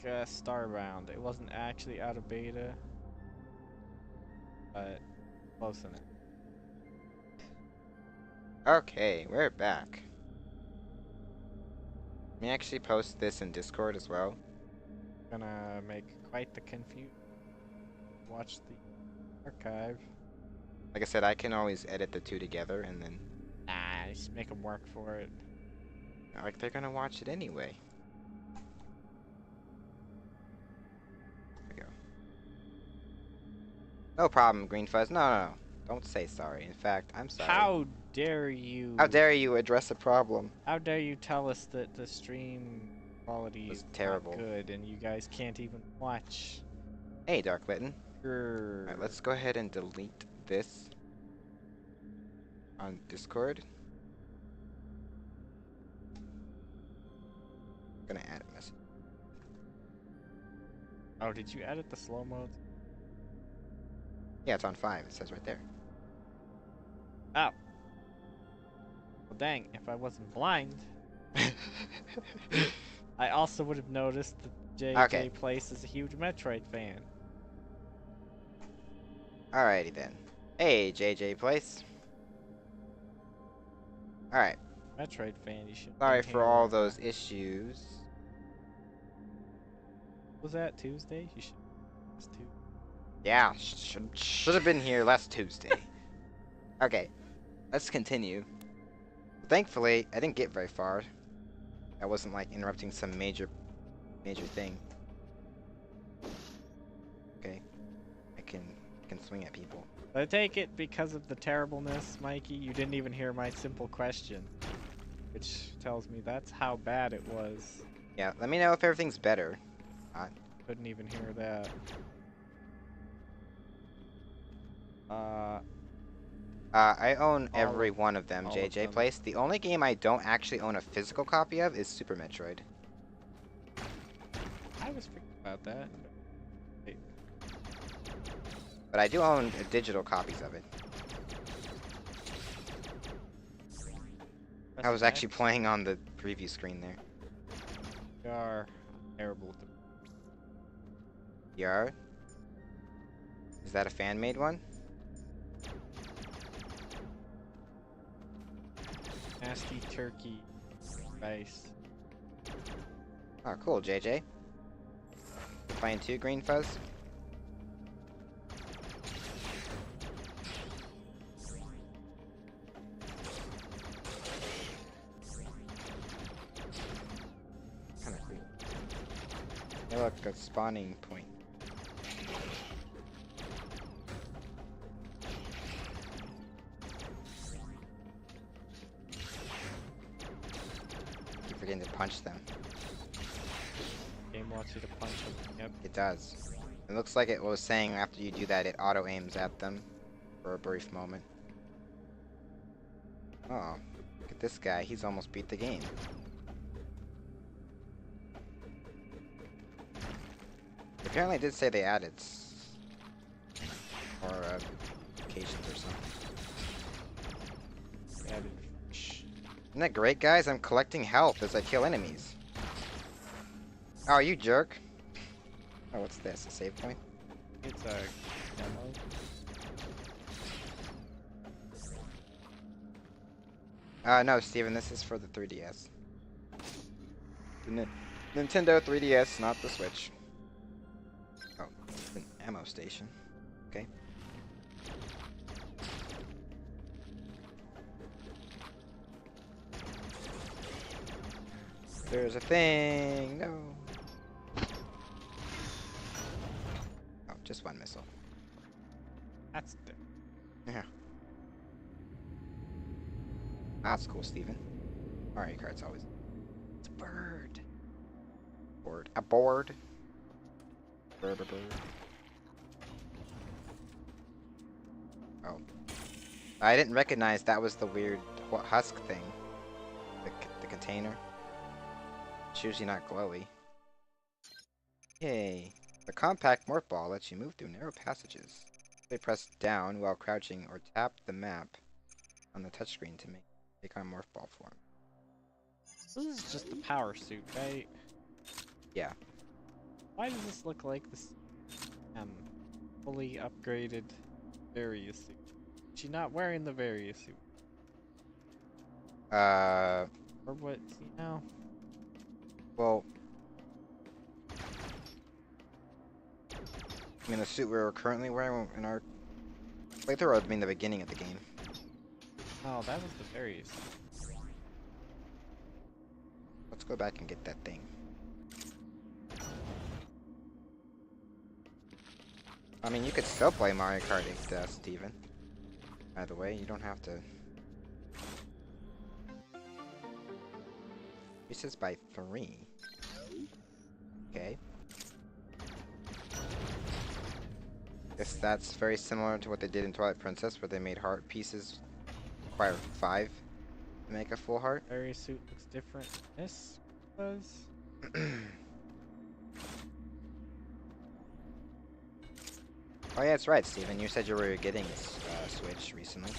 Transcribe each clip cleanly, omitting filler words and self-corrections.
Starbound. It wasn't actually out of beta, but close enough. Okay, we're back. Let me actually post this in Discord as well. Gonna make quite the confusion. Watch the archive. Like I said, I can always edit the two together and then... Nah, just make them work for it. Like, they're gonna watch it anyway. There we go. No problem, Green Fuzz. No. Don't say sorry. In fact, I'm sorry. How dare you? How dare you address a problem? How dare you tell us that the stream quality Was is terrible. not good and you guys can't even watch? Hey, Dark Litten. Grrr. Alright, let's go ahead and delete this on Discord. I'm gonna add a message. Oh, did you edit the slow mode? Yeah, it's on 5. It says right there. Oh. Well, dang, if I wasn't blind, I also would have noticed that JJ Okay. Place is a huge Metroid fan. Alrighty then. Hey, JJ Place. Alright. Metroid fan, you should. Sorry for all those issues. Was that Tuesday? You should. It's Tuesday. Yeah, should have been here last Tuesday. Okay, let's continue. Thankfully, I didn't get very far. I wasn't like interrupting some major thing. Okay, I can swing at people. I take it because of the terribleness, Mikey, you didn't even hear my simple question, which tells me that's how bad it was. Yeah, let me know if everything's better. Couldn't even hear that. I own every one of them, all of JJ them. Place. The only game I don't actually own a physical copy of is Super Metroid. I was thinking about that. Wait. But I do own digital copies of it. I was actually playing on the preview screen there. You are terrible. VR? Is that a fan-made one? Nasty turkey rice. Oh, cool, JJ. Playing 2 Green Fuzz? Kinda cool. Hey, look, a spawning point. Keep forgetting to punch them. Game wants you to punch him. Yep. It does. It looks like it was saying after you do that, it auto-aims at them for a brief moment. Oh, look at this guy. He's almost beat the game. Apparently it did say they added or occasions or something. Added. Isn't that great, guys? I'm collecting health as I kill enemies. Oh, you jerk. Oh, what's this? A save point? It's a demo. No, Steven, this is for the 3DS. The Nintendo 3DS, not the Switch. Oh, it's an ammo station. Okay. There's a thing. No. Oh, just one missile. That's Yeah. That's cool, Steven. Mario Kart's always. It's a bird. Board. A board. Bird. Oh. I didn't recognize that was the weird husk thing. The container. It's usually not glowy. Yay. The compact morph ball lets you move through narrow passages. They press down while crouching or tap the map on the touchscreen to take on morph ball form. This is just the power suit, right? Yeah. Why does this look like this fully upgraded various suit? She's not wearing the various suit. Or what, you know? Well, I mean the suit we're currently wearing in our playthrough, or I mean the beginning of the game. Oh, that was the various. Let's go back and get that thing. I mean, you could still play Mario Kart 8, Steven. By the way, you don't have to. This by 3. Okay. Guess that's very similar to what they did in Twilight Princess, where they made heart pieces require 5 to make a full heart. Various suit looks different than this was. Oh yeah, that's right, Steven. You said you were getting a Switch recently.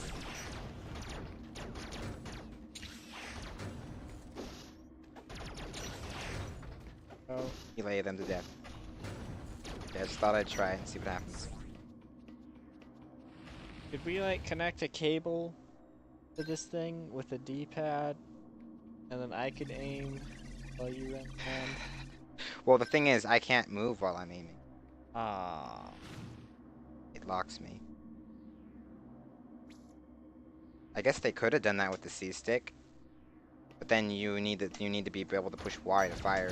Oh. You lay them to death. Yeah, I just thought I'd try and see what happens. Did we like connect a cable to this thing with a D-pad, and then I could aim while you ran? Well, the thing is, I can't move while I'm aiming. Ah. It locks me. I guess they could have done that with the C stick, but then you need to be able to push Y to fire.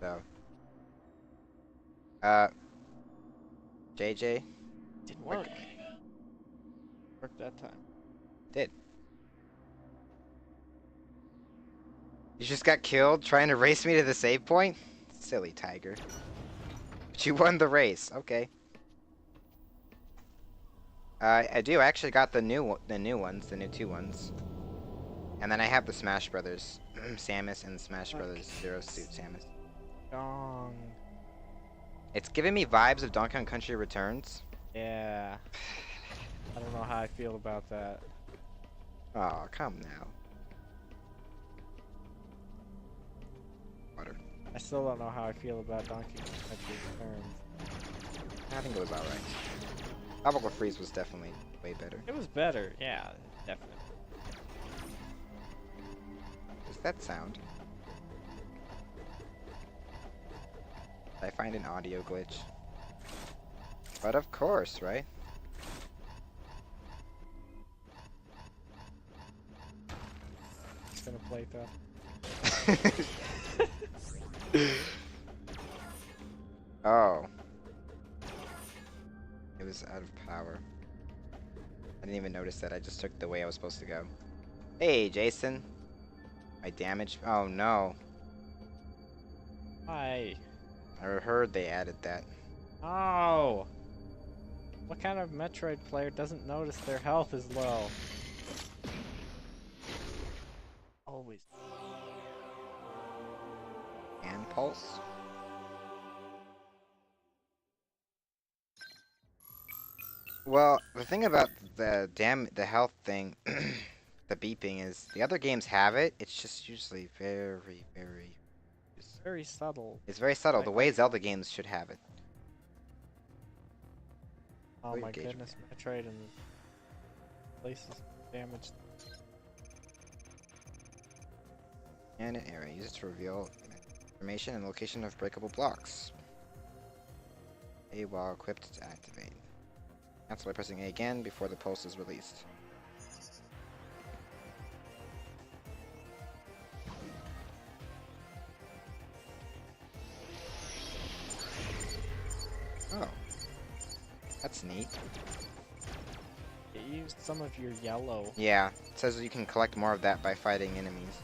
So, JJ Didn't work. Worked that time. did. You just got killed trying to race me to the save point? Silly tiger. But you won the race. Okay. I do. I actually got the new ones, the new 2 ones. And then I have the Smash Brothers Samus and Smash Brothers Zero Suit Samus. Dong. It's giving me vibes of Donkey Kong Country Returns. Yeah. I don't know how I feel about that. Oh, come now. Water. I still don't know how I feel about Donkey Kong Country Returns. I think it was alright. Tropical Freeze was definitely way better. It was better, yeah, definitely. What's that sound? Did I find an audio glitch? But of course, right? Just gonna play that. Oh. It was out of power. I didn't even notice that. I just took the way I was supposed to go. Hey, Jason. My damage. Oh no. Hi. I heard they added that. Oh! What kind of Metroid player doesn't notice their health is low? Always. And pulse. Well, the thing about the health thing, the beeping is the other games have it. It's just usually very, very. Very subtle. It's very subtle. The way Zelda games should have it. Oh my goodness, Metroid and places damaged. And an area used to reveal information and location of breakable blocks. A while equipped to activate. Cancel by pressing A again before the pulse is released. Oh. That's neat. It used some of your yellow. Yeah, it says you can collect more of that by fighting enemies.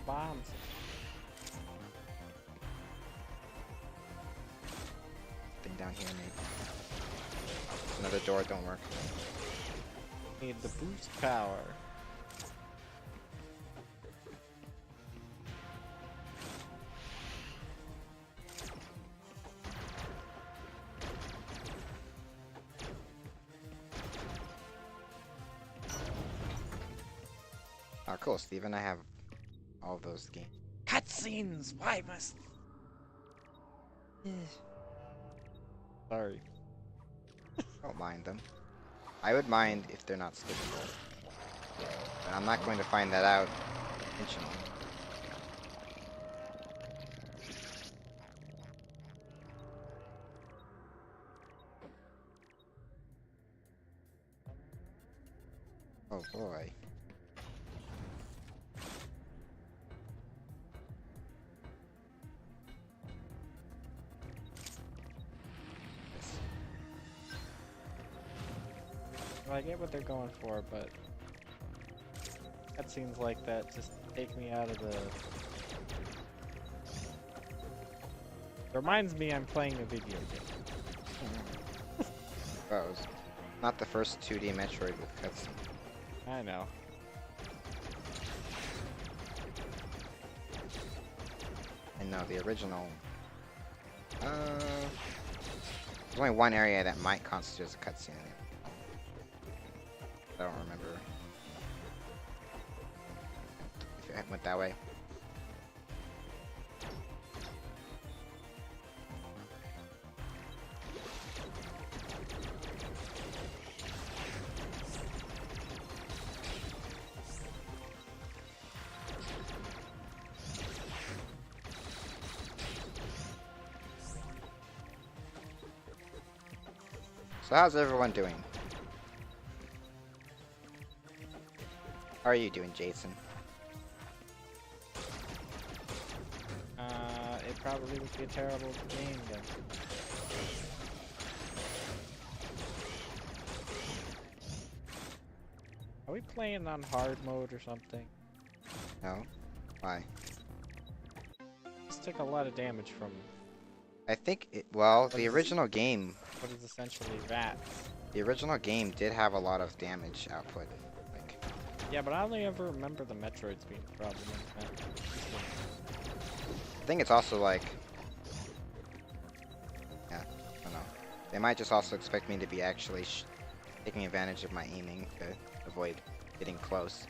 Bombs. Thing down here, maybe. Another door, don't work. Need the boost power. Oh, cool, Steven. I have all of those games. Cutscenes! Why must... Sorry. Don't mind them. I would mind if they're not skippable. But I'm not going to find that out intentionally. Oh boy. Well, I get what they're going for, but cutscenes like that just take me out of the... Reminds me I'm playing a video game. Oh, it's not the first 2D Metroid with cutscenes. I know. And no, the original. There's only one area that might constitute as a cutscene in it. I don't remember if it went that way. So how's everyone doing? How are you doing, Jason? It probably would be a terrible game then. Are we playing on hard mode or something? No? Why? This took a lot of damage from I think it, well, What the is- original game, what is essentially rats. the original game did have a lot of damage output. Like, Yeah, but I only ever remember the Metroids being a problem in that. I think it's also like, yeah, I don't know. They might just also expect me to be actually taking advantage of my aiming to avoid getting close.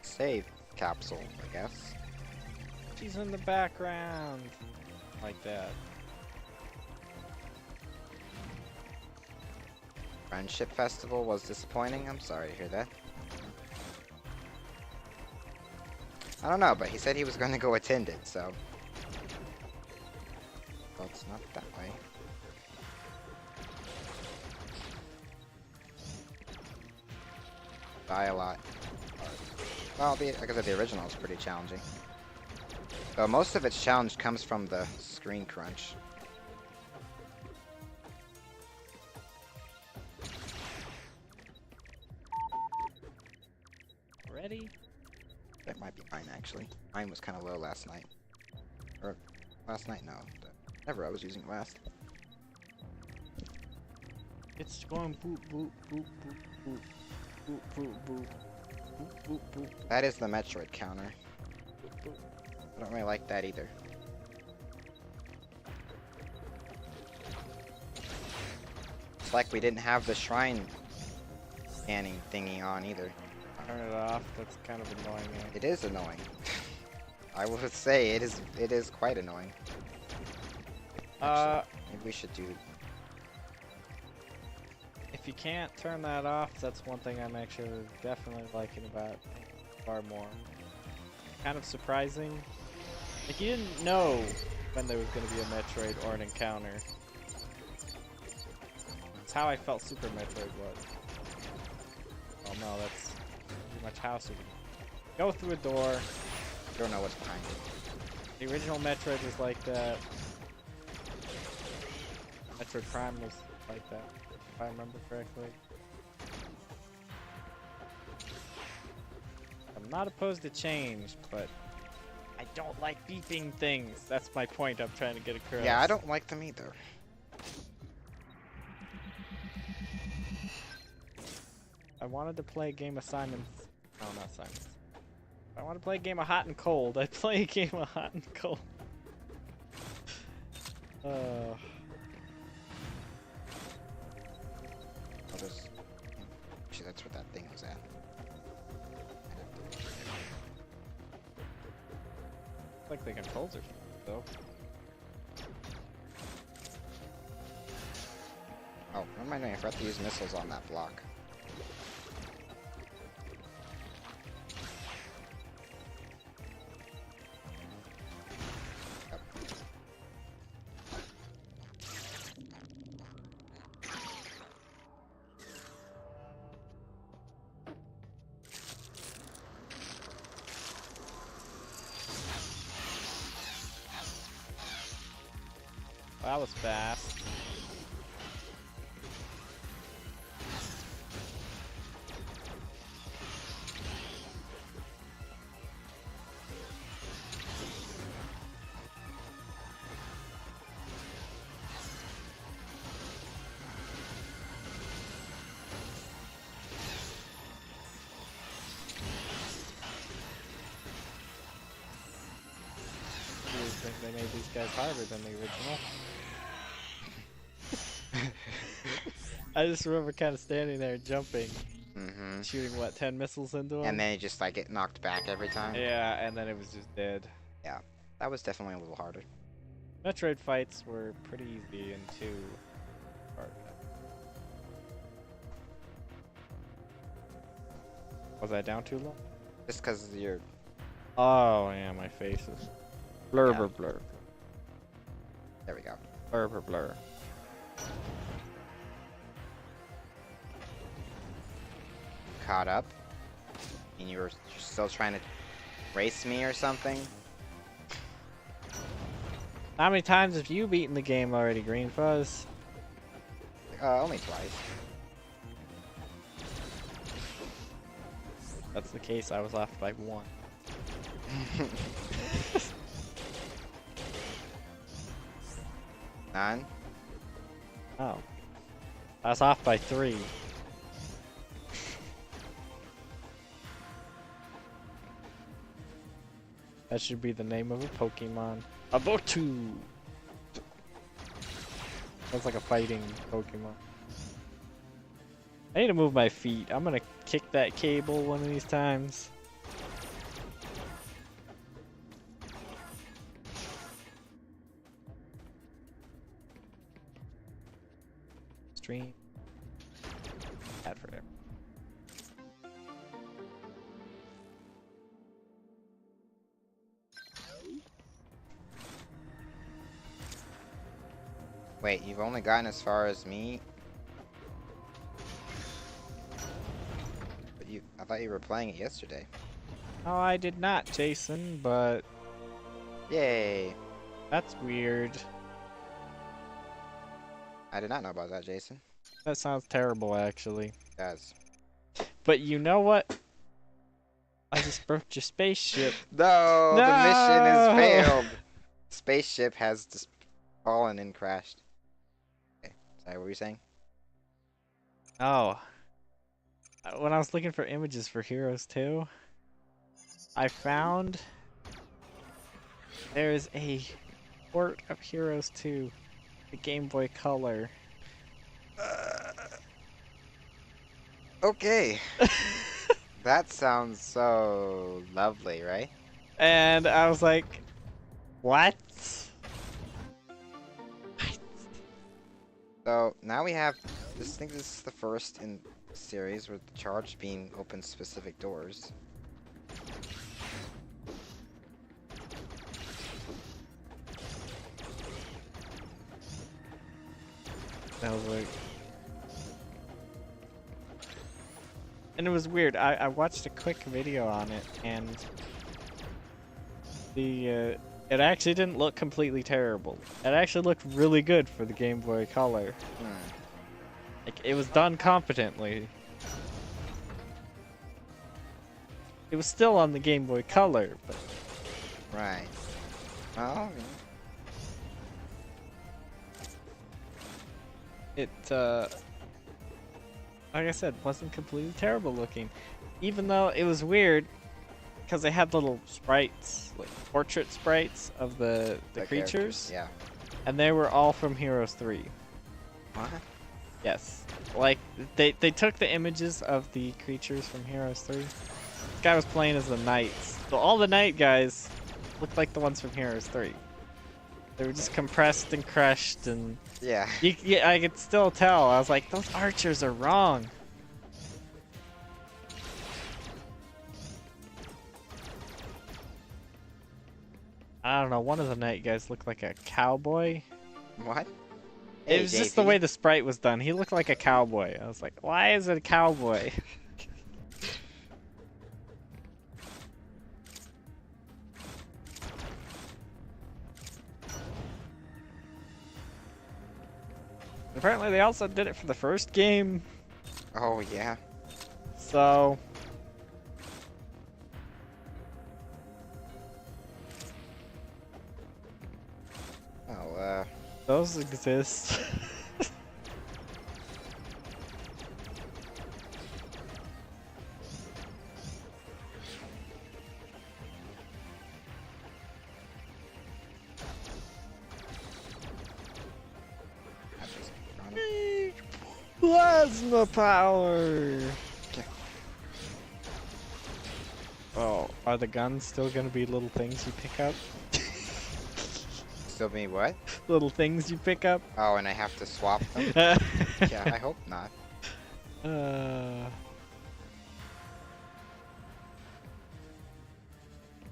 Save capsule, I guess. She's in the background. Like that. Friendship Festival was disappointing. I'm sorry to hear that. I don't know, but he said he was going to go attend it, so. Well, it's not that way. Die a lot. Well, like I said, the original is pretty challenging. Though most of its challenge comes from the screen crunch. Ready? That might be mine, actually. Mine was kind of low last night. Or, last night? No. Whenever I was using it last. It's going boop boop boop boop boop boop boop boop boop boop boop. That is the Metroid counter. Boop. I don't really like that either. It's like we didn't have the shrine scanning thingy on either. Turn it off. That's kind of annoying. It is annoying. I would say it is quite annoying. Actually, maybe we should do. If you can't turn that off, that's one thing I'm actually definitely liking about it far more. Kind of surprising. Like, you didn't know when there was going to be a Metroid or an encounter. That's how I felt Super Metroid was. Oh no, that's pretty much how Super. Go through a door. Don't know what's behind it. The original Metroid was like that. Metroid Prime was like that, if I remember correctly. I'm not opposed to change, but I don't like beeping things. That's my point I'm trying to get across. Yeah, I don't like them either. I wanted to play a game of Simon's. No, not Simon's. If I want to play a game of Hot and Cold, I'd play a game of Hot and Cold. that thing was at. Like the controls are though. Oh, what am I doing? I forgot to use missiles on that block. That was fast. I think they made these guys harder than the original. I just remember kind of standing there jumping, shooting what, 10 missiles into him? And then you just like get knocked back every time. Yeah, and then it was just dead. Yeah, that was definitely a little harder. Metroid fights were pretty easy in 2. Was I down too low? Just because you're... Oh yeah, my face is blur, blur, blur. There we go. Blur, blur, blur. Caught up. And you were still trying to race me or something? How many times have you beaten the game already, Green Fuzz? Only twice. That's the case, I was off by 1. None? Oh. I was off by 3. That should be the name of a Pokemon. Abotu! That's like a fighting Pokemon. I need to move my feet. I'm gonna kick that cable one of these times. Stream. Ad for there. Wait, you've only gotten as far as me? But I thought you were playing it yesterday. Oh, I did not, Jason, but Yay! that's weird. I did not know about that, Jason. That sounds terrible, actually. It does. But you know what? I just broke your spaceship. No! No! The mission has failed! Spaceship has just fallen and crashed. Okay, sorry, what were you saying? Oh. When I was looking for images for Heroes 2, I found there's a port of Heroes 2, the Game Boy Color. Okay. That sounds so lovely, right? And I was like, what? So now we have this. I think this is the first in the series where the charge beam opens specific doors. I was like, and it was weird. I watched a quick video on it, and the it actually didn't look completely terrible. It actually looked really good for the Game Boy Color. Like, it was done competently. It was still on the Game Boy Color, but Right. Oh. it like I said, wasn't completely terrible looking. Even though it was weird, because they had little sprites, like portrait sprites of the creatures, Yeah. and they were all from Heroes 3. What? Yes. Like, they took the images of the creatures from Heroes 3. This guy was playing as the knights. So all the knight guys looked like the ones from Heroes 3. They were just compressed and crushed, and Yeah. I could still tell. I was like, those archers are wrong. I don't know, one of the knight guys looked like a cowboy. What? It Hey, was just the JP. way the sprite was done. He looked like a cowboy. I was like, why is it a cowboy? Apparently they also did it for the first game. Oh, yeah. So... Oh, those exist. Plasma power! Oh, are the guns still gonna be little things you pick up? still be what? Little things you pick up? Oh, and I have to swap them? Yeah, I hope not.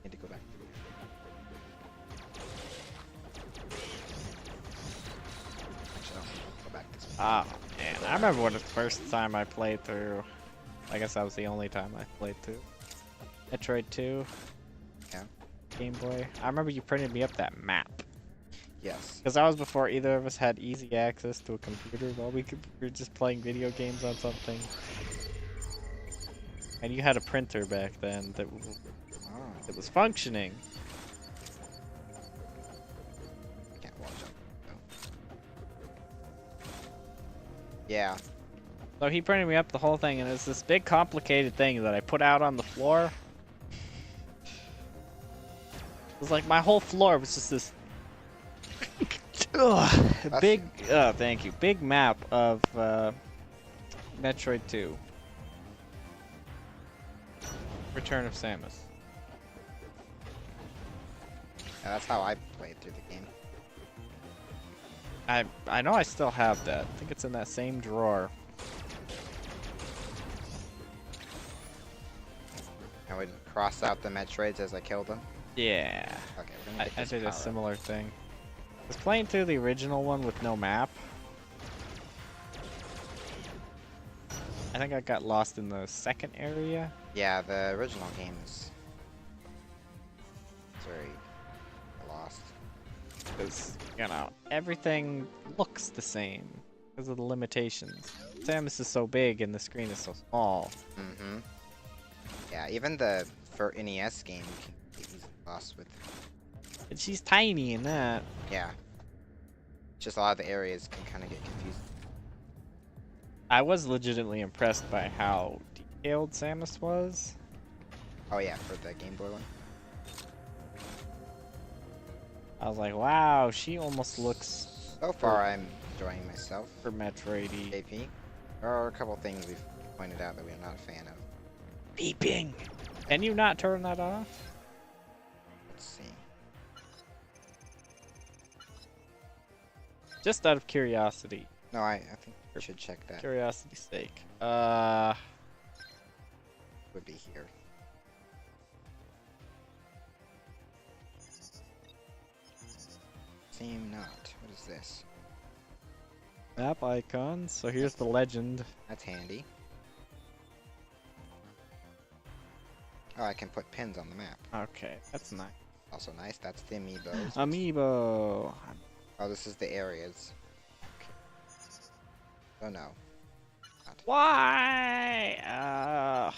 Need to go back. Actually, I'll go back this way. Ah, man, I remember when the first time I played through. I guess that was the only time I played through. Metroid 2. Yeah. Game Boy. I remember you printed me up that map. Yes. Because that was before either of us had easy access to a computer while we were just playing video games on something. And you had a printer back then that was functioning. Can't watch them. No. Yeah. So he printed me up the whole thing, and it's this big complicated thing that I put out on the floor. It was like my whole floor was just this big, thank you, big map of Metroid 2. Return of Samus. Yeah, that's how I played through the game. I know I still have that. I think it's in that same drawer. I would cross out the Metroids as I killed them. Yeah. Okay, we're gonna get I this did a power up. similar thing. I was playing through the original one with no map. I think I got lost in the second area. Yeah, the original game is very lost. Because, you know, everything looks the same because of the limitations. Samus is so big and the screen is so small. Mm-hmm. Yeah, even for NES game you can get easily lost with. And she's tiny in that. Yeah. Just a lot of the areas can kind of get confusing. I was legitimately impressed by how detailed Samus was. Oh yeah, for the Game Boy one. I was like, wow, she almost looks So far, I'm enjoying myself. for Metroid-y. JP. There are a couple things we've pointed out that we're not a fan of. Beeping! Can you not turn that off? Let's see. Just out of curiosity. No, I think we should check that. Curiosity's sake. Would be here. Seem not. What is this? Map icons. So here's the legend. That's handy. Oh, I can put pins on the map. Okay, that's nice. Also nice. That's the amiibos. Amiibo. Oh, this is the areas. Oh no. Not. Why?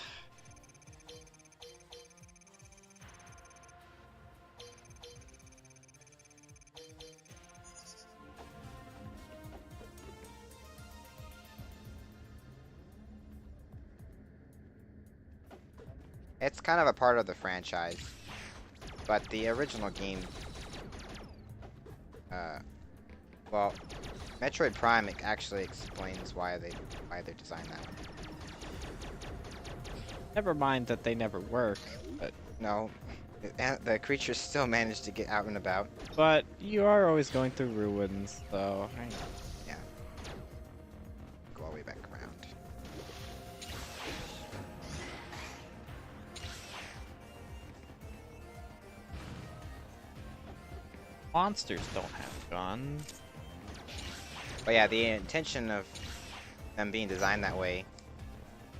It's kind of a part of the franchise, but the original game, well, Metroid Prime actually explains why they're designed that way. Never mind that they never work, but No, the creatures still manage to get out and about. you are always going through ruins, so Yeah. Go all the way back around. monsters don't have guns. But yeah, the intention of them being designed that way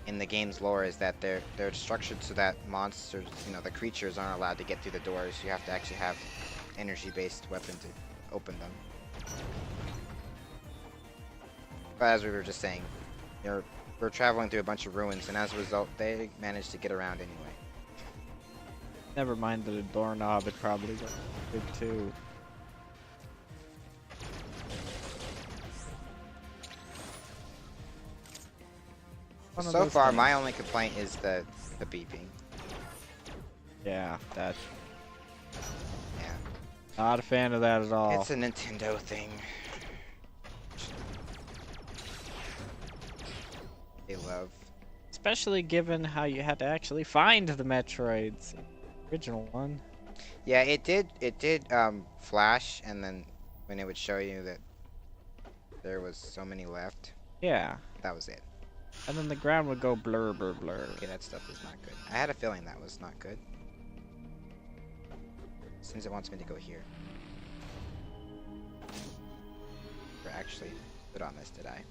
in the game's lore is that they're structured so that monsters, the creatures aren't allowed to get through the doors. You have to actually have energy-based weapon to open them. But as we were just saying, we're traveling through a bunch of ruins, and as a result, they managed to get around anyway. Never mind that a doorknob it probably got good too. So far, my only complaint is the beeping. Yeah, that. Yeah. Not a fan of that at all. It's a Nintendo thing. They love. Especially given how you had to actually find the Metroids. Original one. Yeah, it did flash, and then when it would show you that there was so many left. Yeah. That was it. And then the ground would go blur, blur, blur. Okay, that stuff is not good. I had a feeling that was not good. Since it wants me to go here. Or actually put on this, did I?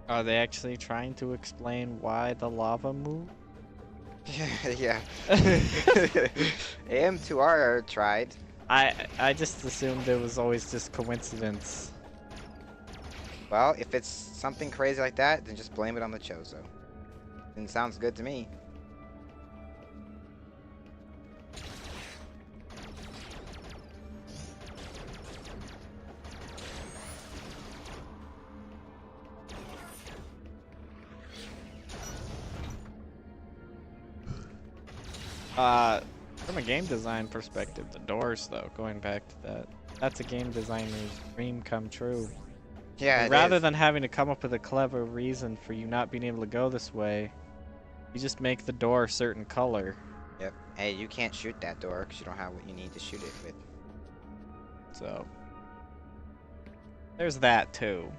Are they actually trying to explain why the lava moved? Yeah. AM2R tried. I just assumed it was always just coincidence. Well, if it's something crazy like that, then just blame it on the Chozo. And sounds good to me. From a game design perspective, the doors though, going back to that, that's a game designer's dream come true. Yeah, Rather than having to come up with a clever reason for you not being able to go this way, you just make the door a certain color. Yep. Hey, you can't shoot that door because you don't have what you need to shoot it with. So, there's that too.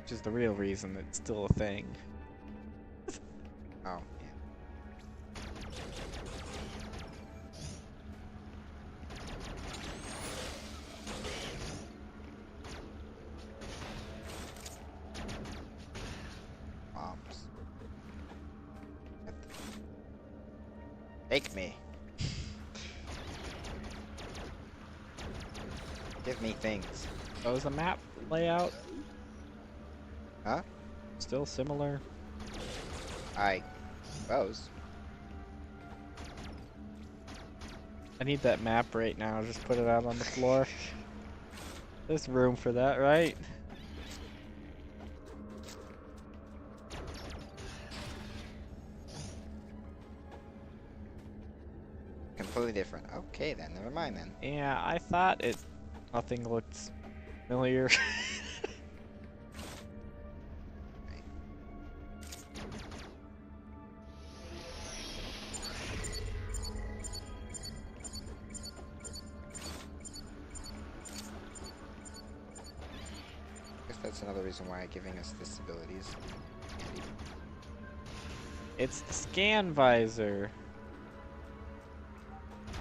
Which is the real reason it's still a thing. Oh, yeah. Bombs. Take me. Give me things. So is the map layout Huh? still similar? I suppose. I need that map right now. Just put it out on the floor. There's room for that, right? Completely different. Okay then, never mind then. Yeah, I thought it. Nothing looked familiar. Guess that's another reason why giving us disabilities. It's the scan visor.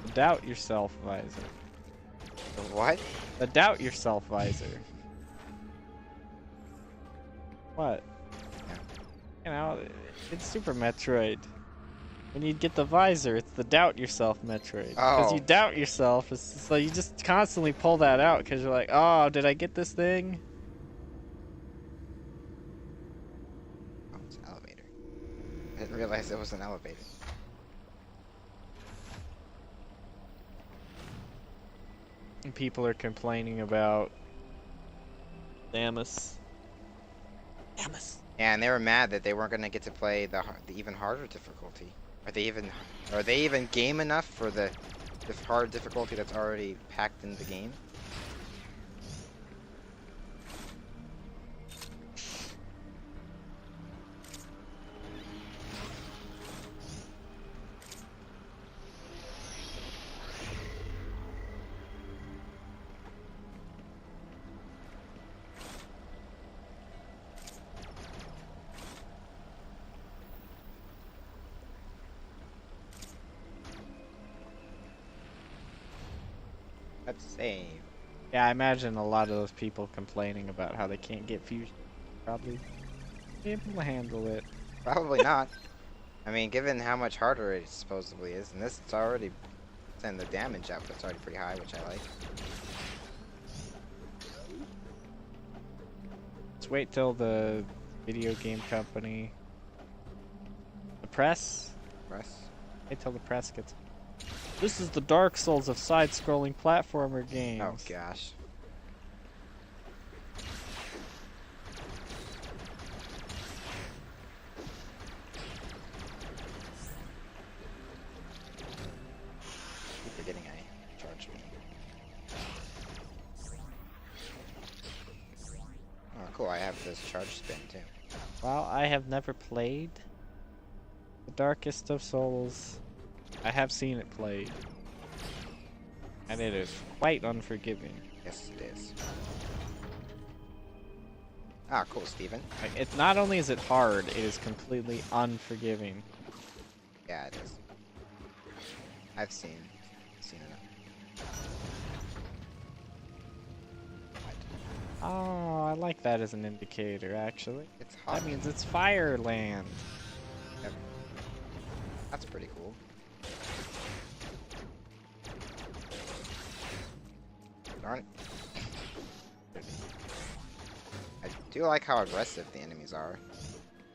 The doubt yourself visor. The what? The doubt yourself visor. What? Yeah. You know, it's Super Metroid. When you get the visor, it's the doubt yourself Metroid. Because Oh. you doubt yourself, so you just constantly pull that out because you're like, oh, did I get this thing? Oh, it's an elevator. I didn't realize it was an elevator. And people are complaining about Samus. Samus. And they were mad that they weren't gonna get to play the even harder difficulty. Are they even game enough for the hard difficulty that's already packed in the game? Let's save. Yeah, I imagine a lot of those people complaining about how they can't get fusion probably be able to handle it. Probably not. I mean, given how much harder it supposedly is, and this it's already saying the damage output's already pretty high, which I like. Let's wait till the video game company, the press. Press. Wait till the press gets. This is the Dark Souls of side-scrolling platformer games. Oh gosh. Keep forgetting I charged me. Oh, cool! I have this charge spin too. Well, I have never played the Darkest of Souls. I have seen it played, and it is quite unforgiving. Yes, it is. Ah, cool, Steven. Like, it's not only is it hard, it is completely unforgiving. Yeah, it is. I've seen enough. What? Oh, I like that as an indicator, actually. It's hot. That means it's Fireland. Yep. That's pretty cool. Darn it. I do like how aggressive the enemies are.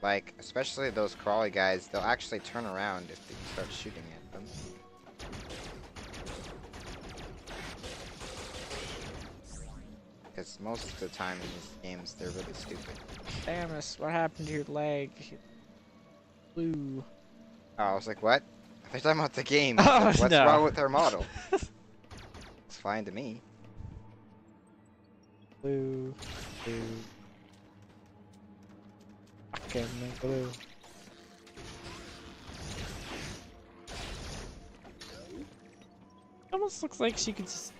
Like, especially those crawly guys, they'll actually turn around if you start shooting at them. Because most of the time in these games, they're really stupid. Samus, what happened to your leg? Blue. Oh, I was like, what? They're talking about the game. Oh, Like, what's no. wrong with their model? It's fine to me. Blue. Blue. Fucking blue. Almost looks like she could just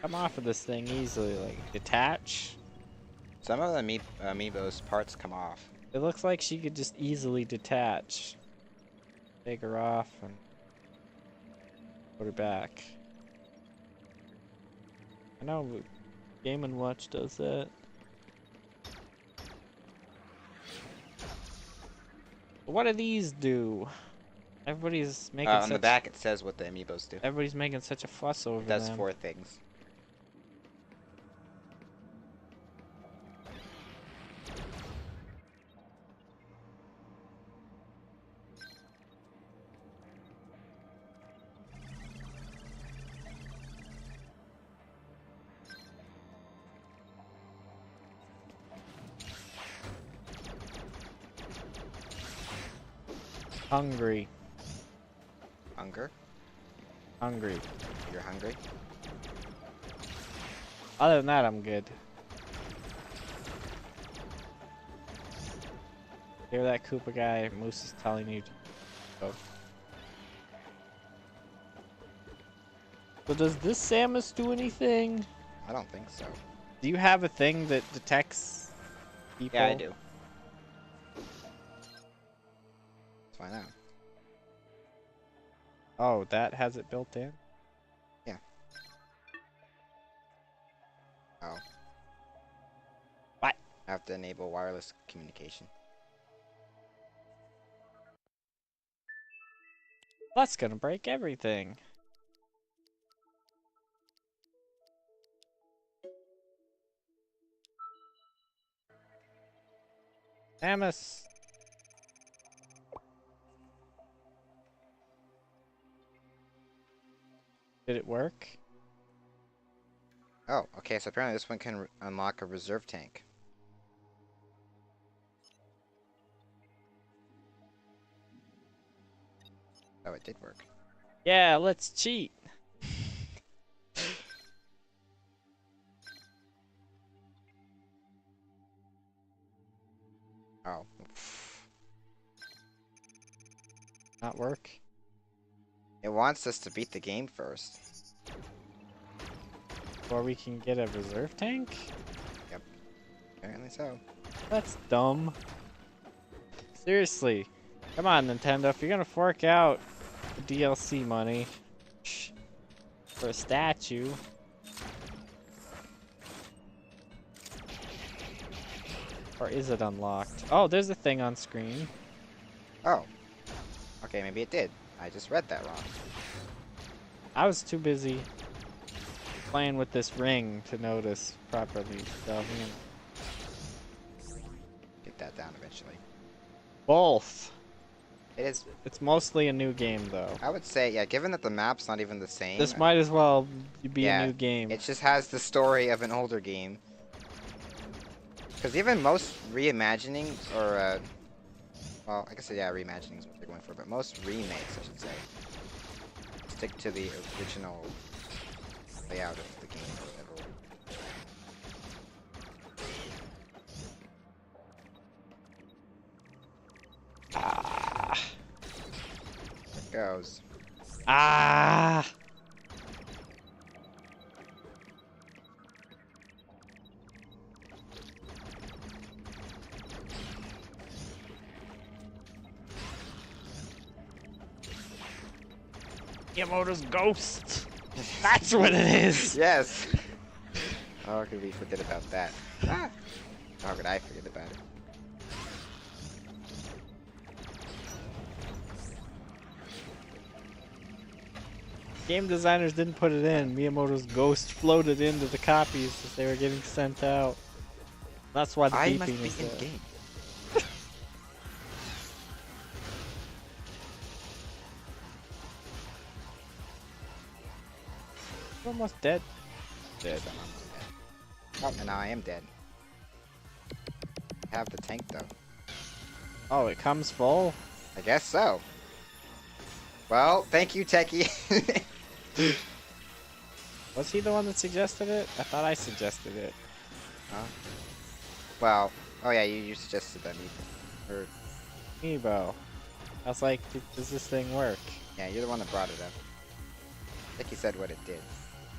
come off of this thing easily, like detach. Some of the amiibo's parts come off. It looks like she could just easily detach. Take her off and put her back. I know Game & Watch does that. But what do these do? Everybody's making On such... the back, it says what the amiibos do. Everybody's making such a fuss over It does them. 4 things. Hungry. Hunger? Hungry. You're hungry? Other than that, I'm good. Hear that Koopa guy? Moose is telling you to go. So does this Samus do anything? I don't think so. Do you have a thing that detects people? Yeah, I do. Let's find out. Oh, that has it built in? Yeah. Oh. What? I have to enable wireless communication. That's gonna break everything. Samus! Did it work? Oh, okay, so apparently this one can unlock a reserve tank. Oh, it did work. Yeah, let's cheat. Oh. Not work. It wants us to beat the game first. Or we can get a reserve tank? Yep. Apparently so. That's dumb. Seriously. Come on, Nintendo. If you're gonna fork out the DLC money for a statue. Or is it unlocked? Oh, there's a thing on screen. Oh. Okay, maybe it did. I just read that wrong. I was too busy playing with this ring to notice properly. So, Get that down eventually. both. It is. It's mostly a new game, though. I would say, yeah, given that the map's not even the same. This might as well be yeah, a new game. It just has the story of an older game. Because even most reimaginings, or, well, I guess, yeah, reimagining is what they're going for, but most remakes, I should say, stick to the original layout of the game or whatever. Ah. There it goes. Ah. Miyamoto's ghost. That's what it is. Yes. How could we forget about that? Ah. How could I forget about it? Game designers didn't put it in. Miyamoto's ghost floated into the copies as they were getting sent out. That's why the I beeping must be is in there. game. You're almost dead. Dead. I'm almost dead. Oh, and now I am dead. I have the tank though. Oh, it comes full? I guess so. Well, thank you, Techie. Was he the one that suggested it? I thought I suggested it. Huh? Well, oh yeah, you suggested that. Or, Amiibo. I was like, does this thing work? yeah, you're the one that brought it up. Techie said what it did.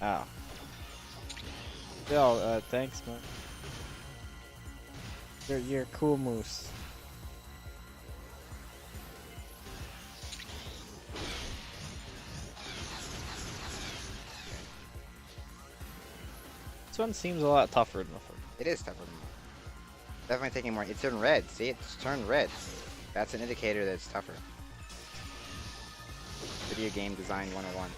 Oh. Still, thanks, man. You're a cool moose. This one seems a lot tougher than the first. It is tougher than definitely taking more. It's turned red. See, it's turned red. That's an indicator that it's tougher. Video game design 101.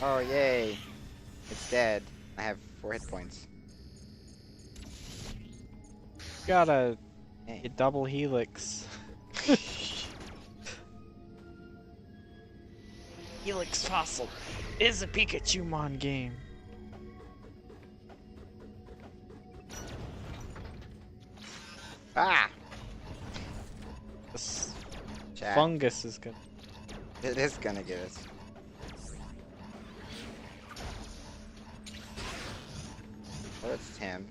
Oh, yay. It's dead. I have 4 hit points. Got a Hey. double helix. Helix Fossil is a Pikachu-mon game. Ah! This Chat. fungus is good. It is gonna get us. Well, it's him.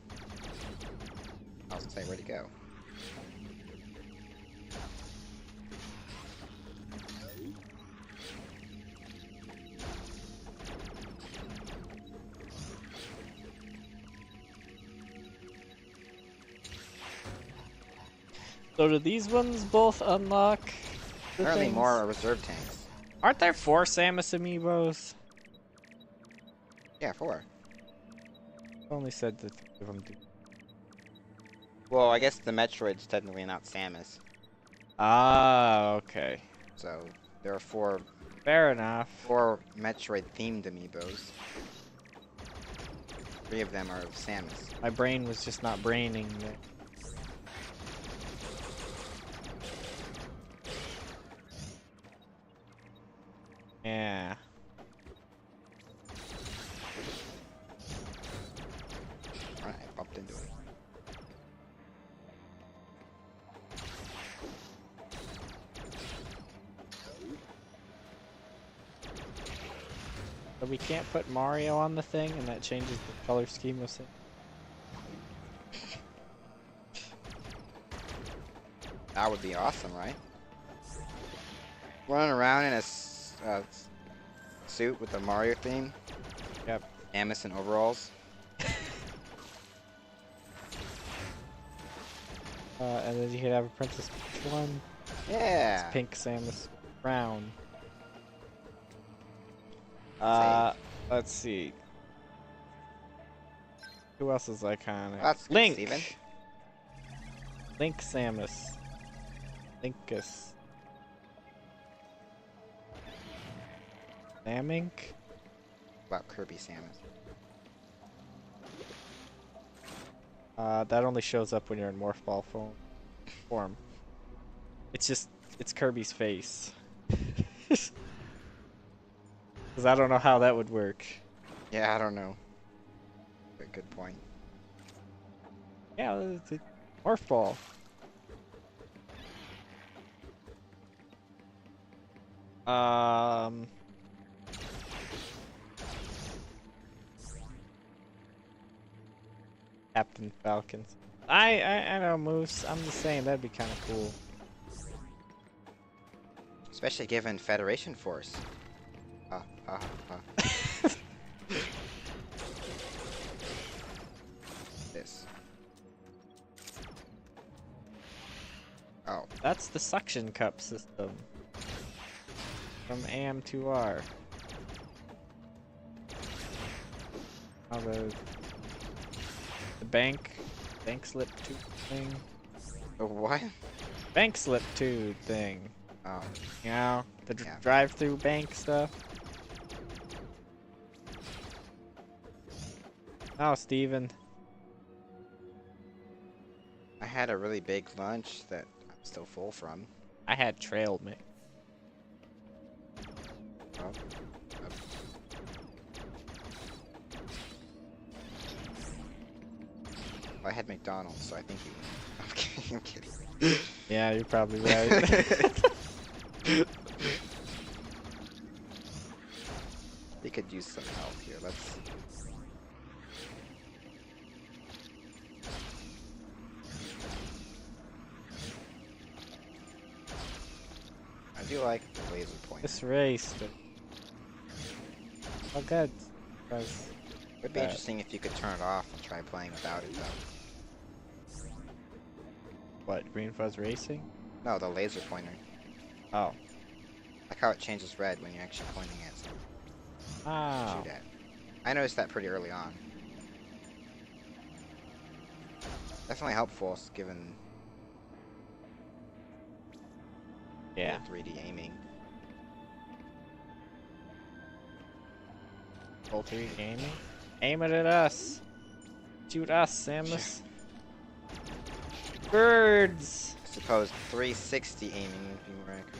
I was gonna say, where'd he go? So do these ones both unlock the Apparently things? more reserve tanks. Aren't there 4 Samus amiibos? Yeah, 4. Only said that 3 of them do. Well, I guess the Metroid's technically not Samus. Ah, okay. So, there are 4 Fair enough. Metroid-themed amiibos. 3 of them are of Samus. My brain was just not braining there. Yeah. Alright, I bumped into it. So we can't put Mario on the thing, and that changes the color scheme of Samus. That would be awesome, right? Running around in a suit with the Mario theme. Yep. Samus in overalls. And then you could have a Princess Peach one. Yeah. It's pink Samus brown. Save. Let's see. Who else is iconic? That's good, Link. Steven. Link Samus. Linkus. Samink? About Kirby Samus. That only shows up when you're in Morph Ball form. It's Kirby's face. Because I don't know how that would work. Yeah, I don't know. Good point. Yeah, it's a Morph Ball. Captain Falcons. I know Moose. I'm just saying that'd be kind of cool. Especially given Federation Force. This. Oh. That's the suction cup system. From AM2R. Oh, the bank slip tube thing. The what? Bank slip tube thing. Oh. You know, the Yeah. drive-through bank stuff. Oh, Steven. I had a really big lunch that I'm still full from. I had trail mix. Oh. Well, I had McDonald's, so I think you. I'm kidding. Yeah, you're probably right. We could use some help here. Let's. I do like the laser point. This race, but oh, good. Because It would be interesting if you could turn it off and try playing without it, though. what? Green Fuzz Racing? No, the laser pointer. Oh. Like how it changes red when you're actually pointing at something. Ah. Shoot at. I noticed that pretty early on. Definitely helpful, given Yeah. 3D aiming. Full 3 gaming. Aim it at us. Shoot us, Samus. Birds. I suppose 360 aiming would be more accurate.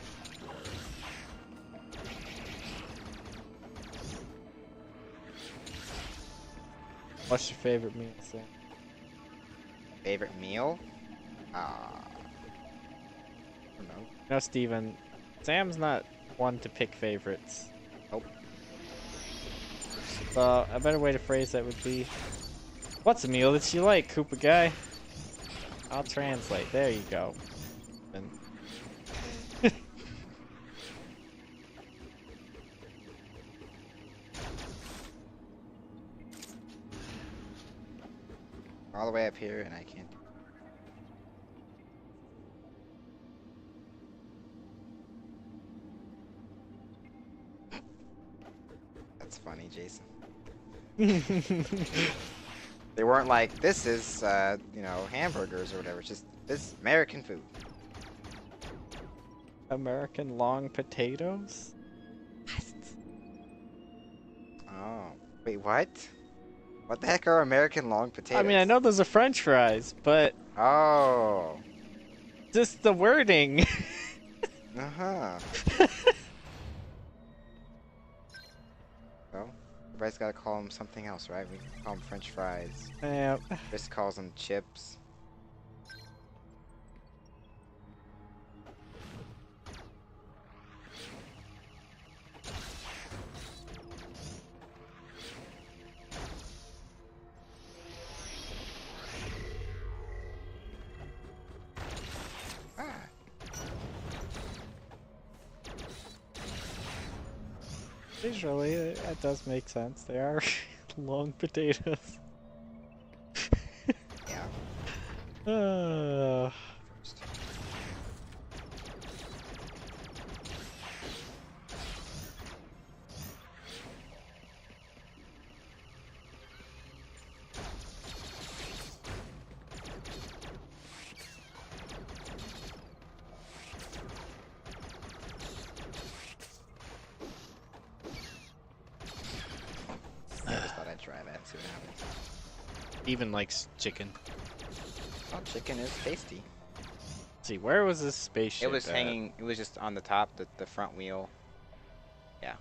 What's your favorite meal, Sam? Favorite meal? I don't know. No, Steven. Sam's not one to pick favorites. Nope. So, a better way to phrase that would be, what's a meal that you like, Koopa guy? I'll translate. There you go. And All the way up here, and I can't. That's funny, Jason. They weren't like, this is, you know, hamburgers or whatever. It's just, this is American food. American long potatoes? Oh. Wait, what? What the heck are American long potatoes? I mean, I know those are French fries, but Oh. just the wording. Uh-huh. Well, everybody's gotta call them something else, right? We can call them French fries. Yeah. Chris calls them chips. Visually, it does make sense. They are long potatoes. Yeah. Uh, First. Yeah, I just thought I'd try that and see what happens. even likes chicken. Oh, chicken is tasty. Let's see, where was this spaceship? It was at? hanging. It was just on the top, the front wheel. Yeah.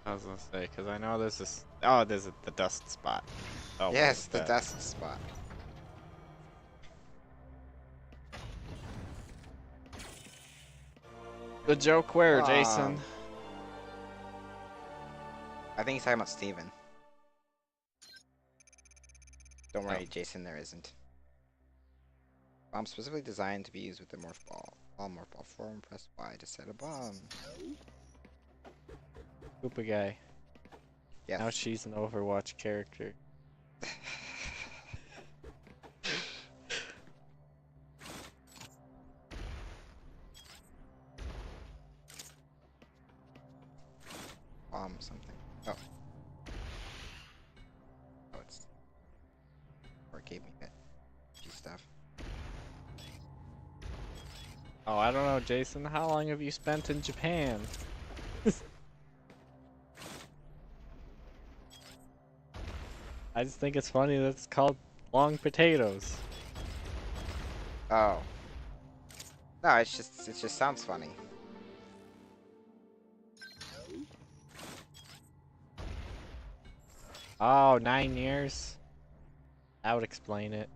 I was gonna say, because I know this is. Oh, this is the dust spot. Oh, Yes, wait, the that- dust spot. The joke where, Wow. Jason? I think he's talking about Steven. Don't worry, Oh. Jason, there isn't. Bomb specifically designed to be used with the morph ball. All morph ball form, press Y to set a bomb. Koopa guy. Yes. Now she's an Overwatch character. Bomb something. Oh. Oh, it's. Or it gave me that G stuff. Oh, I don't know, Jason. How long have you spent in Japan? I just think it's funny that it's called long potatoes. Oh. No, it just sounds funny. Oh, 9 years? That would explain it.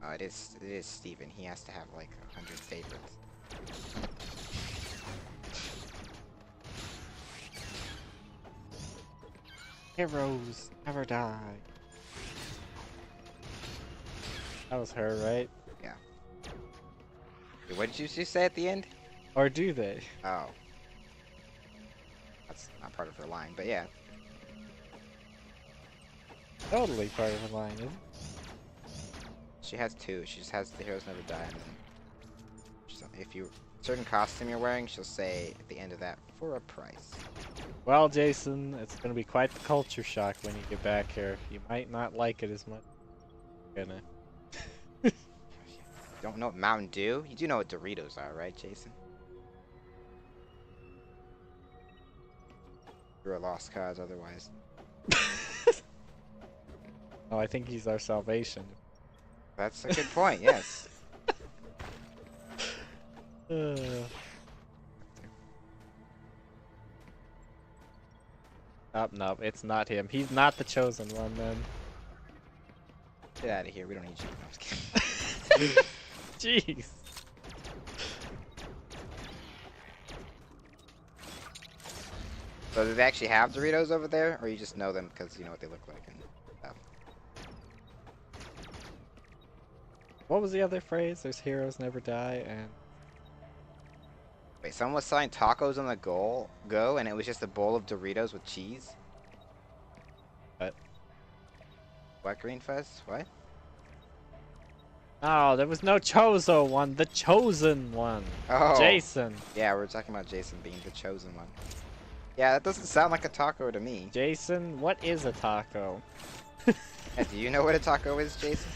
Oh, it is Steven. He has to have like 100 favorites. Heroes never die. That was her, right? Yeah. Wait, what did you just say at the end? Or do they? Oh. That's not part of her line, but yeah. Totally part of the line, isn't it? She has two. She just has the heroes never die, and then if you certain costume you're wearing, she'll say at the end of that for a price. Well, Jason, it's gonna be quite the culture shock when you get back here. You might not like it as much. Gonna. You don't know what Mountain Dew? You do know what Doritos are, right, Jason? You're a lost cause otherwise. Oh, I think he's our salvation. That's a good point, yes. No, it's not him. He's not the chosen one, then. Get out of here. We don't need you. No, I'm just kidding. Jeez. So do they actually have Doritos over there, or you just know them because you know what they look like and stuff? What was the other phrase? There's heroes never die, and Wait, someone was selling tacos on the go, and it was just a bowl of Doritos with cheese? What? What, Green Fuzz? What? oh, there was no Chozo one. The chosen one. Oh. Jason. Yeah, we're talking about Jason being the chosen one. Yeah, that doesn't sound like a taco to me. Jason, what is a taco? Yeah, do you know what a taco is, Jason?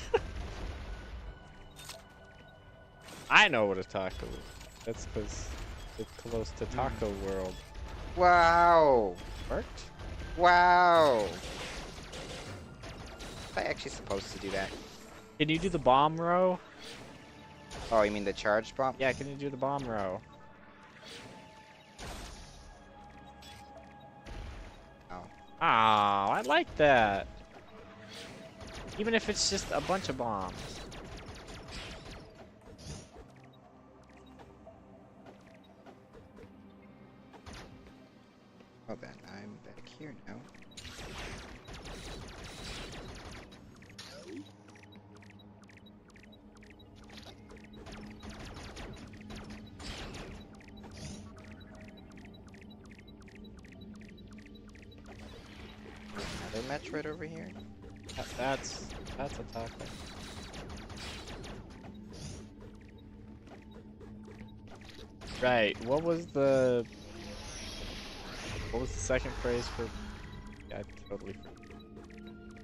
I know what a taco is. That's because it's close to Taco World. Wow! Worked? Wow! Was I actually supposed to do that? Can you do the bomb row? Oh, you mean the charge bomb? Yeah, can you do the bomb row? Oh. Oh, I like that. Even if it's just a bunch of bombs. Well then, I'm back here now. Is there Metroid over here? That's a taco. Right. What was the second phrase for? I totally forgot.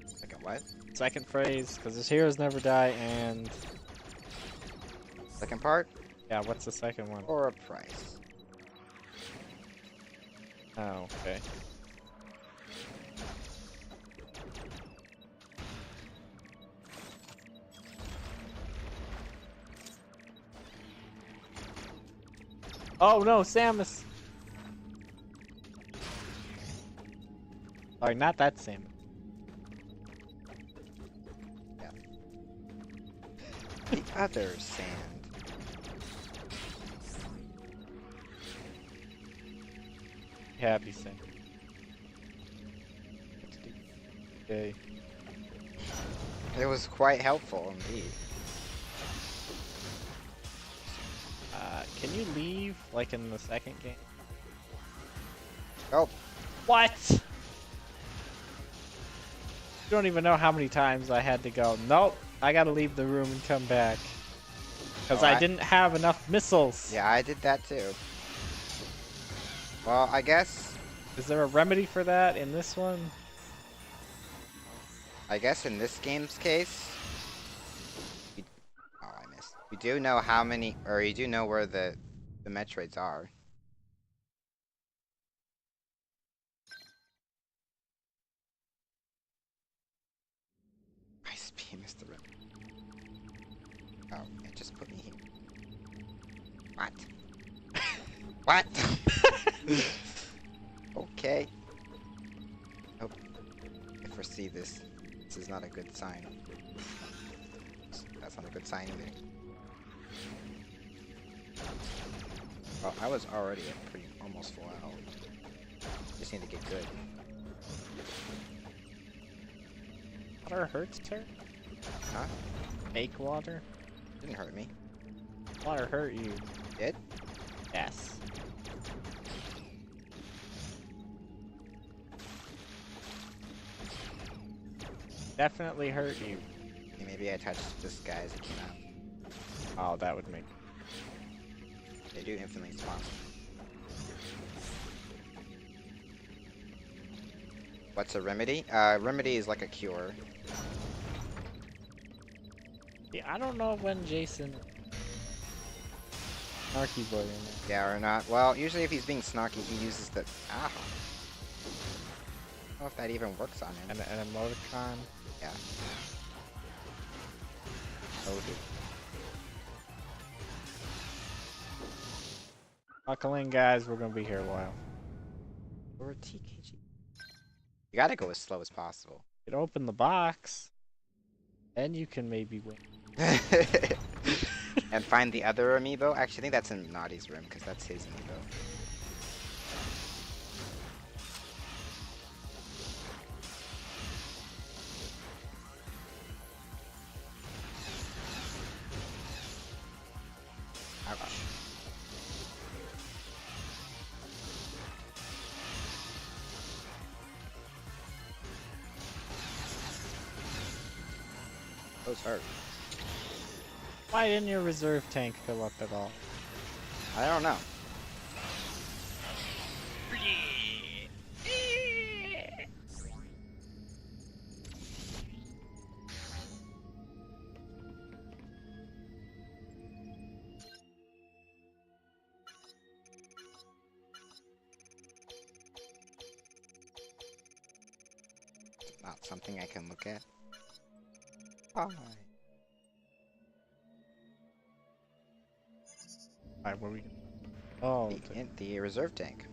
Second what? Second phrase, because his heroes never die, and Second part? yeah, what's the second one? Or a price. Oh, okay. Oh no, Samus! Sorry, not that Samus. The other sand. Happy Samus. Okay. It was quite helpful indeed. Can you leave, like in the second game? Oh, What? You don't even know how many times I had to go, nope, I gotta leave the room and come back. Because I didn't have enough missiles. yeah, I did that too. Well, I guess Is there a remedy for that in this one? in this game's case, oh, I missed. You do know how many, or you do know where the Metroids are. Ice beam is the remedy. Oh, it just put me here. What? What? Okay. Oh, I foresee this. This is not a good sign. That's not a good sign either. Well, I was already at pretty almost full out. Just need to get good. Water hurts her? Huh? Fake water? Didn't hurt me. Water hurt you. Did? Yes. Definitely hurt you. Okay, maybe I touched this guy as it came out. Oh, that would make... They do infinitely spawn. What's a remedy? Remedy is like a cure. Yeah, I don't know when Jason... Snarky boy in there. Yeah, or not. Well, usually if he's being snarky, he uses the... Ah. I don't know if that even works on him. An emoticon. Yeah. Oh, dude. Buckle in, guys. We're gonna be here a while. Or TKG. You gotta go as slow as possible. You can open the box. Then you can maybe win. And find the other amiibo. Actually, I think that's in Naughty's room, because that's his amiibo. Ouch. Those hurt. Why didn't your reserve tank fill up at all? I don't know. Not something I can look at. Why? Alright, what are we gonna... Oh, The reserve tank.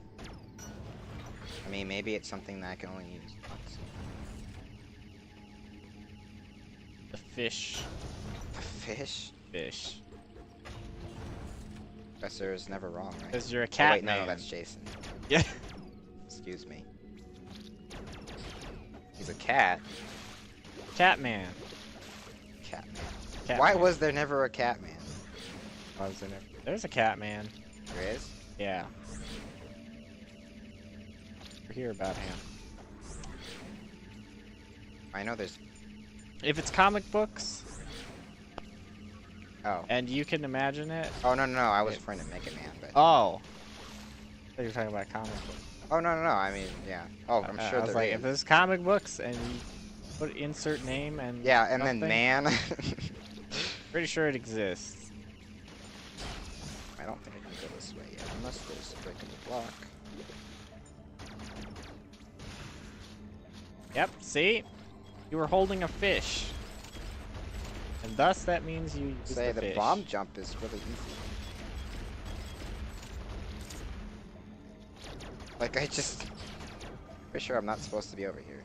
I mean, maybe it's something that I can only use once. the fish. The fish? Fish. Professor is never wrong, right? Because you're a Oh, cat wait, man. no, that's Jason. Yeah. Excuse me. He's a cat. Cat man. Cat man. Cat Why man. was there never a cat man? Why was there never... There's a cat man. There is? Yeah. We'll hear about him. I know there's. If it's comic books Oh. and you can imagine it. Oh no. I was referring to Mega Man, but. Oh. I thought you were talking about comic books. Oh no. I mean, yeah. Oh, I'm sure I was there like, is. if there's comic books and you put insert name and Yeah, and something, then man. pretty sure it exists. I don't think I can go this way yet, unless there's a break in the block. Yep, see? You were holding a fish. And thus that means you used Say the the fish. bomb jump is really easy. Like I just pretty sure I'm not supposed to be over here.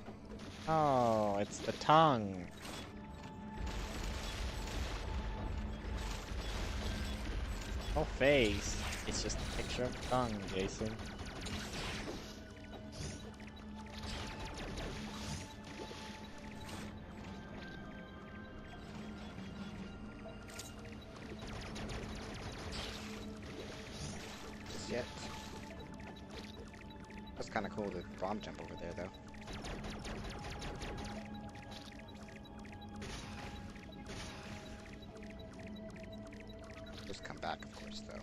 Oh, it's the tongue. No face. It's just a picture of a tongue, Jason. Just yet. That's kinda cool, the bomb jump over there though. Just come back, of course, though.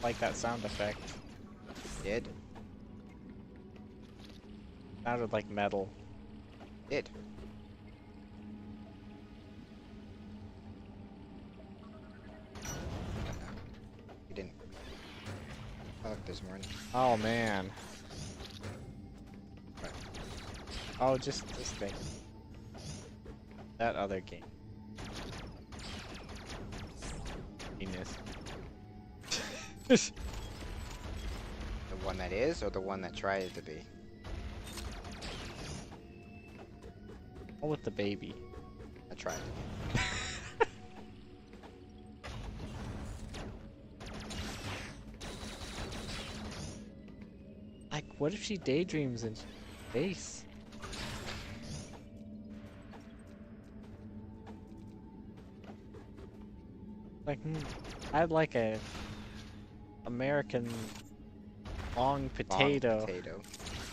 Like that sound effect. Did? Sounded like metal. Did. You didn't. Oh, look, there's more in. Oh man. What? Oh, just this thing. That other game. Penis. The one that is, or the one that tried to be? Oh, with the baby. I tried. Like, what if she daydreams in space? Like, I'd like a American long potato, Long potato.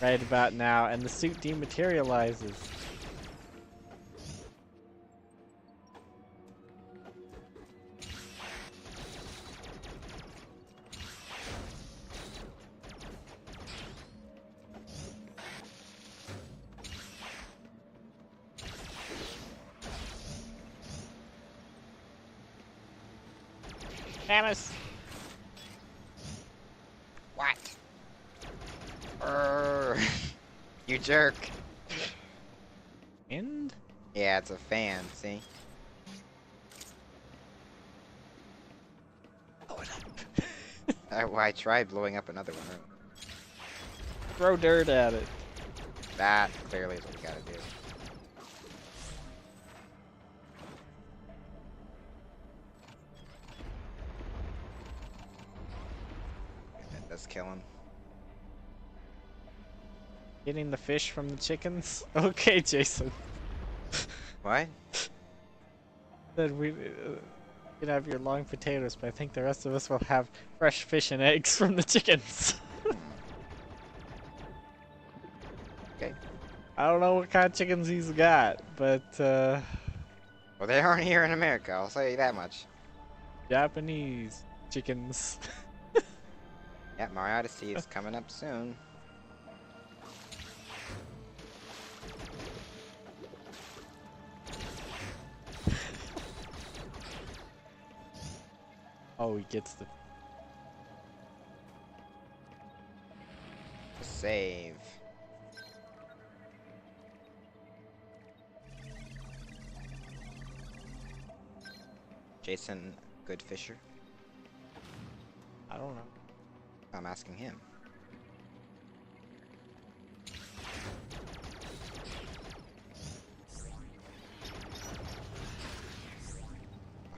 right about now, and the suit dematerializes. Samus! What? You jerk. And? Yeah, it's a fan, see? Blow it up. I tried blowing up another one. Throw dirt at it. That clearly is what we gotta do. That does kill him. Getting the fish from the chickens? Okay, Jason. What? Then we can have your long potatoes, but I think the rest of us will have fresh fish and eggs from the chickens. Okay. I don't know what kind of chickens he's got, but Well, they aren't here in America, I'll tell you that much. Japanese chickens. Yeah, Mario Odyssey is coming up soon. Oh, he gets the. Save. Jason, good fisher? I don't know. I'm asking him.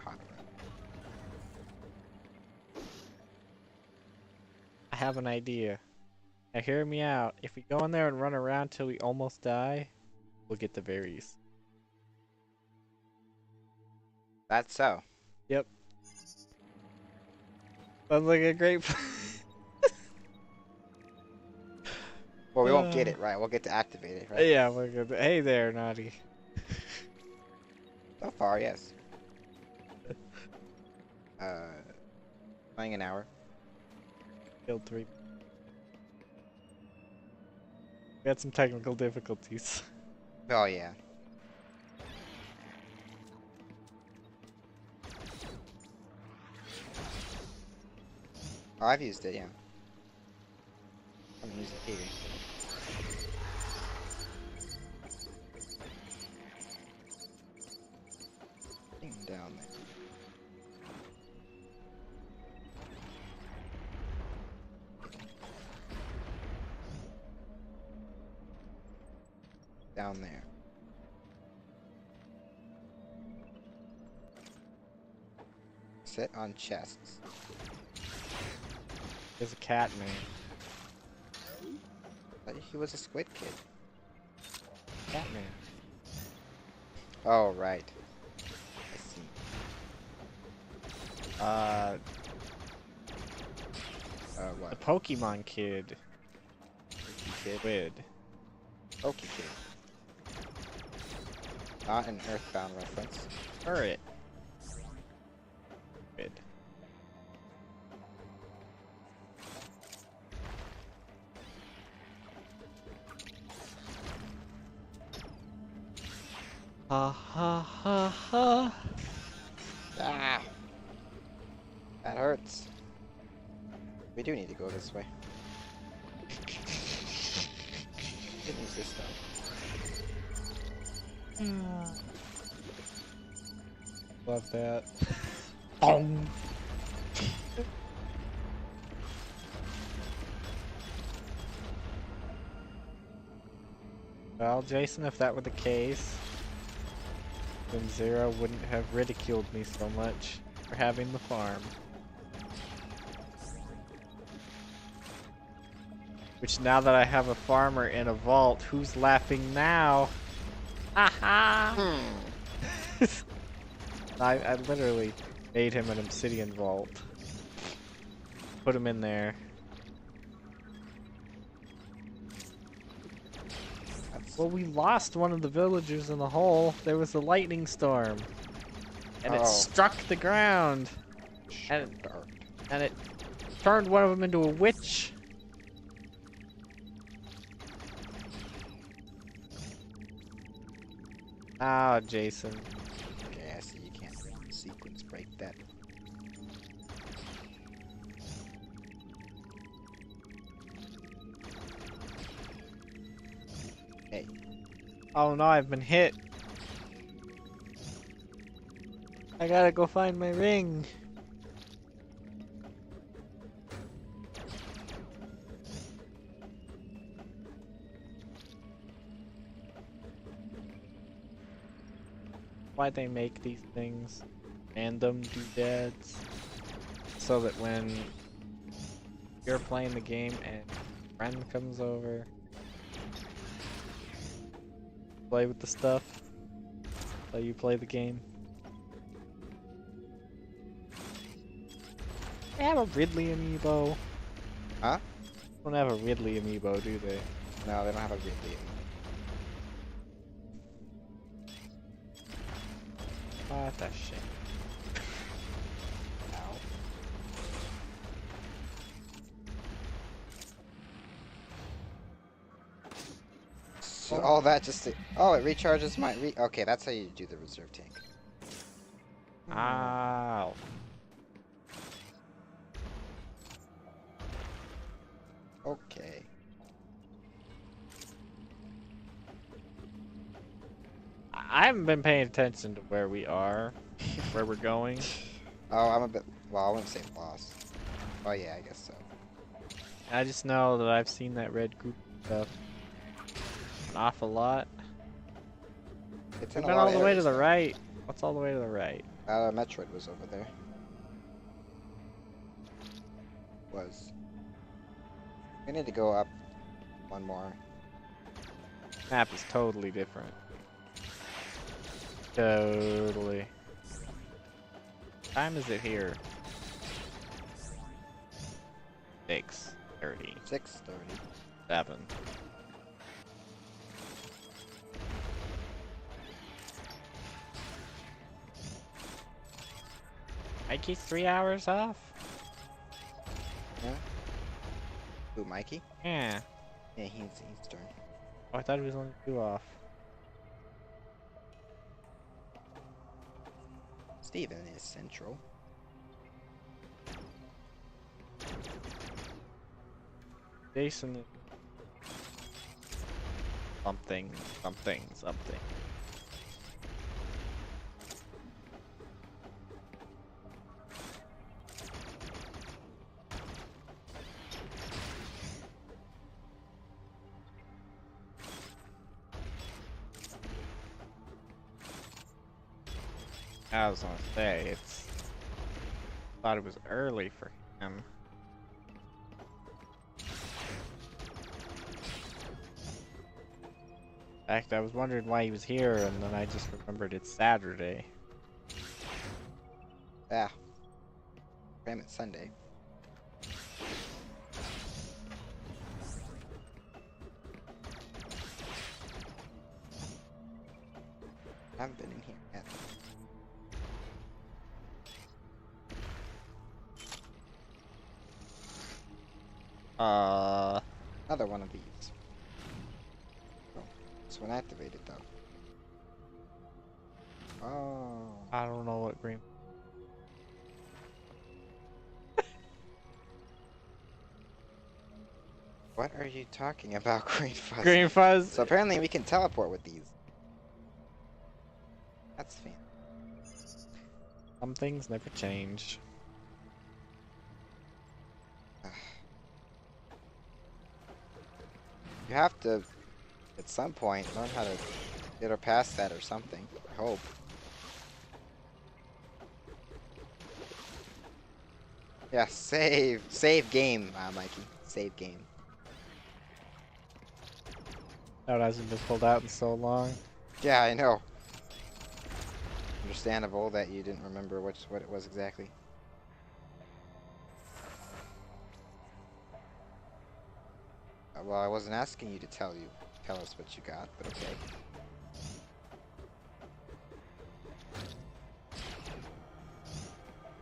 Hot. I have an idea. Now hear me out. If we go in there and run around till we almost die, we'll get the berries. That's so. Yep. Sounds like a great. Well, we won't get it, right? We'll get to activate it, right? Yeah, we're good. Hey there, Naughty. So far, yes. Playing an hour. Killed 3. We had some technical difficulties. Oh, yeah. Oh, I've used it, yeah. I haven't used it here. Thing down there. Down there. Sit on chests. There's a cat man. I thought he was a squid kid. Cat man. Oh, right. I see. The What? Pokemon kid. Squid. Pokey kid. Not an Earthbound reference. Turret. Squid. Ha ha ha ha. Ah! That hurts. We do need to go this way. Didn't use this stuff. Love that. Well, Jason, if that were the case, then Zero wouldn't have ridiculed me so much for having the farm. Which, now that I have a farmer in a vault, who's laughing now? Haha! I literally made him an obsidian vault. Put him in there. Well, we lost one of the villagers in the hole. There was a lightning storm. And it struck the ground. And it turned one of them into a witch. Ah, Jason. Okay, I see you can't sequence break that. Hey. Oh no, I've been hit. I gotta go find my ring. Why they make these things? Random doodads. So that when you're playing the game and a friend comes over, play with the stuff, while you play the game. They have a Ridley amiibo. Huh? They don't have a Ridley amiibo, do they? No, they don't have a Ridley. What a shame. Ow. So all that just to... Oh, it recharges my... Okay, that's how you do the reserve tank. Ow. Okay. I haven't been paying attention to where we are, where we're going. Oh, I'm a bit... Well, I wouldn't say lost. Oh, yeah, I guess so. I just know that I've seen that red group stuff an awful lot. It's We've in a been lot all of the way to areas, the though. right. What's all the way to the right? Metroid was over there. We need to go up one more. Map is totally different. Totally. What time is it here? 6:30. 6:30. 7. Mikey's 3 hours off? Yeah. Who, Mikey? Yeah. Yeah, he's Eastern. Oh, I thought he was only 2 off. Steven is Central. Jason is something. I was gonna say, thought it was early for him. In fact, I was wondering why he was here, and then I just remembered it's Saturday. Yeah. Damn it, Sunday. I haven't been in here yet. Another one of these. Oh, this one activated though. Oh. I don't know what green. What are you talking about, Green Fuzz? Green Fuzz! So apparently we can teleport with these. That's fancy. Some things never change. You have to, at some point, learn how to get her past that or something. I hope. Yeah, save. Save game, Mikey. Save game. That hasn't been pulled out in so long. Yeah, I know. Understandable that you didn't remember what it was exactly. Well, I wasn't asking you to tell us what you got, but okay.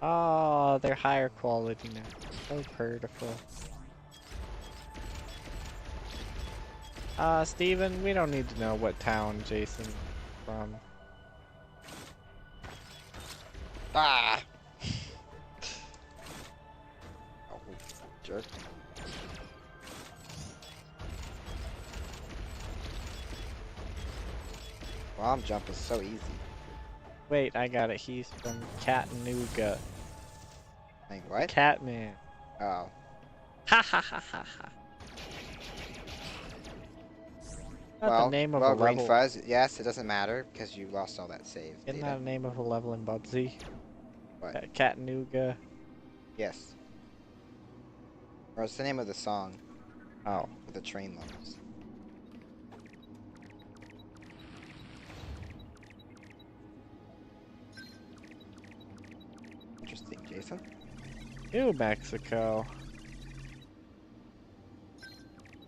Oh, they're higher quality now. So hurtful. Steven, we don't need to know what town Jason's from. Ah! Oh, jerk. Bomb jump is so easy. Wait, I got it. He's from Chattanooga. Like, what? Catman. Oh. Ha ha ha ha ha. Not Well, the name of a Green level. Fuzz, yes, it doesn't matter because you lost all that save Isn't data. that the name of a level in Bubsy? What? Chattanooga. Yes. Or it's the name of the song. Oh. With the train levels. Interesting, Jason. New Mexico.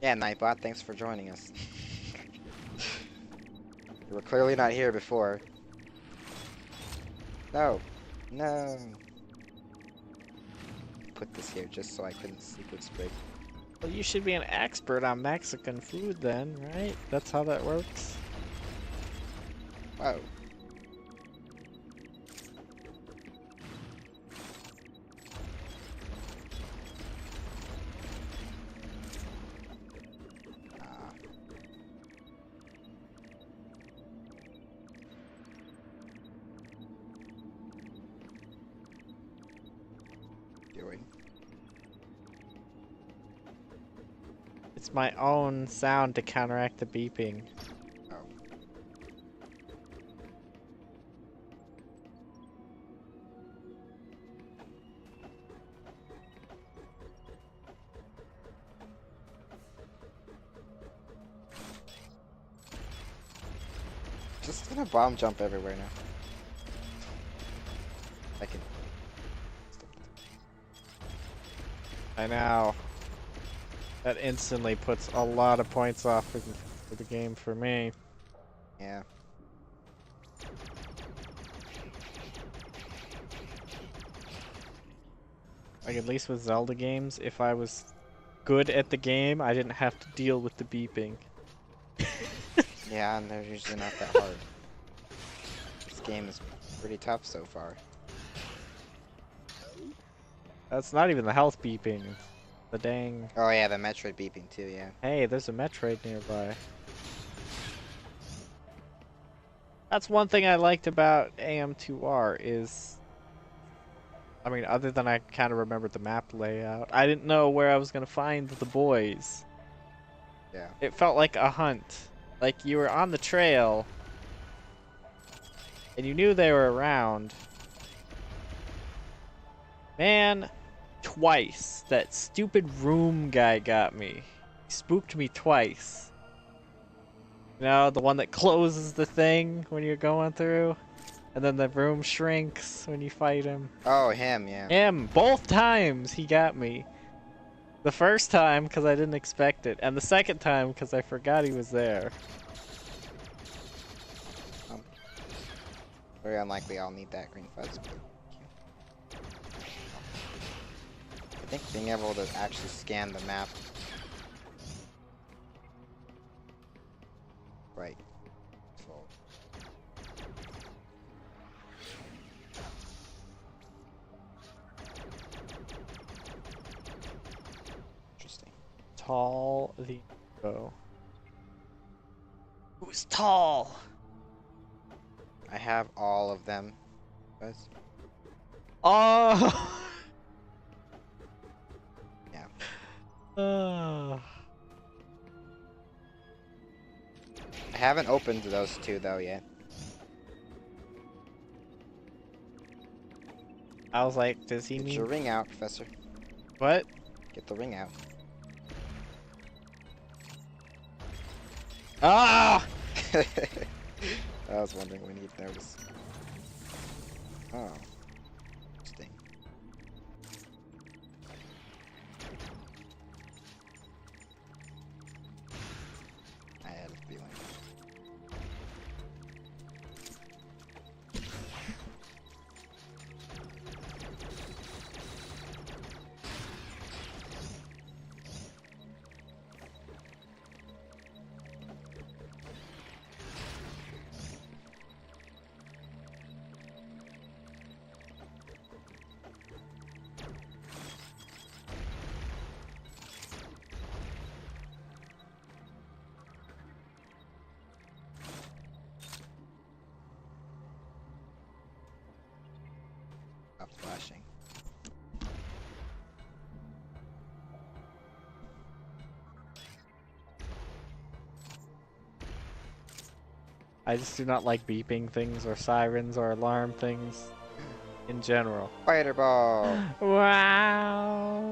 Yeah, Nightbot, thanks for joining us. You were clearly not here before. No. No. Put this here just so I couldn't secret spray. Well, you should be an expert on Mexican food then, right? That's how that works? Whoa. It's my own sound to counteract the beeping. Oh. Just gonna bomb jump everywhere now. I can. I know. That instantly puts a lot of points off for the game for me. Yeah. Like, at least with Zelda games, if I was good at the game, I didn't have to deal with the beeping. Yeah, and they're usually not that hard. This game is pretty tough so far. That's not even the health beeping. It's the dang... Oh yeah, the Metroid beeping too, yeah. Hey, there's a Metroid nearby. That's one thing I liked about AM2R is... I mean, other than I kind of remembered the map layout, I didn't know where I was going to find the boys. Yeah. It felt like a hunt. Like, you were on the trail, and you knew they were around. Man, twice. That stupid room guy got me. He spooked me twice. You know, the one that closes the thing when you're going through, and then the room shrinks when you fight him. Oh, him, yeah. Him! Both times he got me. The first time, because I didn't expect it, and the second time, because I forgot he was there. Very unlikely I'll need that green fuzz. I think being able to actually scan the map. Right. Full. Interesting. Tall the hero. Who's tall? I have all of them. Fuzz. Oh! Yeah. I haven't opened those two though yet. I was like, does he Get mean... your ring out, Professor. What? Get the ring out. Ah! I was wondering when you'd notice. Oh. Interesting. I had a feeling. Stop flashing. I just do not like beeping things or sirens or alarm things in general. Fireball! Wow!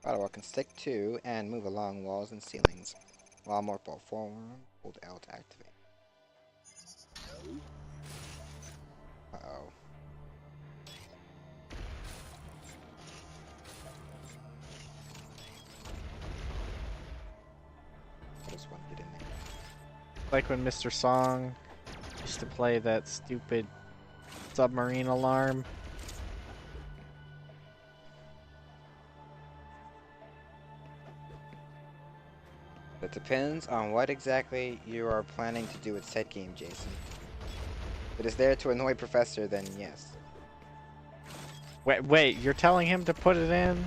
Fireball can stick to and move along walls and ceilings. While more ball form, hold L to activate. Uh-oh. How does one get in there? Like when Mr. Song used to play that stupid submarine alarm. That depends on what exactly you are planning to do with said game, Jason. If it is there to annoy Professor, then yes. Wait, you're telling him to put it in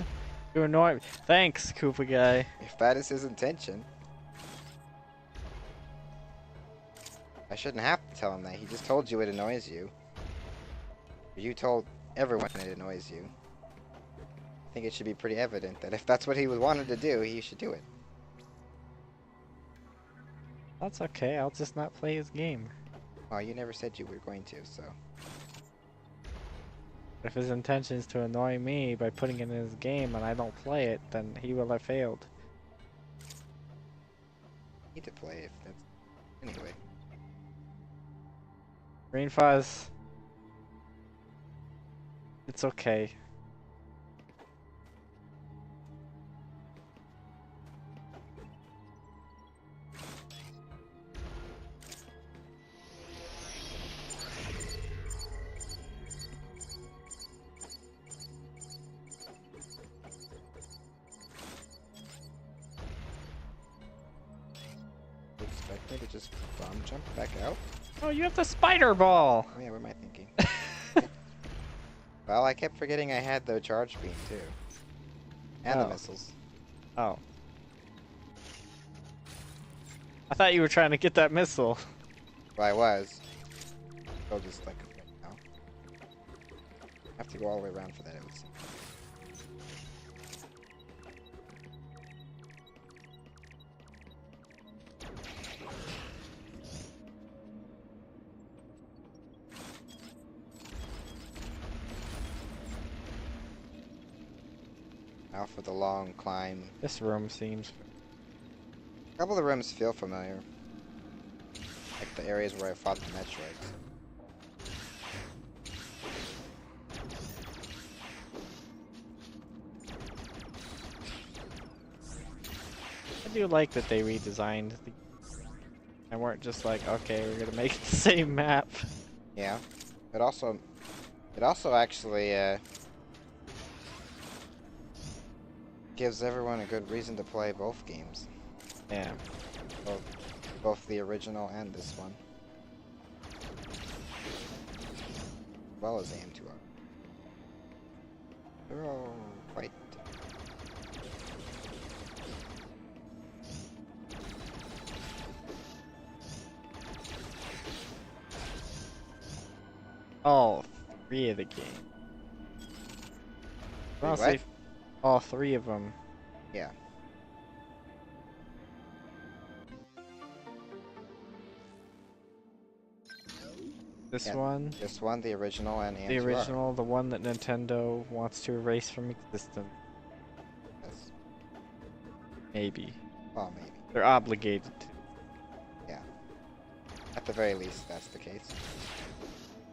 to annoy me? Thanks, Koopa guy. If that is his intention. I shouldn't have to tell him that. He just told you it annoys you. You told everyone it annoys you. I think it should be pretty evident that if that's what he wanted to do, he should do it. That's okay, I'll just not play his game. Well, you never said you were going to, so. If his intention is to annoy me by putting it in his game and I don't play it, then he will have failed. You need to play if that's. Anyway. Green fuzz. It's okay. me to just bomb jump back out? Oh, you have the spider ball! Oh yeah, what am I thinking? Well, I kept forgetting I had the charge beam too. And the Oh. missiles. Oh. I thought you were trying to get that missile. Well, I was. So just like right now. I have to go all the way around for that, it would seem. Now for the long climb. This room seems... A couple of the rooms feel familiar. Like the areas where I fought the Metroids. I do like that they redesigned the... and weren't just like, okay, we're gonna make the same map. Yeah. It also actually gives everyone a good reason to play both games. Yeah. Both the original and this one. As well as AM2R. They're all quite... All three of the game. I'll Wait, say what? all three of them. Yeah. This Yeah, one, This one, the original, and AM2R. the original, the one that Nintendo wants to erase from existence. Yes. Maybe. Well, maybe. They're obligated to. Yeah. At the very least, that's the case.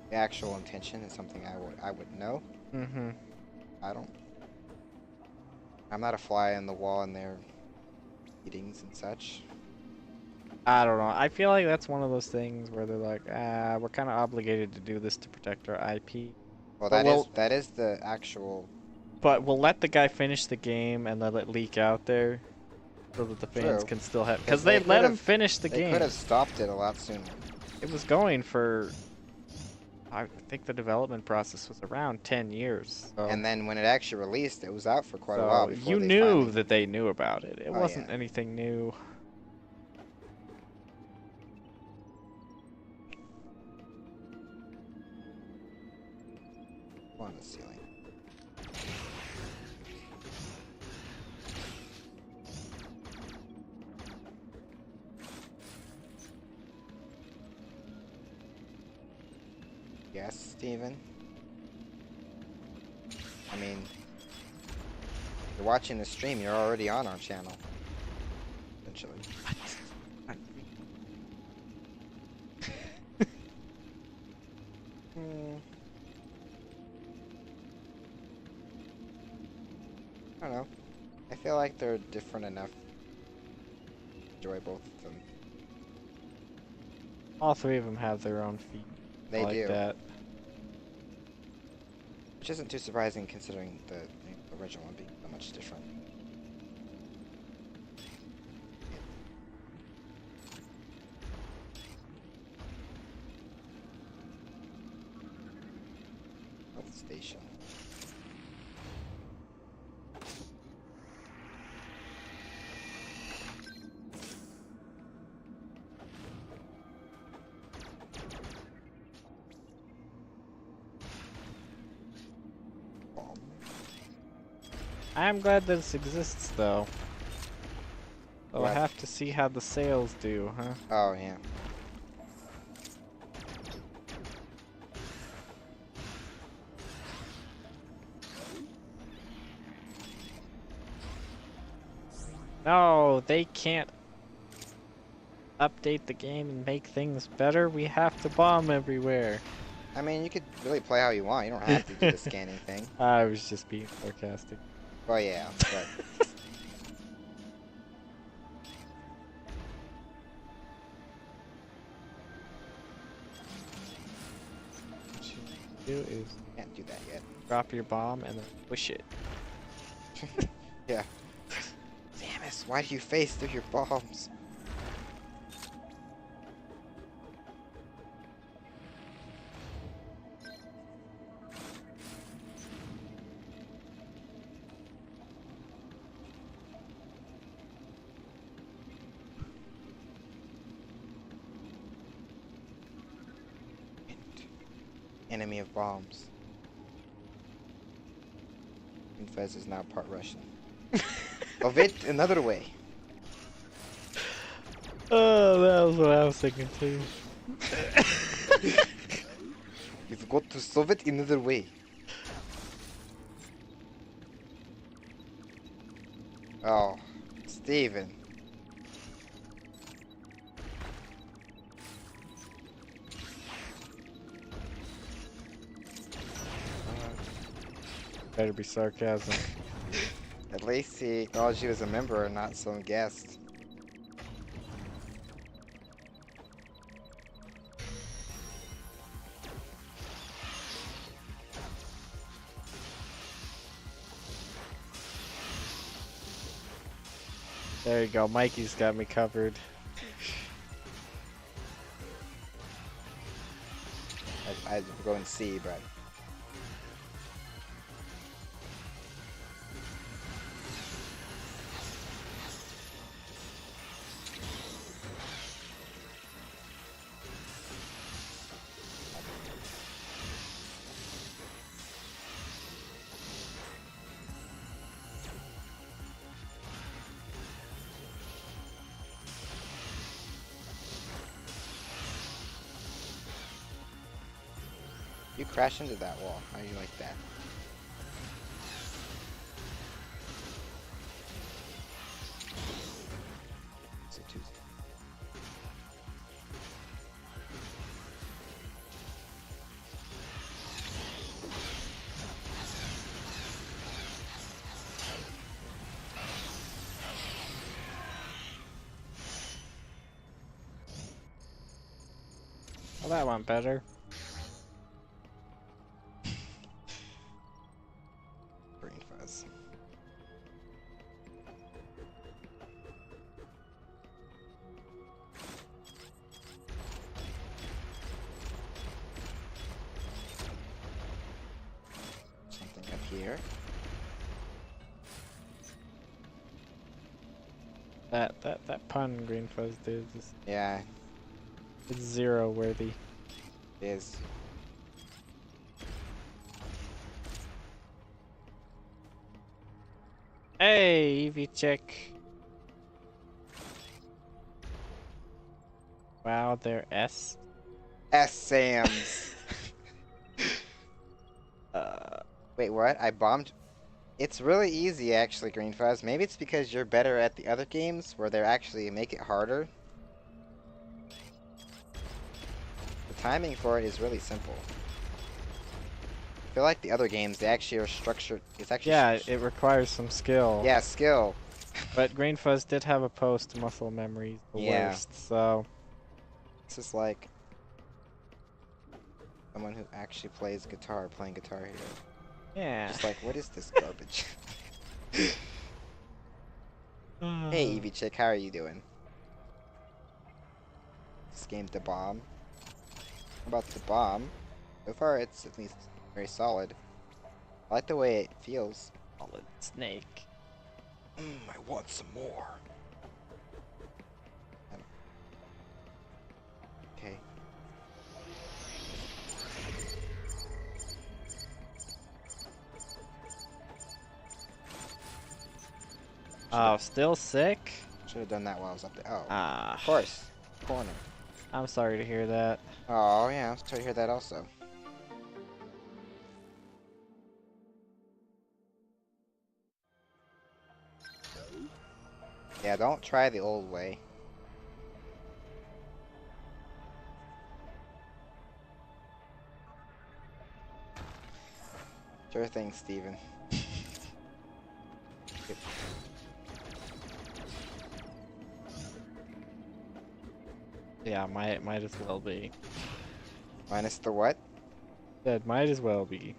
The actual intention is something I would know. Mm-hmm. I don't. I'm not a fly in the wall in their meetings and such. I don't know. I feel like that's one of those things where they're like, we're kind of obligated to do this to protect our IP. Well, But that is the actual. But we'll let the guy finish the game and let it leak out there, so that the fans True. can still have. Because 'Cause they they let him could've- finish the They game. could have stopped it a lot sooner. It was going for. I think the development process was around 10 years. So. And then when it actually released, it was out for quite a So while before you they knew finally... that they knew about it. It Oh, wasn't yeah. anything new. On the ceiling. Yes, Steven? I mean, you're watching the stream, you're already on our channel. Essentially. I don't know. I feel like they're different enough. Enjoy both of them. All three of them have their own feet. They like do. that. Which isn't too surprising considering the original one being so much different. Health station. I'm glad this exists, though. So What? I have to see how the sales do, huh? Oh, yeah. No, they can't update the game and make things better. We have to bomb everywhere. I mean, you could really play how you want. You don't have to do the scanning thing. I was just being sarcastic. Well, yeah, but... What you do is Can't do that yet. drop your bomb and then push it. Yeah. Samus, why do you face through your bombs? enemy of bombs. And Fez is now part Russian. Of it another way. Oh, that was what I was thinking too. You've got to solve it another way. Oh, Steven. Better be sarcasm. At least he acknowledged he was a member and not some guest. There you go, Mikey's got me covered. I'd go and see, but you crash into that wall. How do you like that? It's a Tuesday. Well, that went better. Green fuzz. Something up here. That pun Green Fuzz did is Yeah, it's zero worthy. it is. Hey, Evie check. Wow, they're S. Sams. Uh, Wait, what? I bombed? It's really easy, actually, Green Fuzz. Maybe it's because you're better at the other games where they actually make it harder. The timing for it is really simple. I feel like the other games, they actually are structured. It's actually yeah, it requires some skill. yeah, skill. But Green Fuzz did have a post muscle memory, the Yeah. worst. So This is like someone who actually plays guitar playing Guitar Hero. yeah. Just like, what is this garbage? Hey, Evie Chick, how are you doing? This game's the bomb. About the bomb, so far it's at least very solid. I like the way it feels. Solid snake. I want some more. Okay. Oh, still sick? Should have done that while I was up there. Oh, Ah, of course. Corner. I'm sorry to hear that. Oh, yeah, I'm sorry to hear that also. Yeah, don't try the old way. Sure thing, Steven. Yeah, might as well be. Minus the what? Said might as well be.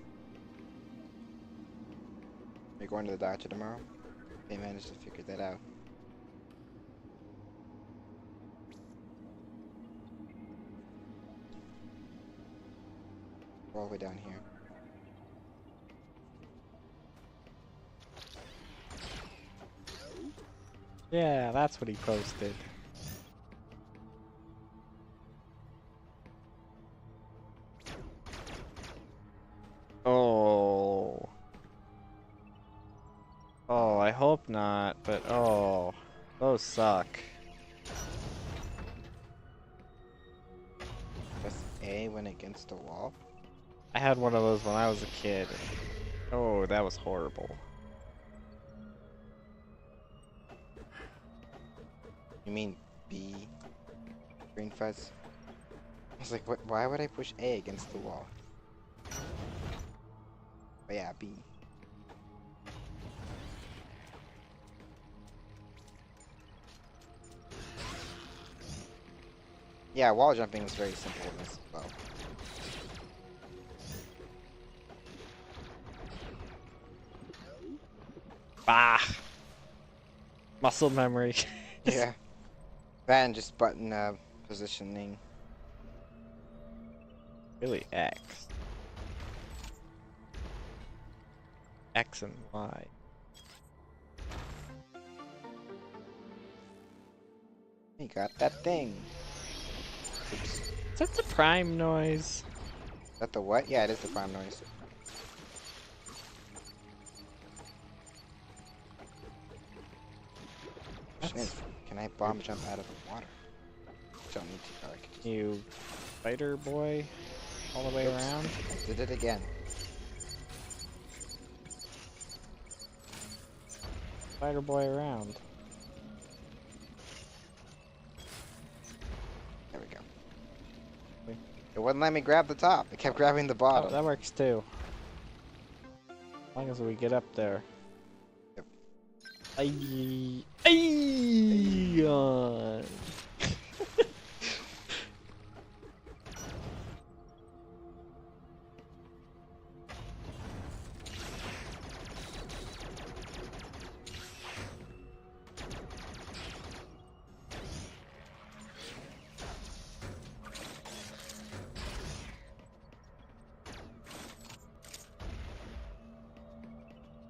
Are you going to the doctor tomorrow? They managed to figure that out. We're all the way down here. Yeah, that's what he posted. I hope not, but oh, those suck. Press A when against the wall. I had one of those when I was a kid. Oh, that was horrible. You mean B? Green fuzz? I was like, what? Why would I push A against the wall? But yeah, B. Yeah, wall jumping is very simple in this as well. Bah! Muscle memory. Yeah. That and just button positioning. Really X. X and Y. You got that thing. Oops. Is Is that the prime noise? that the what? Yeah, it is the prime noise. Can I bomb jump out of the water? Don't need to. Oh, I can just... You spider boy all the way Oops. around. I did it again. Spider boy around. There we go. Okay. It wouldn't let me grab the top. It kept grabbing the Oh, bottom. that works too. As long as we get up there. Yep. Aye. Aye.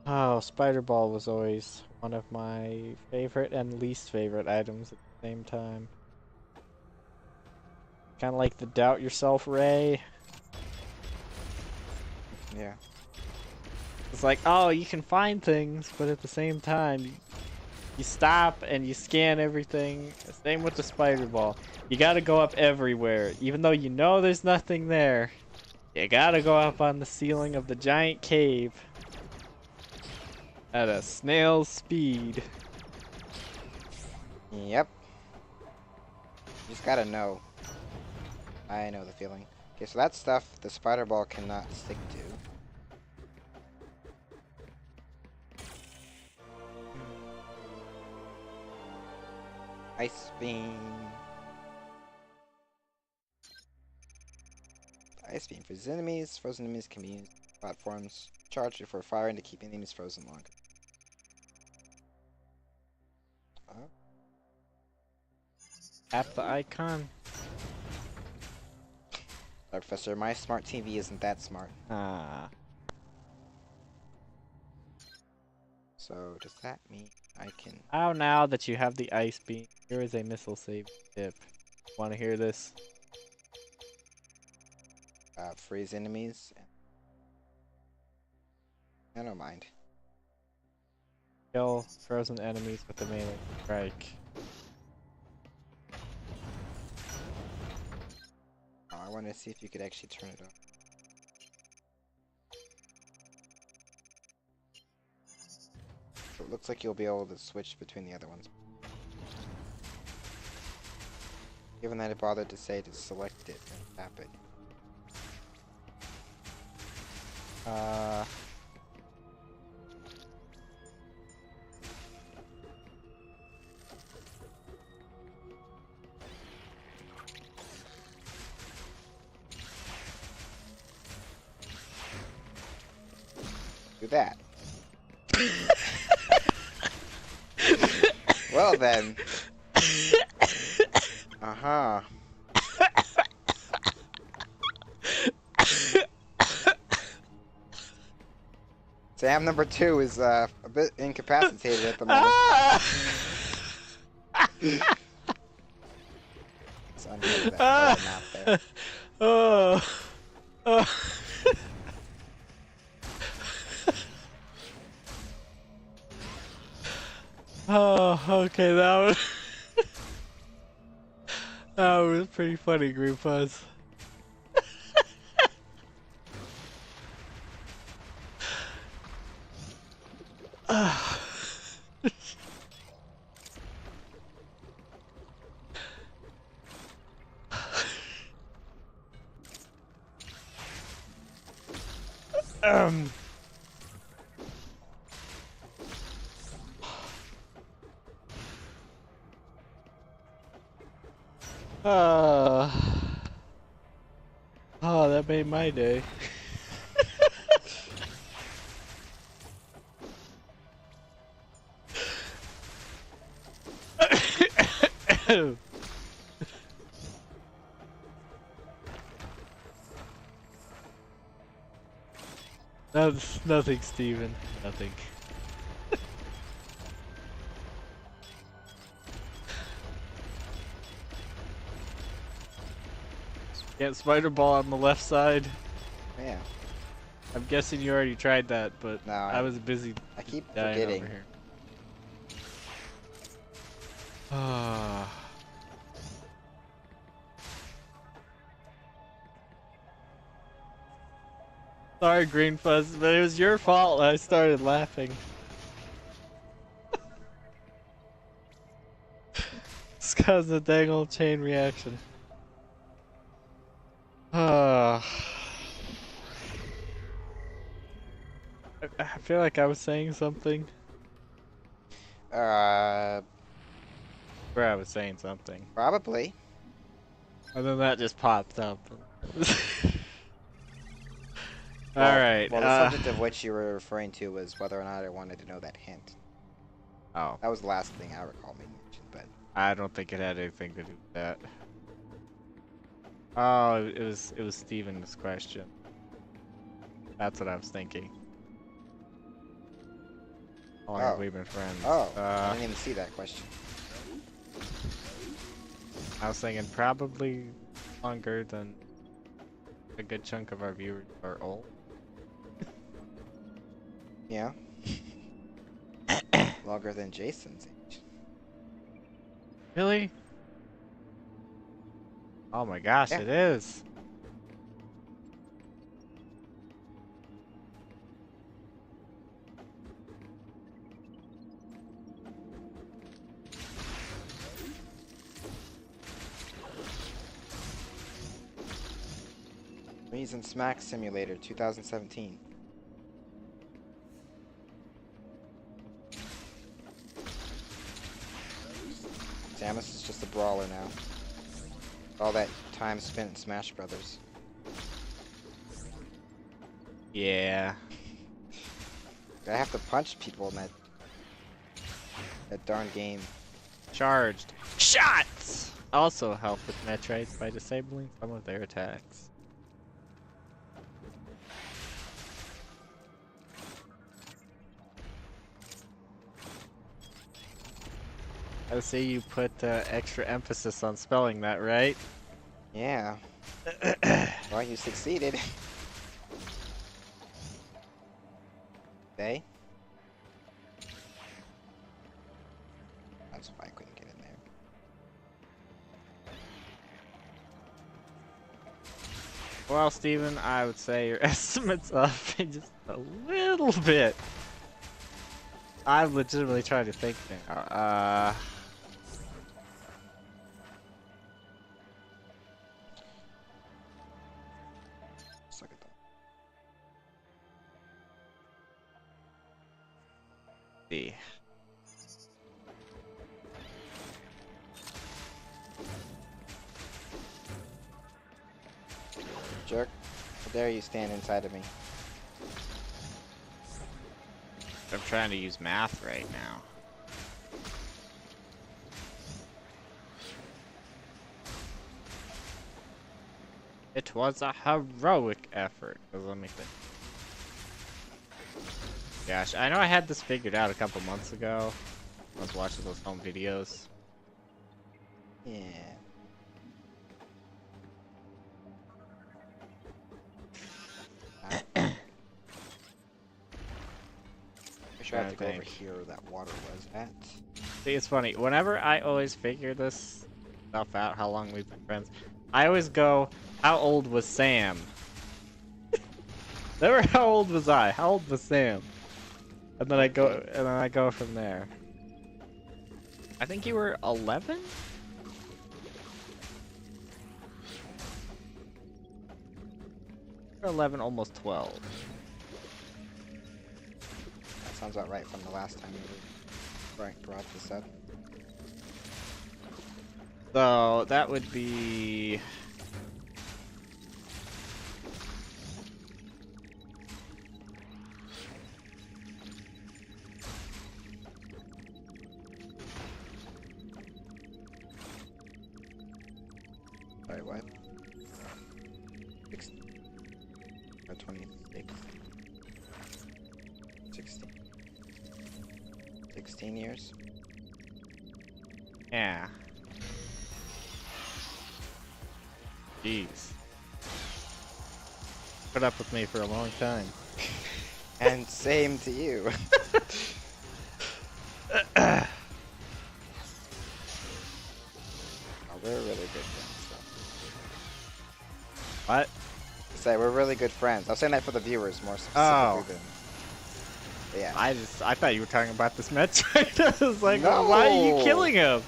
Oh, Spider Ball was always one of my favorite and least favorite items at the same time. Kind of like the doubt yourself ray. Yeah. It's like, oh, you can find things, but at the same time, you stop and you scan everything. Same with the Spider Ball. You gotta go up everywhere, even though you know there's nothing there. You gotta go up on the ceiling of the giant cave. At a snail's speed. Yep. You just gotta know. I know the feeling. Okay, so that stuff the spider ball cannot stick to. Ice beam. Ice beam for enemies. Frozen enemies can be used platforms. Charged before firing to keep enemies frozen longer. Tap the icon. Professor, my smart TV isn't that smart. Ah. So does that mean I can? How now that you have the ice beam, here is a missile save tip. Want to hear this? Freeze enemies. I don't mind. Kill frozen enemies with a melee strike. Oh, I want to see if you could actually turn it off. So it looks like you'll be able to switch between the other ones. Given that it bothered to say to select it and tap it. Do that. Well then. Uh-huh. Sam number 2 is a bit incapacitated at the moment. It's under that map there. Oh. Oh. Oh, okay, that was that was pretty funny, Group Fuzz. um. Uh, oh, that made my day. That's nothing, Steven. Nothing. Can't spider ball on the left side. Yeah. I'm guessing you already tried that, but No, I was busy I keep dying forgetting. over here. Ah. Sorry, Green Fuzz, but it was your fault. I started laughing. It's cause the dang old chain reaction. Ah. I feel like I was saying something. Where I was saying something. Probably. And then that just popped up. Well, Alright. Well, the subject of which you were referring to was whether or not I wanted to know that hint. Oh. That was the last thing I recall being mentioned, but I don't think it had anything to do with that. Oh, it was Steven's question. That's what I was thinking. How long have we been friends? I didn't even see that question. I was thinking probably longer than a good chunk of our viewers are old. Yeah. Longer than Jason's age. Really? Oh my gosh, Yeah. it is. Reason Smack Simulator 2017. Samus is just a brawler now. All that time spent in Smash Brothers. Yeah. I have to punch people in that darn game. Charged. Shots! Also help with Metroid by disabling some of their attacks. I see you put extra emphasis on spelling that, right? Yeah. Well, you succeeded. They? That's why I couldn't get in there. Well, Steven, I would say your estimate's off just a little bit. I'm legitimately trying to think now. Suck it though. See. Jerk. How dare you stand inside of me? I'm trying to use math right now. It was a heroic effort. 'Cause let me think. Gosh, I know I had this figured out a couple months ago. I was watching those home videos. Yeah. Sure, I have trying to to go over think. here where that water was at. See, it's funny. Whenever I always figure this stuff out, how long we've been friends, I always go, how old was Sam? Never how old was I? How old was Sam? And then I go from there. I think you were 11? 11, almost 12. That sounds about right from the last time we brought this up. So that would be. Sorry, what? 16. Or 26. 16. 16 years? Yeah. Jeez. Put up with me for a long time. And same to you. Oh, we're really good friends. What? Say we're really good friends. I was saying that for the viewers more specifically Oh. than. But yeah. I thought you were talking about this Metroid. I was like, No. why are you killing him?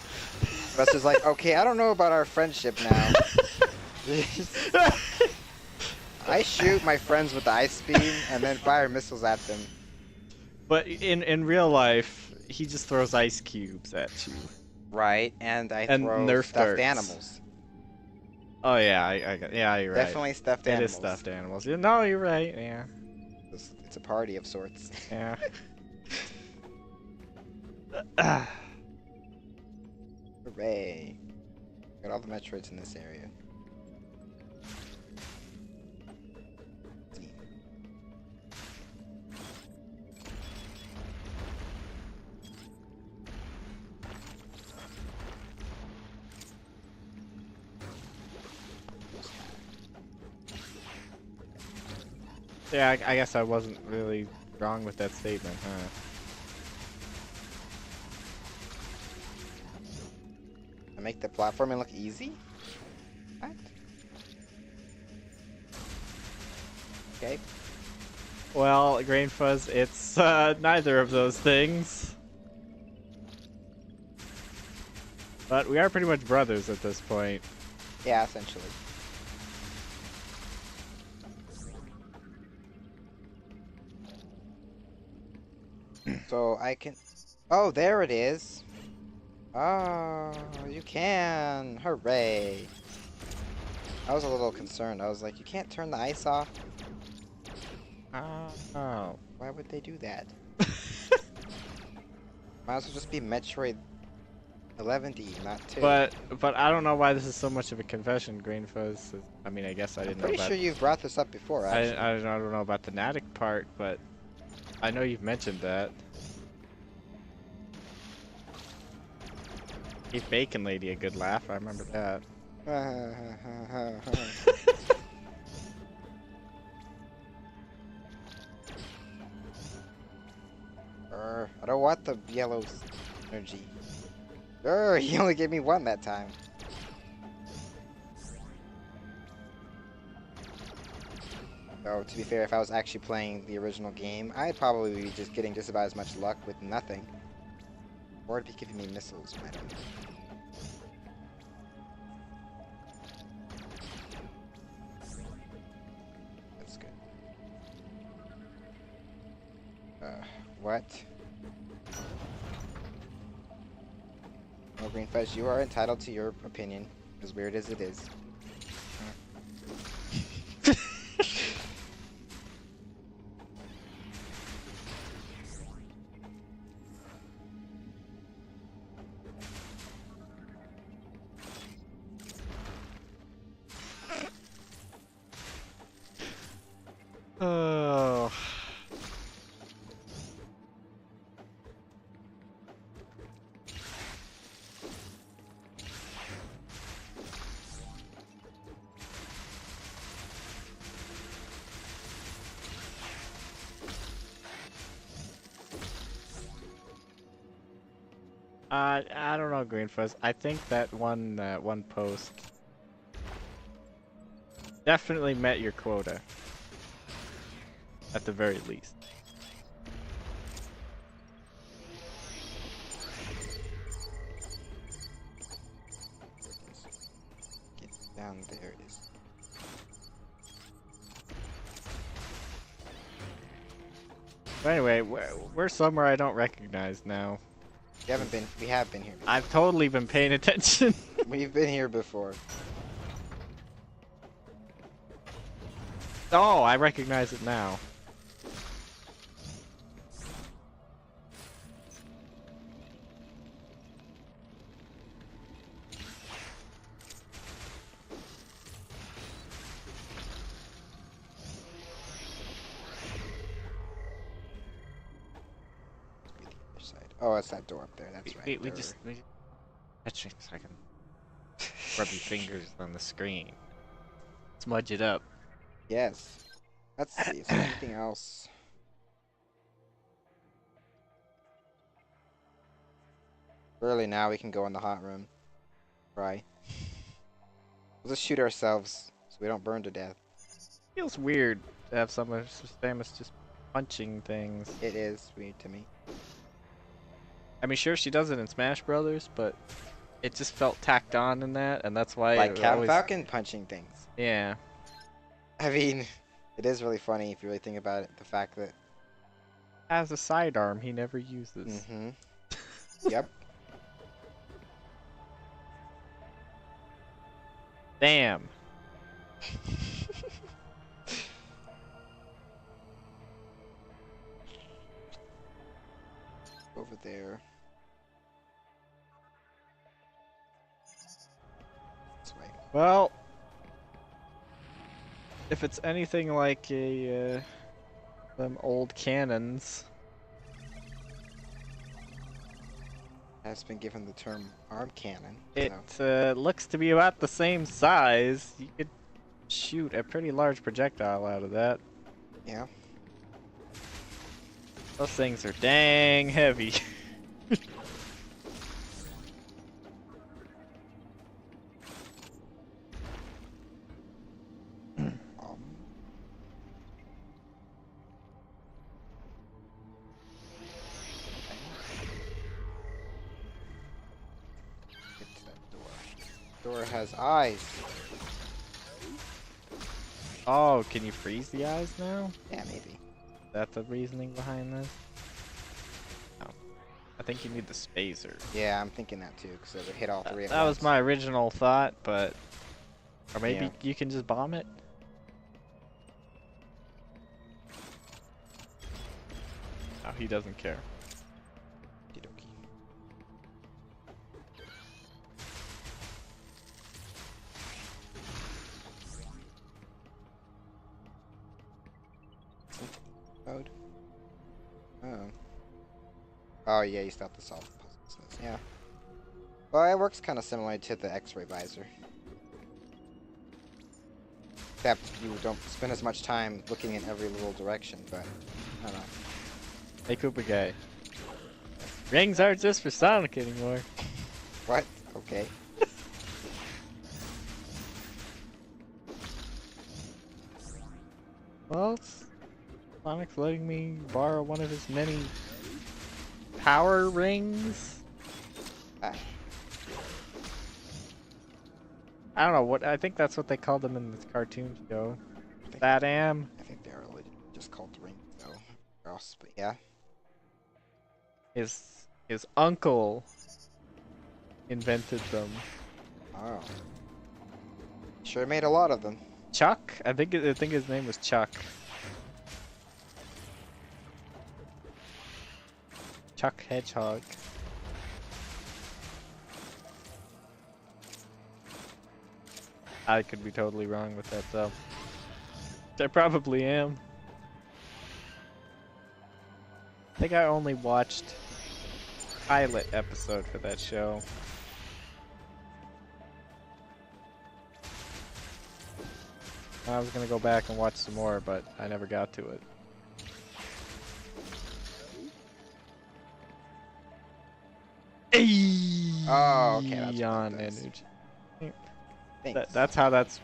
Russ is like, okay, I don't know about our friendship now. I shoot my friends with the ice beam and then fire missiles at them. But in real life, he just throws ice cubes at you. Right, and I And throw Nerf stuffed darts. animals. Oh yeah, yeah, you're right. Definitely stuffed It animals. is stuffed animals. No, you're right. Yeah. It's a party of sorts. Yeah. Hooray. Got all the Metroids in this area. Yeah, I guess I wasn't really wrong with that statement, huh? I make the platforming look easy? What? Okay. Well, Grain Fuzz, it's neither of those things. But we are pretty much brothers at this point. Yeah, essentially. So I can... Oh, there it is. Oh, you can. Hooray. I was a little concerned. I was like, you can't turn the ice off? Oh. Why would they do that? Might as well just be Metroid 11D, not 2. But I don't know why this is so much of a confession, Grain Fuzz. I mean, I guess I didn't know Pretty about... sure you've brought this up before, actually. I don't know about the Natick part, but I know you've mentioned that. Gave Bacon Lady a good laugh, I remember that. I don't want the yellow energy. He only gave me one that time. Though, to be fair, if I was actually playing the original game, I'd probably be just getting just about as much luck with nothing. Or it'd be giving me missiles, I don't know. That's good. What? No, Green Fudge, you are entitled to your opinion, as weird as it is. Oh. I don't know, Green Fuzz. I think that one post definitely met your quota. At the very least. Get down there. It is. But anyway, we're somewhere I don't recognize now. We haven't been. We have been here before. I've totally been paying attention. We've been here before. Oh, I recognize it now. Oh, it's that door up there. That's right. We just touching so I can rub your fingers on the screen. Smudge it up. Yes. Let's see. Is there anything else? Really, now we can go in the hot room. Right. We'll just shoot ourselves so we don't burn to death. Feels weird to have Samus just punching things. It is weird to me. I mean, sure, she does it in Smash Brothers, but it just felt tacked on in that, and that's why Like it Cat always... Falcon punching things. Yeah. I mean, it is really funny if you really think about it. The fact that Has a sidearm he never uses. Mm-hmm. Yep. Damn. Over there. This way. Well, if it's anything like a them old cannons, Has been given the term arm cannon. it So. looks to be about the same size. You could shoot a pretty large projectile out of that. Yeah. Those things are dang heavy. Get to that door. Door has eyes. Oh, can you freeze the eyes now? Yeah, maybe. That's the reasoning behind this? No. I think you need the spacer. Yeah, I'm thinking that too, because it would hit all three at That was once. my original thought, but... Or maybe Yeah. you can just bomb it? Oh, he doesn't care. Okey-dokey. Mode. Oh. Oh yeah, you still have to solve the puzzles. Yeah. Well, it works kind of similar to the X-ray visor. Except you don't spend as much time looking in every little direction, but I don't know. Hey, Koopa guy. Rings aren't just for Sonic anymore. What? Okay. Well, Sonic's letting me borrow one of his many power rings. Ah. I don't know what. I think that's what they called them in the cartoon show. That am. I think they're really just called rings, though. Or else, but yeah. His uncle invented them. Oh. Sure made a lot of them. Chuck? I think his name was Chuck. Chuck Hedgehog. I could be totally wrong with that though. I probably am. I think I only watched pilot episode for that show. I was gonna go back and watch some more, but I never got to it. Oh, okay, that's what Aeon it does. energy. Thanks. That's how that's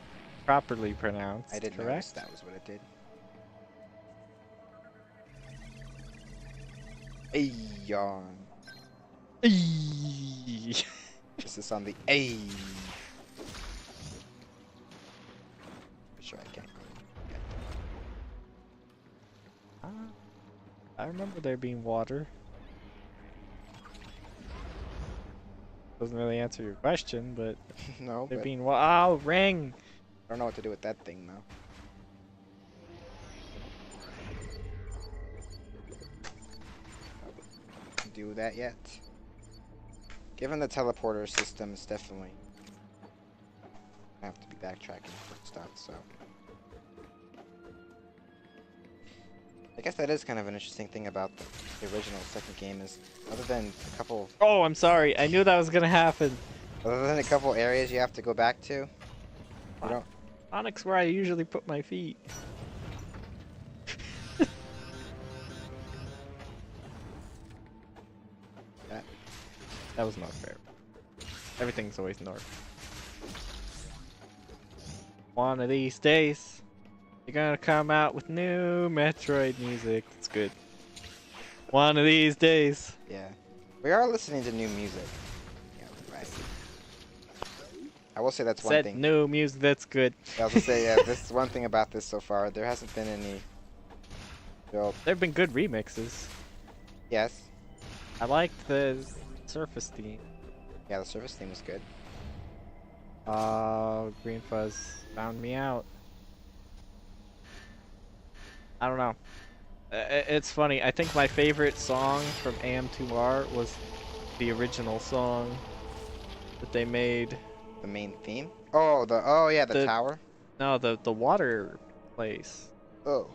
properly pronounced, I did correct? notice that was what it did. Aeon. This is on the A. Sure, I can't go. I remember there being water. Doesn't really answer your question, but No, there but being oh, ring. I don't know what to do with that thing though. Do that yet? Given the teleporter system, it's definitely I have to be backtracking for stuff. So I guess that is kind of an interesting thing about the original second game is, other than a couple, Oh, I'm sorry. I knew that was gonna happen. other than a couple areas you have to go back to, you don't. Onyx, where I usually put my feet. That was not fair. Everything's always north. One of these days, you're gonna come out with new Metroid music. It's good. One of these days. Yeah, we are listening to new music. Yeah, right. I will say that's one Said thing. new music. That's good. I was gonna say, yeah, this is one thing about this so far. There hasn't been any real. There've been good remixes. Yes. I liked the Surface theme. Yeah, the service theme was good. Oh, Green Fuzz found me out. I don't know. It's funny. I think my favorite song from AM2R was the original song that they made. The main theme? Oh, yeah, the tower? No, the water place. Oh.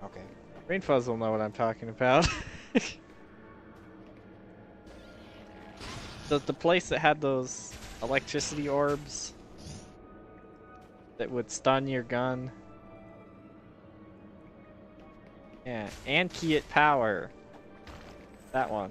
Okay. Green Fuzz will know what I'm talking about. The place that had those electricity orbs that would stun your gun. Yeah, and key it power. That one.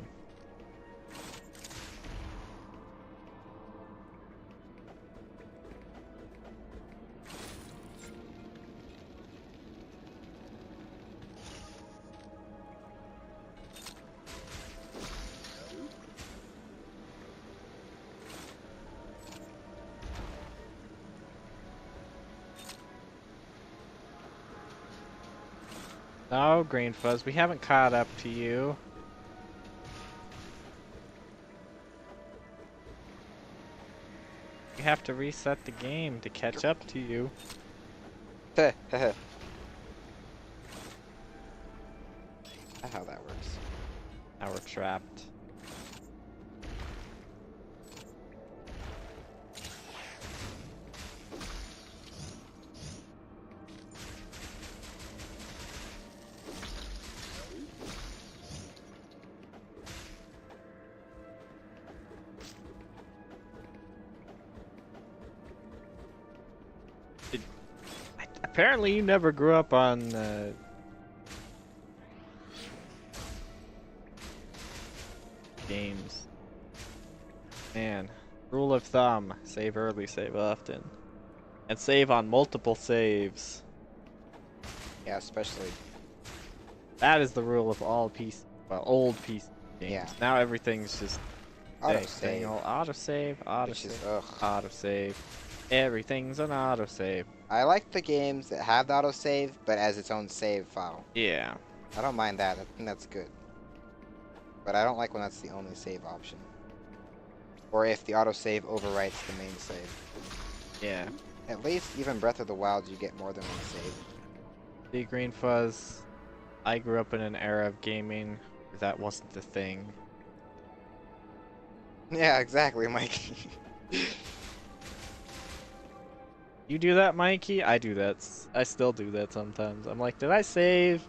No, Green Fuzz, we haven't caught up to you. We have to reset the game to catch up to you. That's how that works. Now we're trapped. Apparently you never grew up on games. Man, rule of thumb, save early, save often. And save on multiple saves. Yeah, especially. That is the rule of all PC, well, old PC games. Yeah. Now everything's just Autosave. Autosave, Which is, autosave, ugh. autosave. Everything's an autosave. I like the games that have the autosave, but as its own save file. Yeah. I don't mind that. I think that's good. But I don't like when that's the only save option. Or if the autosave overwrites the main save. Yeah. At least, even Breath of the Wild, you get more than one save. See, Green Fuzz, I grew up in an era of gaming where that wasn't the thing. Yeah, exactly, Mikey. You do that, Mikey? I do that. I still do that sometimes. I'm like, did I save?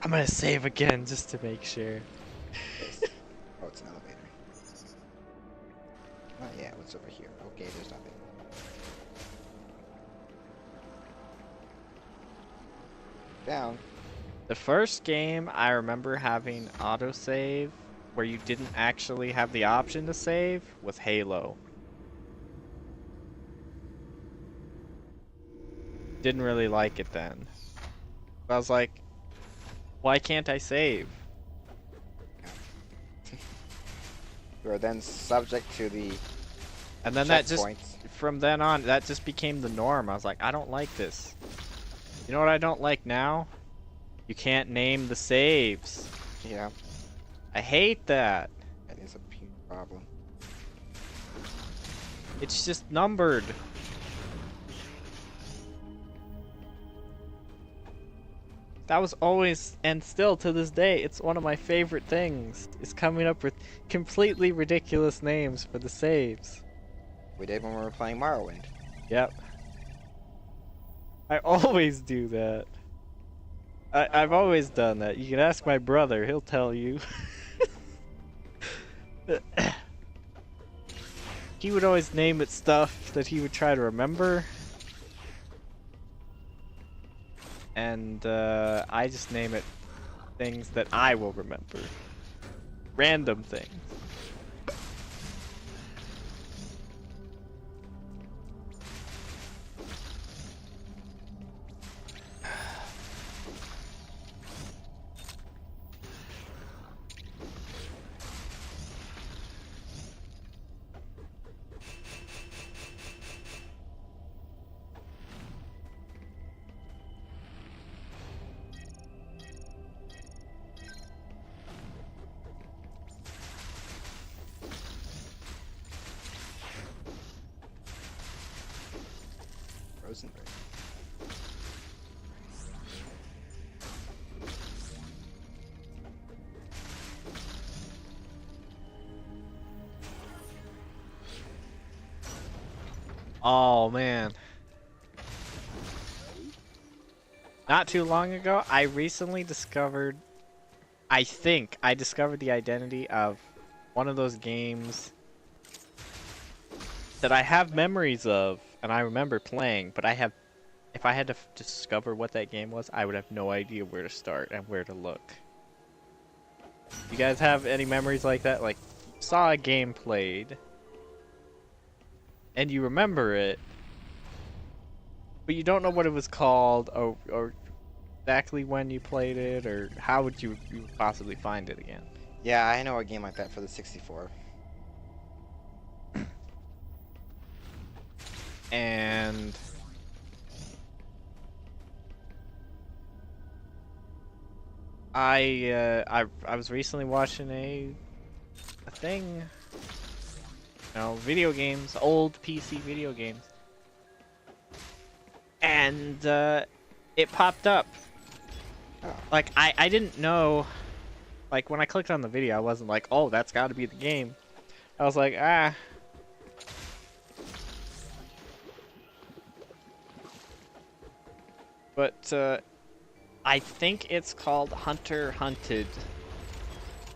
I'm gonna save again just to make sure. Oh, it's an elevator. Not yet. What's over here? Okay, there's nothing. Down. The first game I remember having autosave where you didn't actually have the option to save was Halo. Didn't really like it then. I was like, why can't I save? You are then subject to the And then that just, checkpoints. from then on, that just became the norm. I was like, I don't like this. You know what I don't like now? You can't name the saves. Yeah, I hate that. that is a huge problem. It's just numbered. That was always, and still to this day, it's one of my favorite things, is coming up with completely ridiculous names for the saves. We did when we were playing Morrowind. Yep. I always do that. I've always done that. You can ask my brother, he'll tell you. He would always name it stuff that he would try to remember. And I just name it things that I will remember. Random things. Rosenberg. Oh man. Not too long ago, I recently discovered, I think I discovered the identity of one of those games that I have memories of and I remember playing, but if I had to discover what that game was, I would have no idea where to start and where to look. You guys have any memories like that? Like, you saw a game played, and you remember it, but you don't know what it was called, or exactly when you played it, or how would you possibly find it again? Yeah, I know a game like that for the 64. And I was recently watching a thing, video games, old PC video games, and it popped up. Oh. Like I didn't know, like when I clicked on the video, I wasn't like, oh, that's got to be the game. I was like, ah. But I think it's called Hunter Hunted.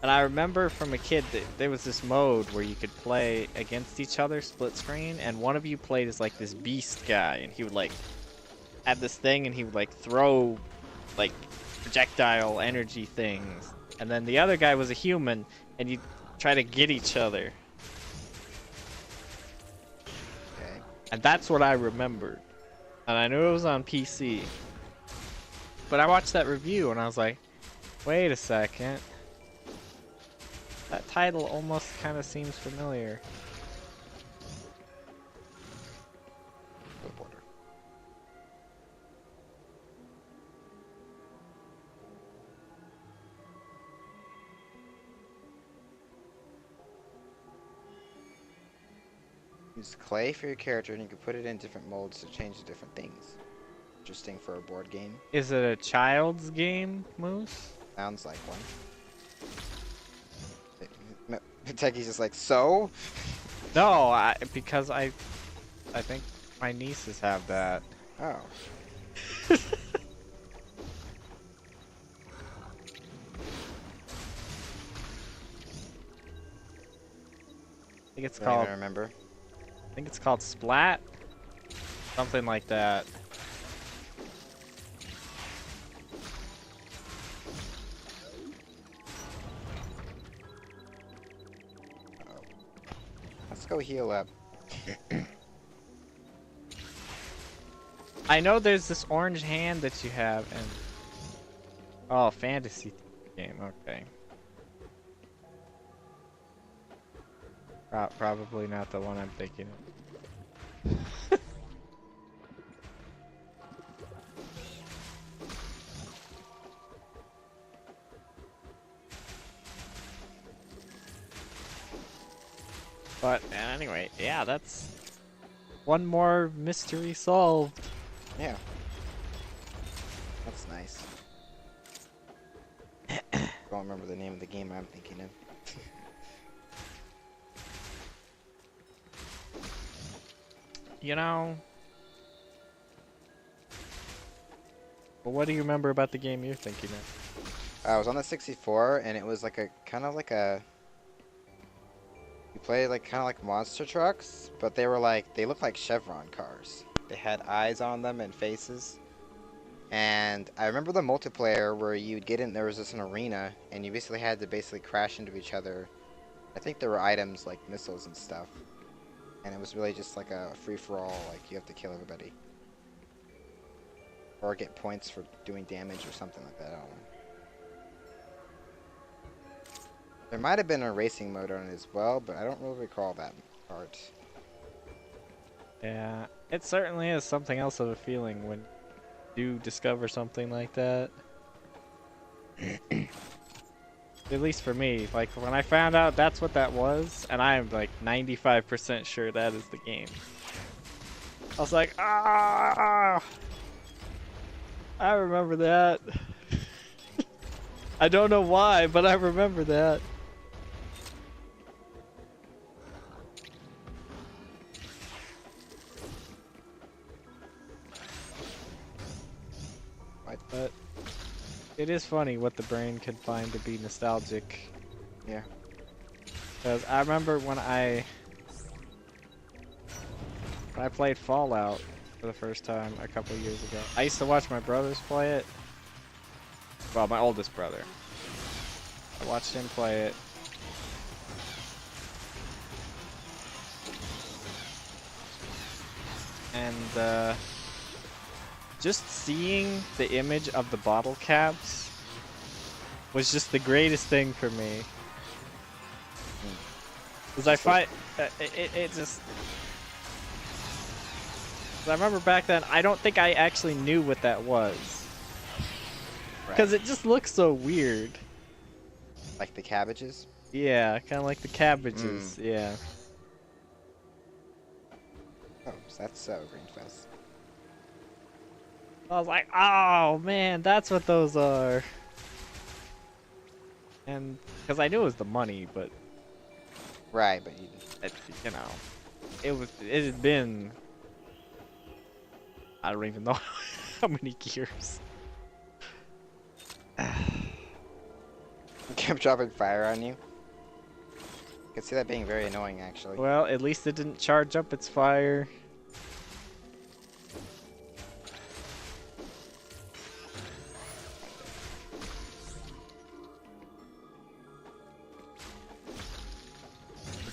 And I remember from a kid that there was this mode where you could play against each other, split screen, and one of you played as like this beast guy, and he would like have this thing and he would like throw like projectile energy things. And then the other guy was a human and you'd try to get each other. Okay. And that's what I remembered. And I knew it was on PC. But I watched that review and I was like, wait a second. That title almost kind of seems familiar. The border. Use clay for your character and you can put it in different molds to change the different things. Interesting for a board game. Is it a child's game, Moose? Sounds like one. Techie's just like, so? No, because I think my nieces have that. Oh. I think it's I don't called. even remember. I think it's called Splat. Something like that. go heal up. I know there's this orange hand that you have, and oh, fantasy game. Okay. Probably not the one I'm thinking of. But anyway, yeah, that's one more mystery solved. Yeah. That's nice. Don't remember the name of the game I'm thinking of. You know. Well, what do you remember about the game you're thinking of? I was on the 64, and it was like a kind of like a. You played like kind of like monster trucks, but they were like they looked like Chevron cars. They had eyes on them and faces. And I remember the multiplayer where you'd get in. There was just an arena, and you basically had to crash into each other. I think there were items like missiles and stuff, and it was really just like a free for all. Like you have to kill everybody, or get points for doing damage or something like that. I don't know. There might have been a racing mode on it as well, but I don't really recall that part. Yeah, it certainly is something else of a feeling when you discover something like that. At least for me, like when I found out that's what that was, and I'm like 95% sure that is the game. I was like, ah! I remember that. I don't know why, but I remember that. But it is funny what the brain can find to be nostalgic. Yeah. Because I remember when I played Fallout for the first time a couple years ago. I used to watch my brothers play it. Well, my oldest brother. I watched him play it. And just seeing the image of the bottle caps was just the greatest thing for me. Because I find it just. I remember back then, I don't think I actually knew what that was. Because it just looks so weird. Like the cabbages? Yeah, kind of like the cabbages, yeah. Oh, so that's Greenfest. I was like, oh man, that's what those are. And because I knew it was the money, but right, but you know, it had been, I don't even know how many years. kept dropping fire on you. I could see that being very annoying, actually. Well, at least it didn't charge up its fire.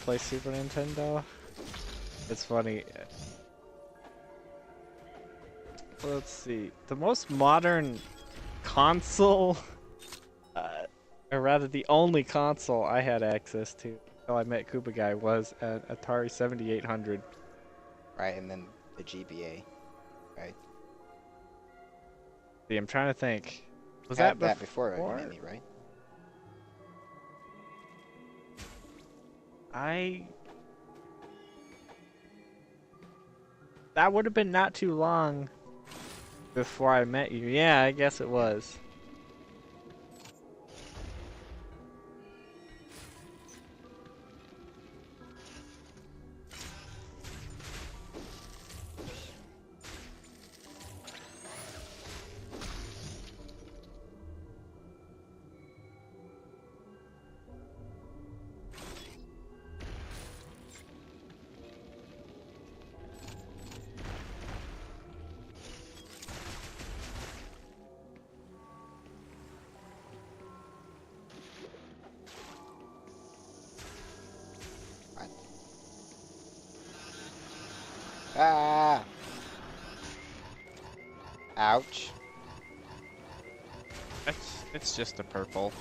Play Super Nintendo. It's funny. Let's see. The most modern console, or rather the only console I had access to until I met Koopa Guy was an Atari 7800. Right, and then the GBA. Right. See, I'm trying to think. Was Had that before before? you met me, right? That would have been not too long before I met you. Yeah, I guess it was. Ah! Ouch. It's just a purple.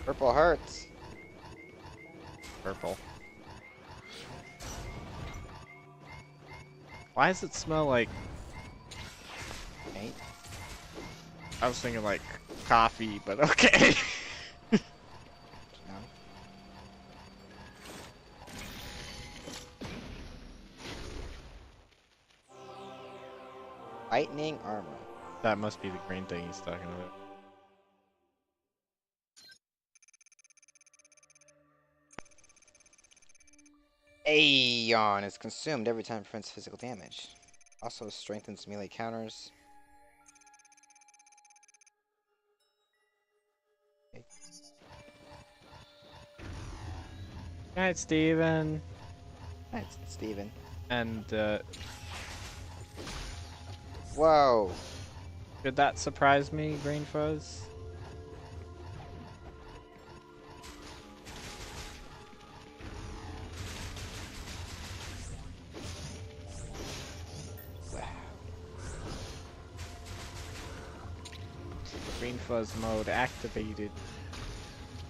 Purple hurts. Purple. Why does it smell like... Paint. I was thinking like coffee, but okay. No. Lightning armor. That must be the green thing he's talking about. Aeon is consumed every time it prevents physical damage. Also strengthens melee counters. Okay. Good night, Steven. Thanks, Steven. And Whoa! did that surprise me, Green Fuzz? Wow. Green Fuzz mode activated.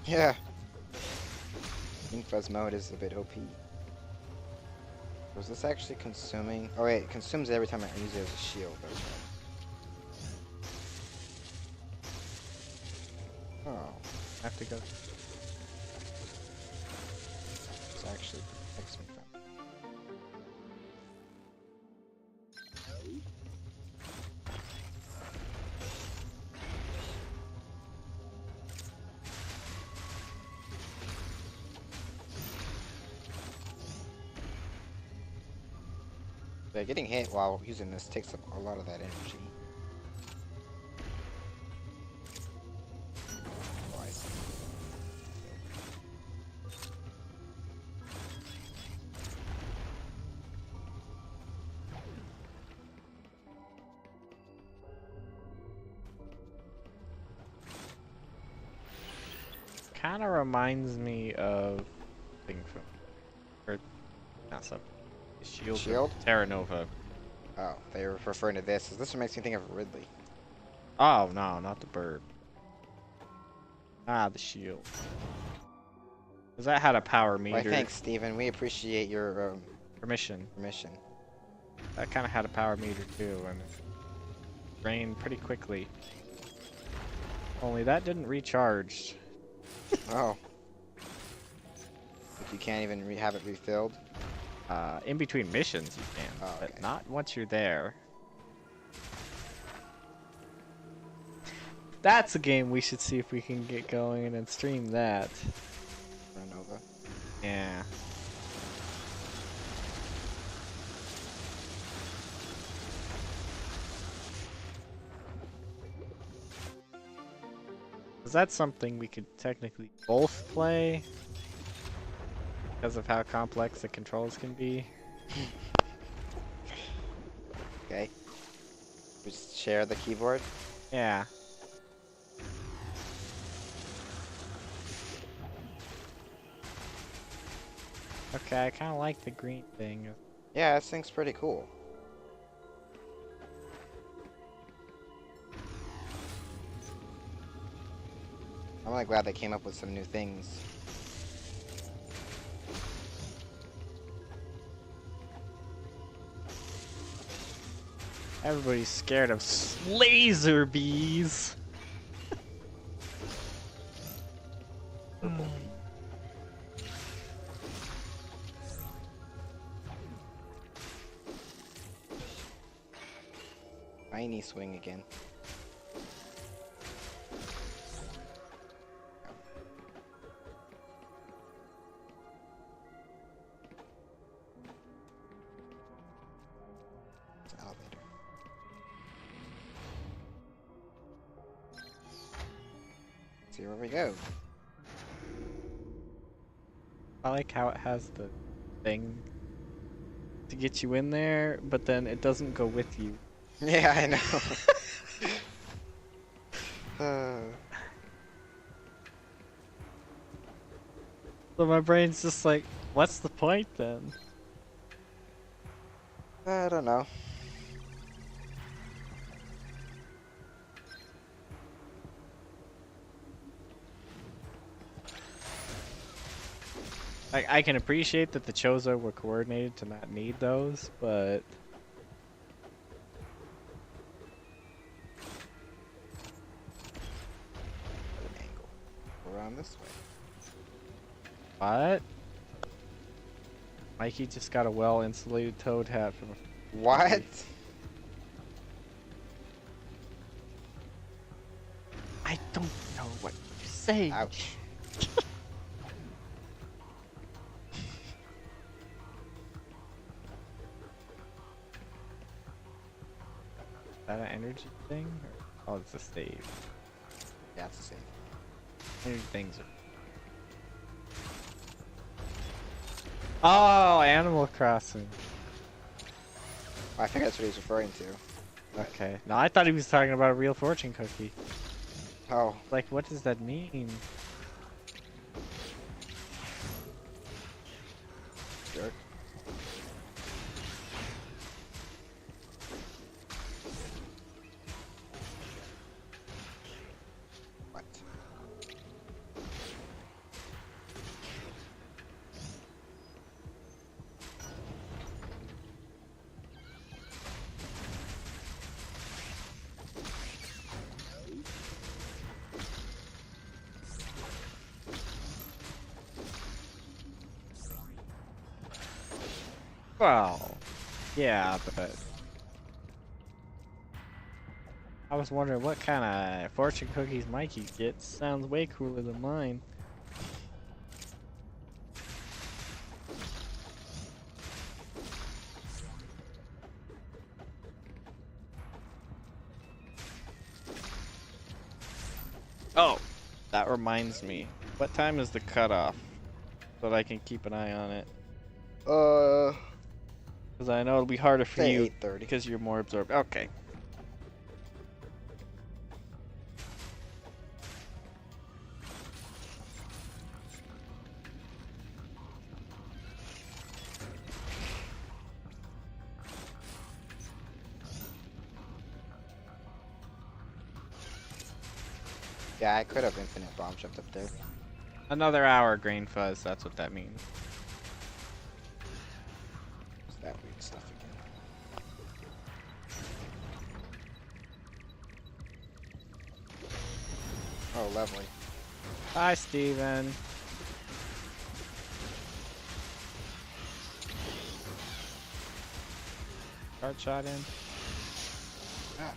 Yeah. Green Fuzz mode is a bit OP. Was this actually consuming? Oh wait, it consumes it every time I use it as a shield. That's right. Oh, I have to go. it's actually protects me from. Yeah, getting hit while using this takes up a lot of that energy. Oh, I see. Kind of reminds me of thing from, or not some Shield. Shield? Terra Nova. Oh, they were referring to this. This one makes me think of Ridley. Oh no, not the bird. Ah, the shield. Cause that had a power meter. Why, thanks, Steven. We appreciate your Permission. permission. That kind of had a power meter too, and it drained pretty quickly. Only that didn't recharge. Oh. Like you can't even have it refilled? In between missions you can, Oh, okay. but not once you're there. That's a game we should see if we can get going and stream that. Nova. Yeah. Is that something we could technically both play? Because of how complex the controls can be. Okay. Just share the keyboard. Yeah. Okay, I kind of like the green thing. Yeah, this thing's pretty cool. I'm really glad they came up with some new things. Everybody's scared of laser bees. Purple. Tiny swing again. It's an elevator. See where we go. I like how it has the thing to get you in there, but then it doesn't go with you. Yeah, I know. So my brain's just like, what's the point then? I don't know. I can appreciate that the Chozo were coordinated to not need those, but An angle. Around this way. what? Mikey just got a well-insulated toad hat from a What? I don't know what you're saying. Ouch. Is that an energy thing? Or... oh, it's a save. Yeah, it's the same. Energy things are... oh, Animal Crossing. I think that's what he's referring to. Okay. No, I thought he was talking about a real fortune cookie. Oh. Like, what does that mean? Jerk. What? Well, yeah, but I was wondering what kind of fortune cookies Mikey gets. Sounds way cooler than mine. Oh, that reminds me. What time is the cutoff? So that I can keep an eye on it. Because I know it'll be harder for Say you 8:30. because you're more absorbed. Okay. Yeah, I could have infinite bomb jumped up there. Another hour, Grain Fuzz. That's what that means. It's that weird stuff again. Oh, lovely. Hi, Steven. Start shot in. Ah.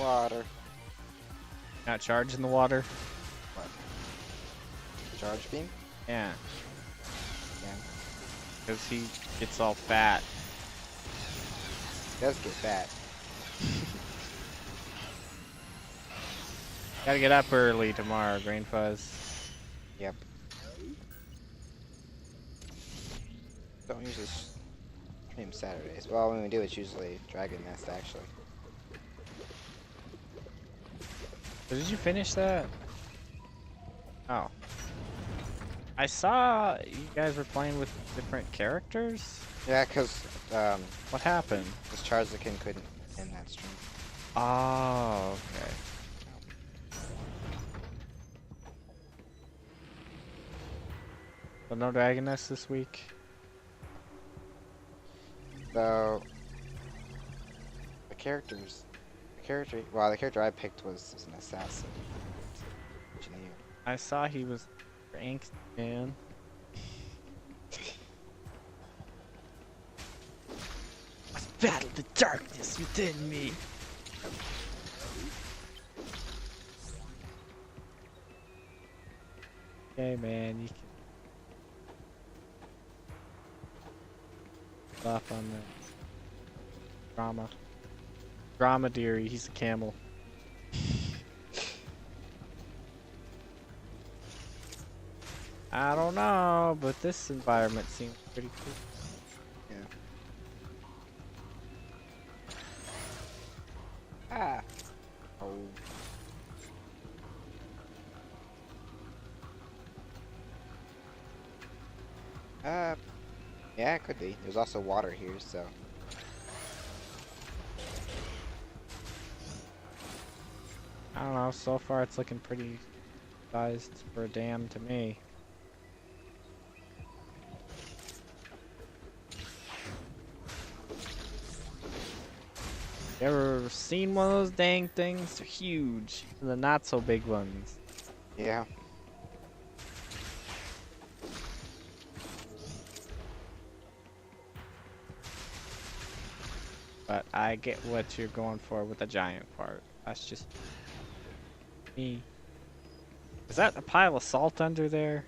Water. Not charging the water. What? Charge beam? Yeah, Yeah. because he gets all fat. It does get fat. Gotta get up early tomorrow, Grain Fuzz. Yep. Don't usually stream Saturdays. Well, when we do, it's usually Dragon Nest, actually. So did you finish that? Oh. I saw you guys were playing with different characters. Yeah, because What happened? Charizard couldn't end that stream. Oh, okay. So no Dragon Nest this week? So the character I picked was an assassin. Engineer. I saw he was angst man. Must battle the darkness within me. Okay, man, you can off on the dromedary. He's a camel. I don't know, but this environment seems pretty cool. Yeah. Ah. Oh. Yeah, it could be. There's also water here, so. I don't know, so far it's looking pretty sized for a dam to me. You ever seen one of those dang things? They're huge. And the not so big ones. Yeah. But I get what you're going for with the giant part. That's just me. Is that a pile of salt under there?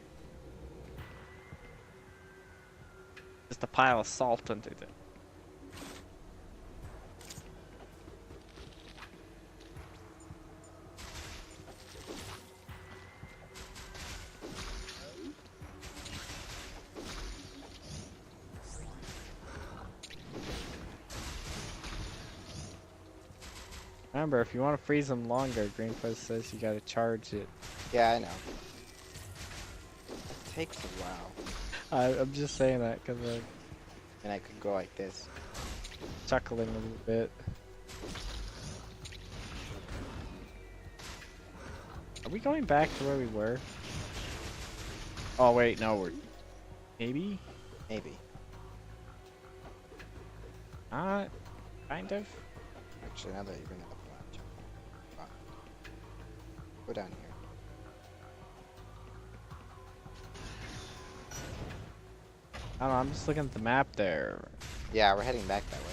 Just a pile of salt under there. Remember, if you want to freeze them longer, Green Fuzz says you gotta charge it. Yeah, I know. It takes a while. I'm just saying that because I'm And I could go like this. chuckling a little bit. Are we going back to where we were? Oh wait, no, we're... Maybe? Maybe. Kind of? Actually, now that you bring it up, go down here. I don't know, I'm just looking at the map there. Yeah, we're heading back that way.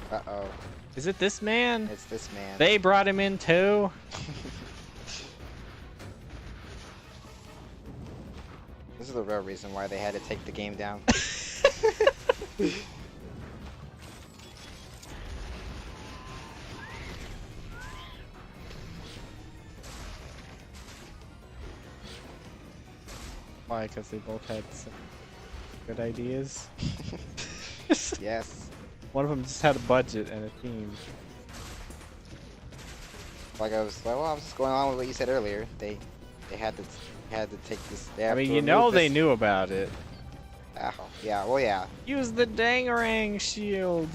Uh-oh. Is it this man? It's this man. They brought him in too? This is the real reason why they had to take the game down. Why? Because they both had some good ideas? Yes. One of them just had a budget and a theme. Like I was just going along with what you said earlier. They had to take this. I mean, you know they knew about it. Oh, yeah. Well, yeah. Use the Dangarang shield.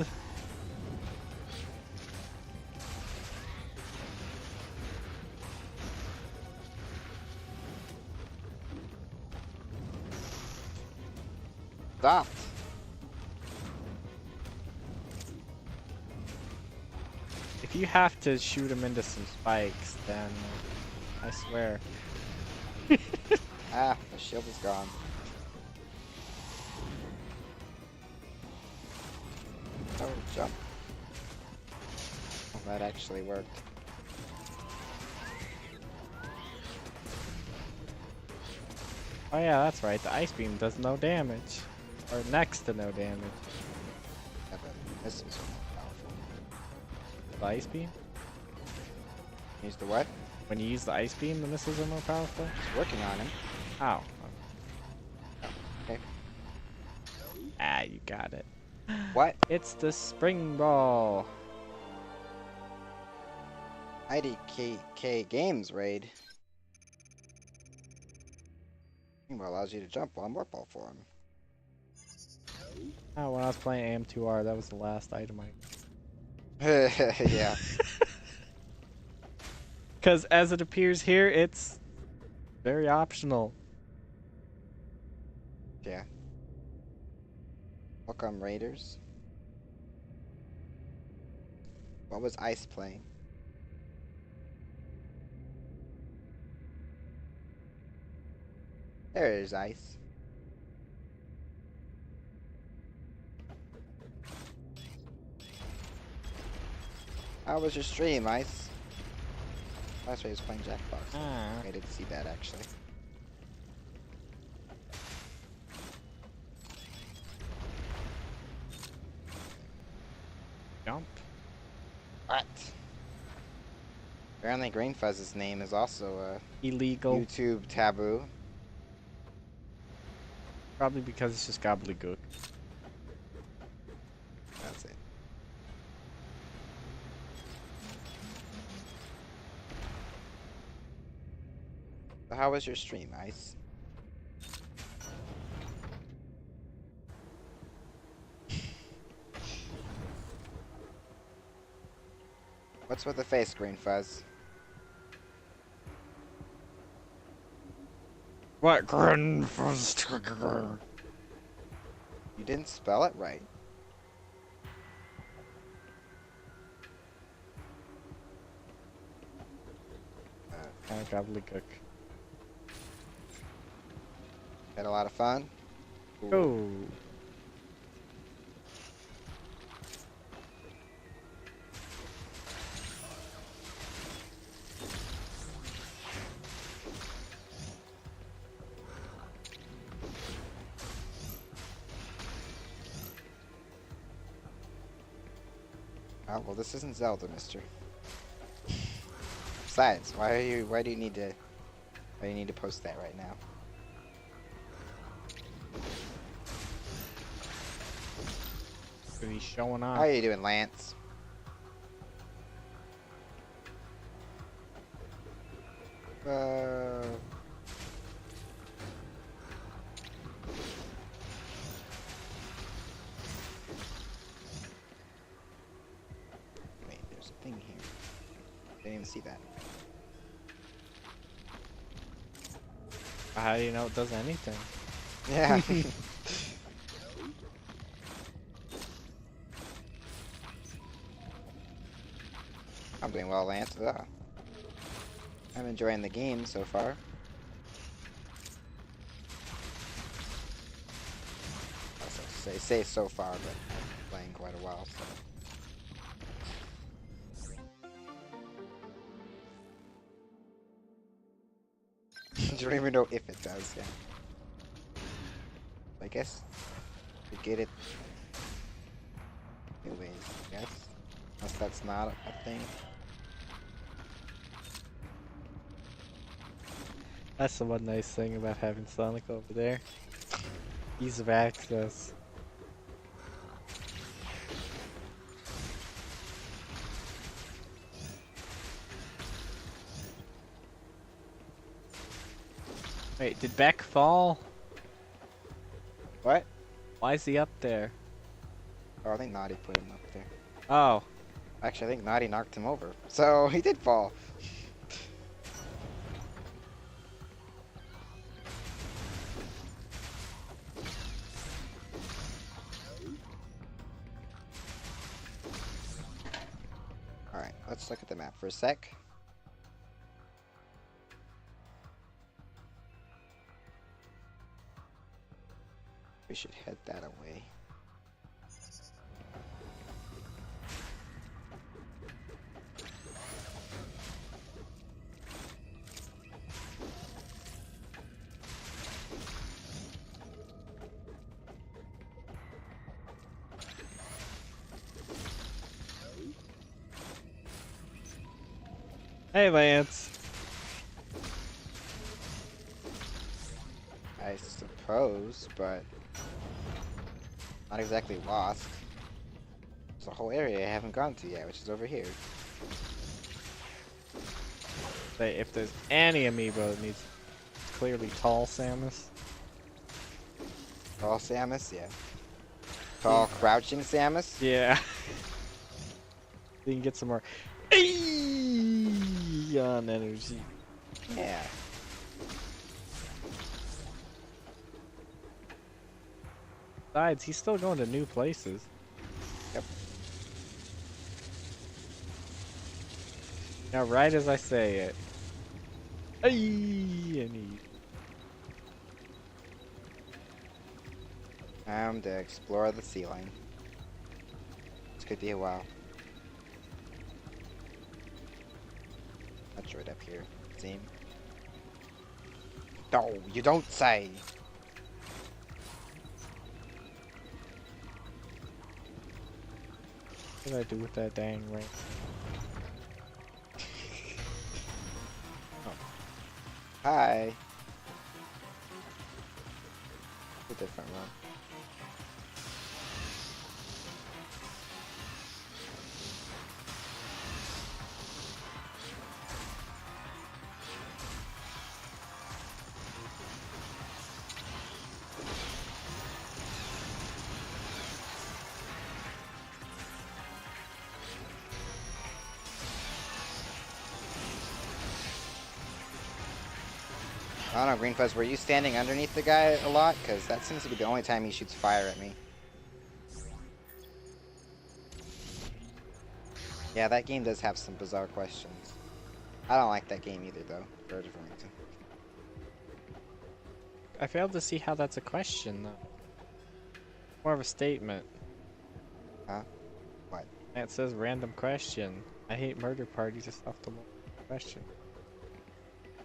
Stop. If you have to shoot him into some spikes, then I swear. Ah, the shield is gone. Oh, jump. Oh, that actually worked. Oh yeah, that's right. The ice beam does no damage. Or next to no damage. Yeah, but this is more powerful. The ice beam? Use the what? When you use the ice beam, the missiles are more powerful? Just working on him. Ow. Okay. Ah, you got it. What? It's the spring ball. IDK Games raid. Well, allows you to jump on warp ball for him. Oh, when I was playing AM2R, that was the last item I... Yeah. Because as it appears here, it's very optional. Yeah. Welcome, Raiders. What was Ice playing? There's Ice. How was your stream, Ice? Last way was playing Jackbox. Ah. I didn't see that actually. Jump. What? Apparently Green Fuzz's name is also Illegal. YouTube taboo. Probably because it's just gobbledygook. That's it. So how was your stream, Ice? What's with the face, Green Fuzz? What Green? You didn't spell it right. Kind of gobbledygook. Had a lot of fun. Ooh. Oh. Oh, well, this isn't Zelda, mister. Besides, why do you need to post that right now? But he's showing off. How are you doing, Lance? Wait, there's a thing here. Didn't even see that. How do you know it does anything? Yeah. I'm doing well, Lance. I'm enjoying the game so far. Also, say so far, but I'm playing quite a while, so. I don't even know if it does, yeah. I guess we get it anyways, I guess. Unless that's not a thing. That's the one nice thing about having Sonic over there. Ease of access. Wait, did Beck fall? What? Why is he up there? Oh, I think Naughty put him up there. Oh. Actually, I think Naughty knocked him over. So, he did fall. Alright, let's look at the map for a sec. We should head that away. Hey, Lance. I suppose, but not exactly lost. There's a whole area I haven't gone to yet, which is over here. Say, if there's any amiibo that needs clearly tall Samus. Tall Samus, yeah. Tall, crouching Samus? Yeah. You can get some more on energy. Yeah. Besides, he's still going to new places. Yep. Now, right as I say it. And Time to explore the ceiling. This could be a while. Metroid up here. Same. No, you don't say. What did I do with that dang ring? Hi. A different one. I don't know, Green Fuzz, were you standing underneath the guy a lot? Because that seems to be the only time he shoots fire at me. Yeah, that game does have some bizarre questions. I don't like that game either, though, for a different reason. I failed to see how that's a question, though. More of a statement. Huh? What? It says random question. I hate murder parties. It's off the question.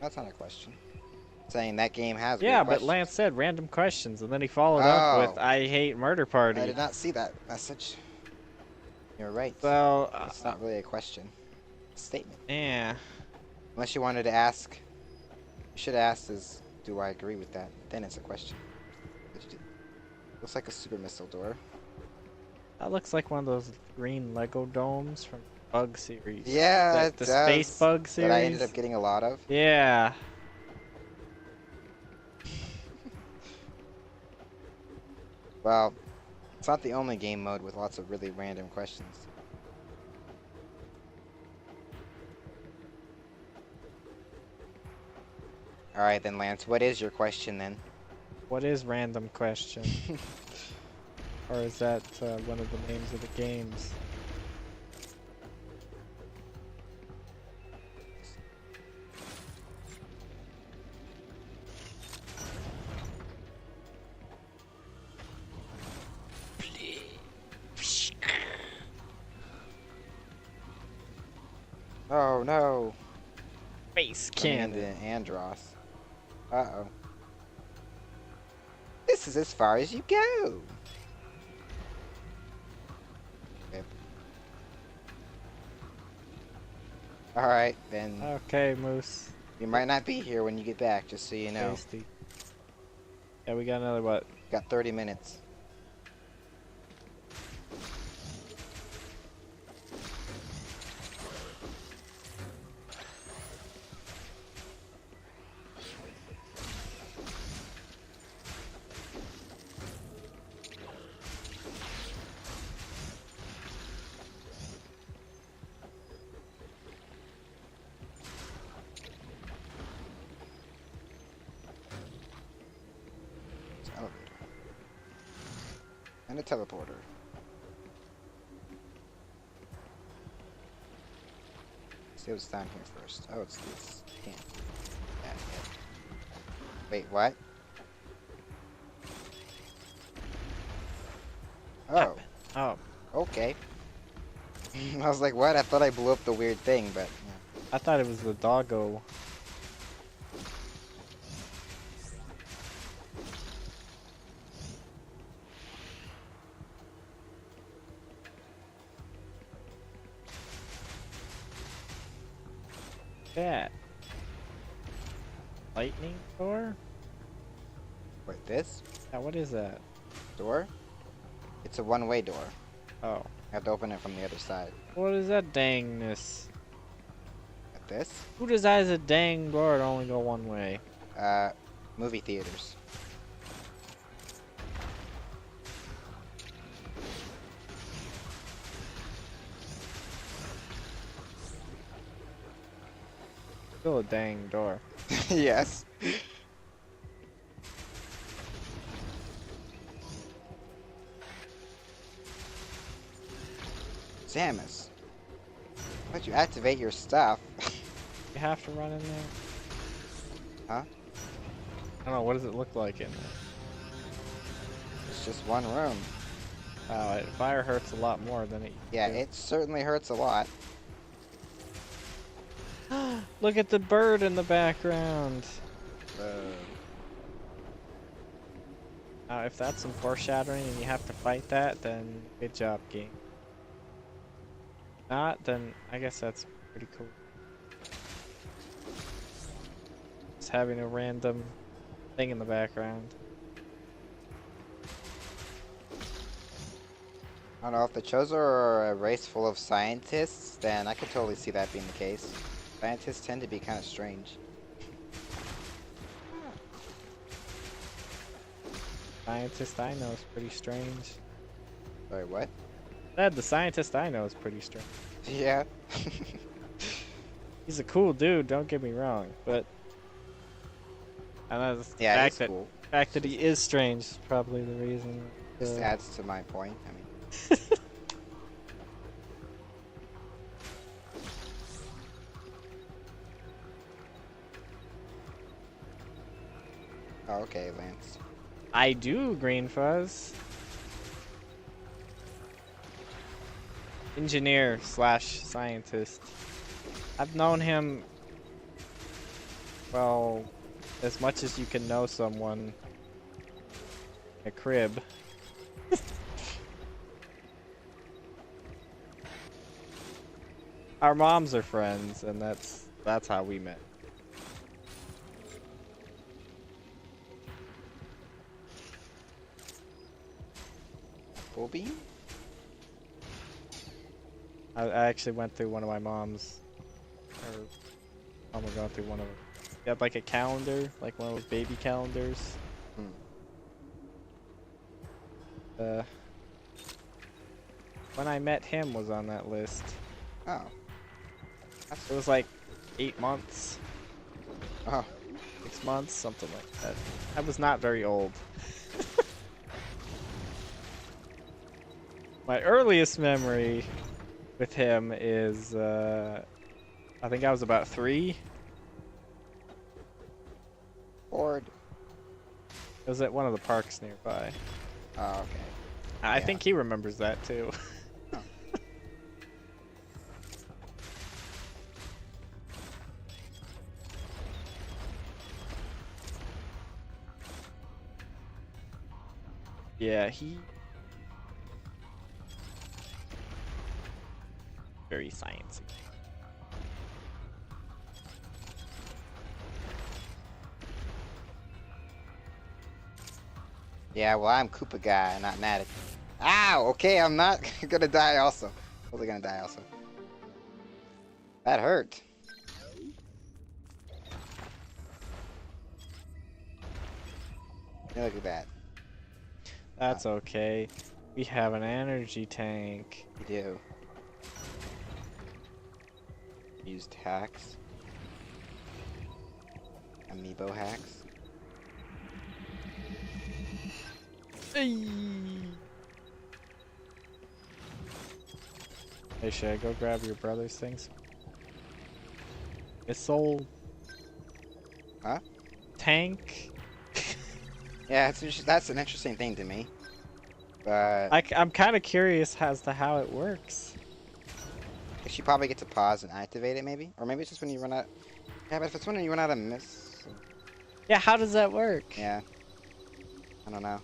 That's not a question. Saying that game has Yeah, weird but questions. Lance said random questions, and then he followed up with I hate murder party. I did not see that message. You're right. So, it's not really a question. It's a statement. Yeah. Unless you wanted to ask, you should have asked is, do I agree with that? Then it's a question. Looks like a super missile door. That looks like one of those green Lego domes from Bug series. Yeah, the Space Bug series. That I ended up getting a lot of. Yeah. Well, it's not the only game mode with lots of really random questions. Alright then, Lance, what is your question then? What is random question? Or is that one of the names of the games? Oh no! Face Cannon. cannon. Andros. Uh-oh. This is as far as you go! Okay. Alright, then. Okay, Moose. You might not be here when you get back, just so you know. Tasty. Yeah, we got another what? Got 30 minutes. And a teleporter. See what's down here first. Oh, it's this. Can't. Yeah, yeah. Wait, what? Oh. Oh. Okay. I was like, what? I thought I blew up the weird thing, but yeah. I thought it was the doggo. That lightning door? Wait, this? Yeah, what is that? Door? It's a one-way door. Oh. I have to open it from the other side. What is that dangness? Like this? Who decides a dang door to only go one way? Movie theaters. Still a dang door. Yes. Samus. Why'd you activate your stuff? You have to run in there? Huh? I don't know, what does it look like in there? It's just one room. Oh, fire hurts a lot more than it used Yeah, to. it certainly hurts a lot. Look at the bird in the background. If that's some foreshadowing and you have to fight that, then good job, game. Not, then I guess that's pretty cool. Just having a random thing in the background. I don't know, if the Chozo are a race full of scientists, then I could totally see that being the case. Scientists tend to be kind of strange. Scientist I know is pretty strange. Sorry, what? The scientist I know is pretty strange. Yeah. He's a cool dude, don't get me wrong, but And that's the Yeah, fact it's that cool. fact that he is strange is probably the reason. This adds to my point. I mean, oh, okay, Lance. I do, Green Fuzz. Engineer slash scientist. I've known him, well, as much as you can know someone. A crib. Our moms are friends, and that's how we met. Full beam? I actually went through one of my mom's, or mom was going through one of, she had like a calendar, like one of those baby calendars. Hmm. When I met him was on that list. Oh. It was like 8 months, Oh. 6 months, something like that. I was not very old. My earliest memory with him is, I think I was about 3. Bored. It was at one of the parks nearby. Oh, okay. I Yeah. think he remembers that too. Oh. Yeah, he... very sciencey. Yeah, well, I'm Koopa guy, not Matic. Ow! Okay, I'm not gonna die also. Totally gonna die also. That hurt. Yeah, look at that. That's okay. We have an energy tank. We do. Used hacks. Amiibo hacks. Hey, should I go grab your brother's things? Missile Huh? tank? Yeah, that's an interesting thing to me. But I'm kind of curious as to how it works. I guess you probably get to pause and activate it, maybe? Or maybe it's just when you run out... Yeah, but if it's when you run out of miss... Yeah, how does that work? Yeah. I don't know.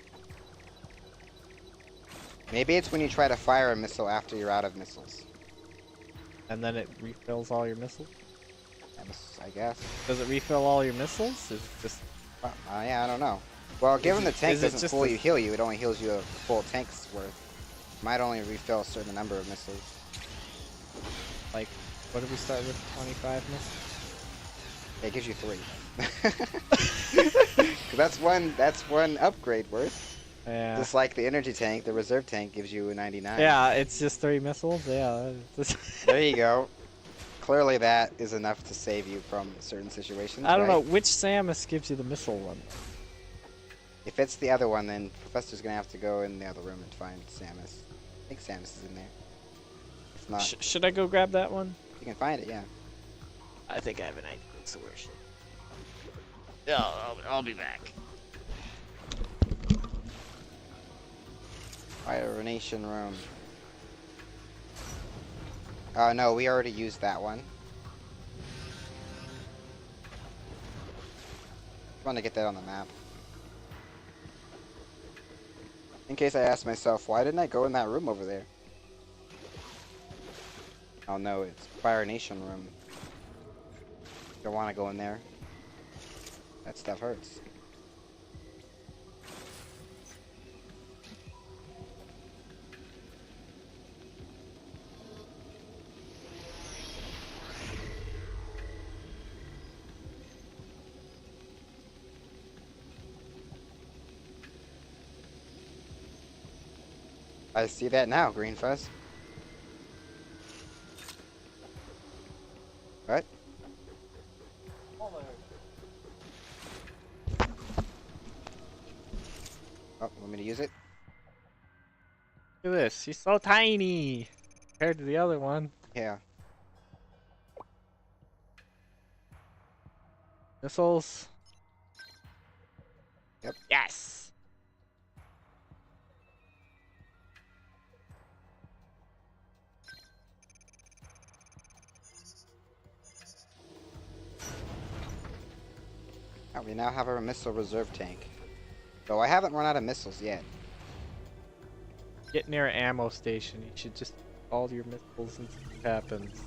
Maybe it's when you try to fire a missile after you're out of missiles. And then it refills all your missiles? I guess. Does it refill all your missiles? Is it just... Well, yeah, I don't know. Well, given the tank is it doesn't just fully heal you, it only heals you a full tank's worth. Might only refill a certain number of missiles. like, what did we start with? 25 missiles? Yeah, it gives you 3. 'Cause that's one upgrade worth. Yeah. Just like the energy tank, the reserve tank gives you a 99. Yeah, it's just 3 missiles? Yeah. There you go. Clearly that is enough to save you from certain situations. I don't know, right? which Samus gives you the missile one? If it's the other one, then Professor's gonna have to go in the other room and find Samus. I think Samus is in there. If not, Should I go grab that one? you can find it, yeah. I think I have an idea. So where she... Yeah, I'll be back. Fire-nation room. Oh, no, we already used that one. I want to get that on the map. In case I ask myself, why didn't I go in that room over there? Oh no, it's Fire Nation room. Don't want to go in there. That stuff hurts. I see that now, Green Fuzz. What? Oh, want me to use it? Look at this. She's so tiny compared to the other one. Yeah. Missiles. Yep. Yes. Oh, we now have our missile reserve tank. Though I haven't run out of missiles yet. Get near an ammo station. You should just all your missiles and see what happens.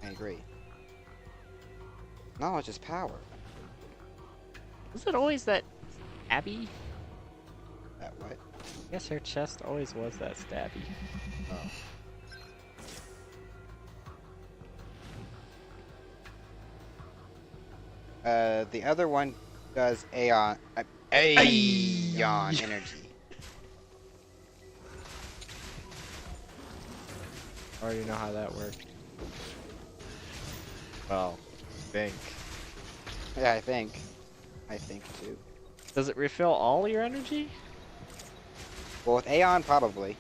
I agree. Knowledge is power. Was it always that stabby? That what? I guess her chest always was that stabby. Oh. The other one does Aeon energy. I already know how that works. Well, I think. Yeah, I think. I think too. Does it refill all your energy? Well, with Aeon, probably.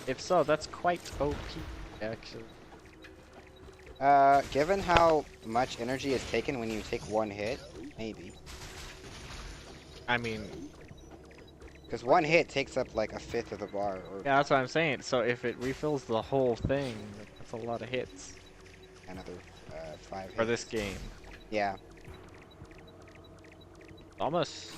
If so, that's quite OP, actually. Given how much energy is taken when you take one hit, maybe. I mean, Because one hit takes up like a fifth of the bar. Or yeah, that's what I'm saying. So if it refills the whole thing, that's a lot of hits another 5 hits. for this game. Yeah. Almost.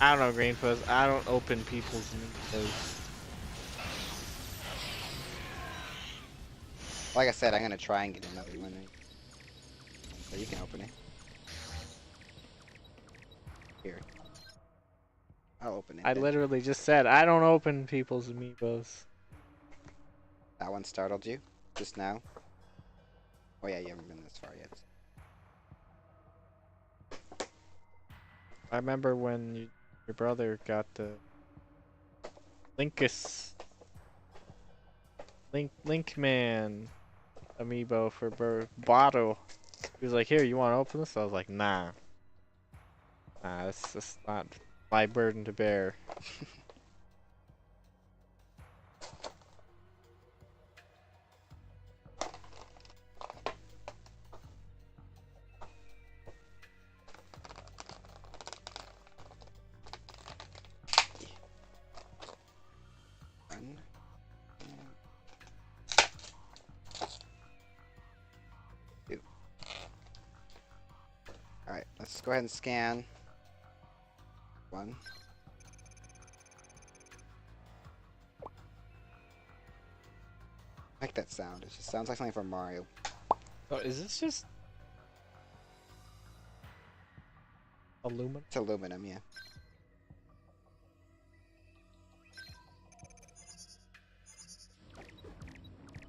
I don't know, Green Fuzz. I don't open people's windows. Like I said, I'm gonna try and get another one. So you can open it. Here. I'll open it. I then. literally just said I don't open people's amiibos. That one startled you? Just now? Oh yeah, you haven't been this far yet. I remember when your brother got the Linkman amiibo for Bottle. He was like, "Here, you want to open this?" I was like, "Nah, it's just not my burden to bear." One. Two. Alright, let's go ahead and scan. One. I like that sound. It just sounds like something from Mario. Oh, is this just aluminum? It's aluminum, yeah.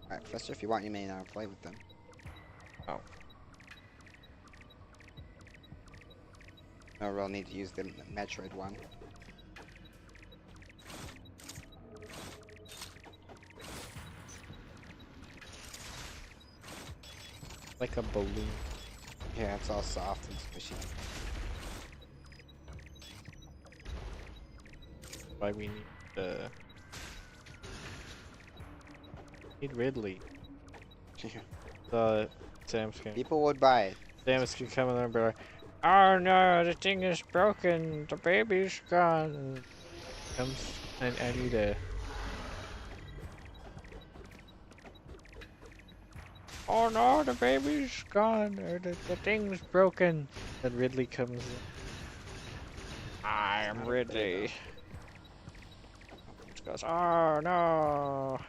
Alright, Professor, if you want, you may now play with them. Oh. No real need to use the Metroid one. Like a balloon. Yeah, it's all soft and squishy. Why we need Ridley. The Samus can. People would buy it. Samus can come in there and be like, "Oh no, the thing is broken. The baby's gone." And comes and I need a. "Oh no, the baby's gone, or the thing's broken." Then Ridley comes in. "I am Ridley." She goes, "Oh no."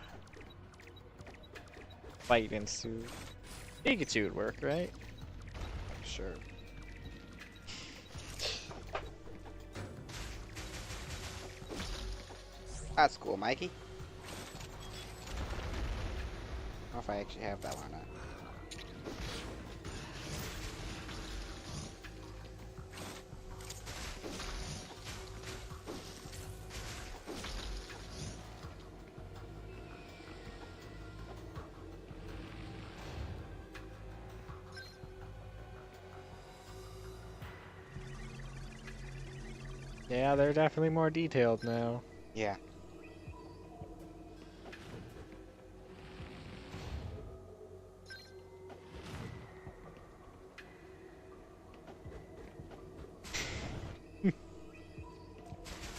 Fight ensues. Pikachu would work, right? Sure. That's cool, Mikey. I don't know if I actually have that one or not. Yeah, they're definitely more detailed now. Yeah.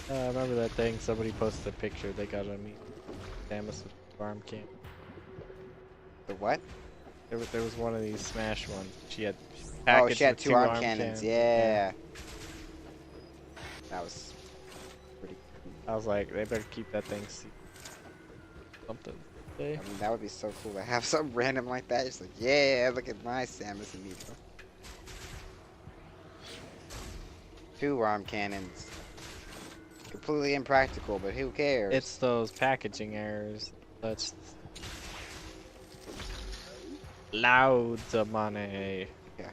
Remember that thing? Somebody posted a picture. They got a meet Samus with the arm cannon. The what? There was one of these Smash ones. She had Oh, packaged she had with two two arm arm cannons. cannons. Yeah. That was pretty cool. I was like, they better keep that thing secret. Something. I mean, that would be so cool to have something random like that. Just like, yeah, look at my Samus amiibo. Two arm cannons. Completely impractical, but who cares? It's those packaging errors. That's loads of money. Yeah.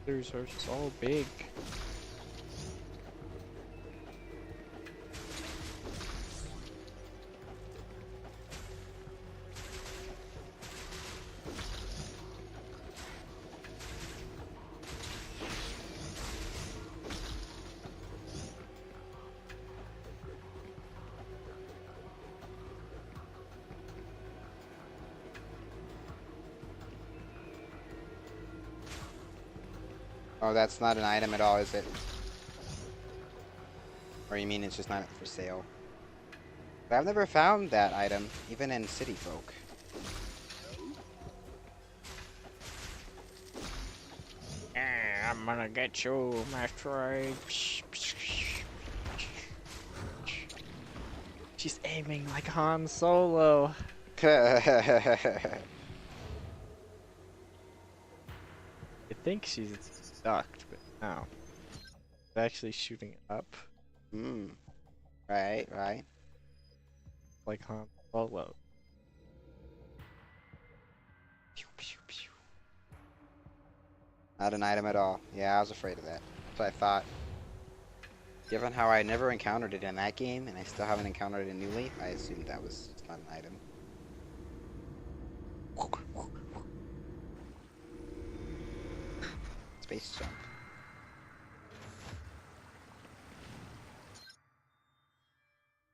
These are so big. Oh, that's not an item at all, is it? Or you mean it's just not for sale? But I've never found that item, even in City Folk. Yeah, I'm gonna get you, Metroid. She's aiming like Han Solo. I think she's ducked, but no. She's actually shooting up Hmm. Right, right. like Han Solo. Pew, pew, pew. Not an item at all. Yeah, I was afraid of that. That's what I thought. Given how I never encountered it in that game, and I still haven't encountered it in New Leaf, I assumed that was not an item. Space jump.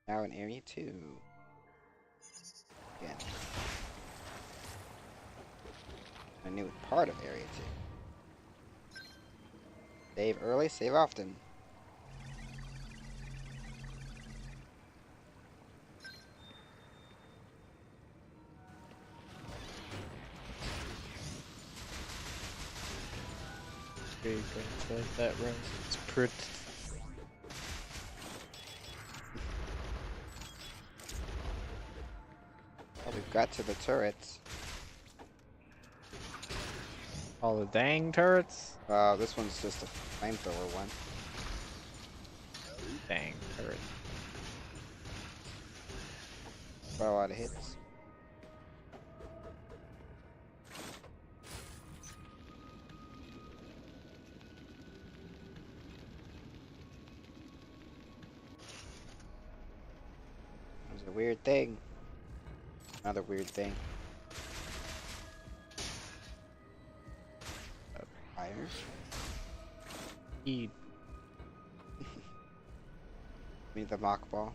Now in Area 2. Again. A new part of Area 2. Save early, save often. There you go. Like that room. It's pretty. Oh, we've got to the turrets. All the dang turrets. This one's just a flamethrower one. Dang turret. Got a lot of hits. There's a weird thing. Another weird thing. Fire. E. Me the mock ball.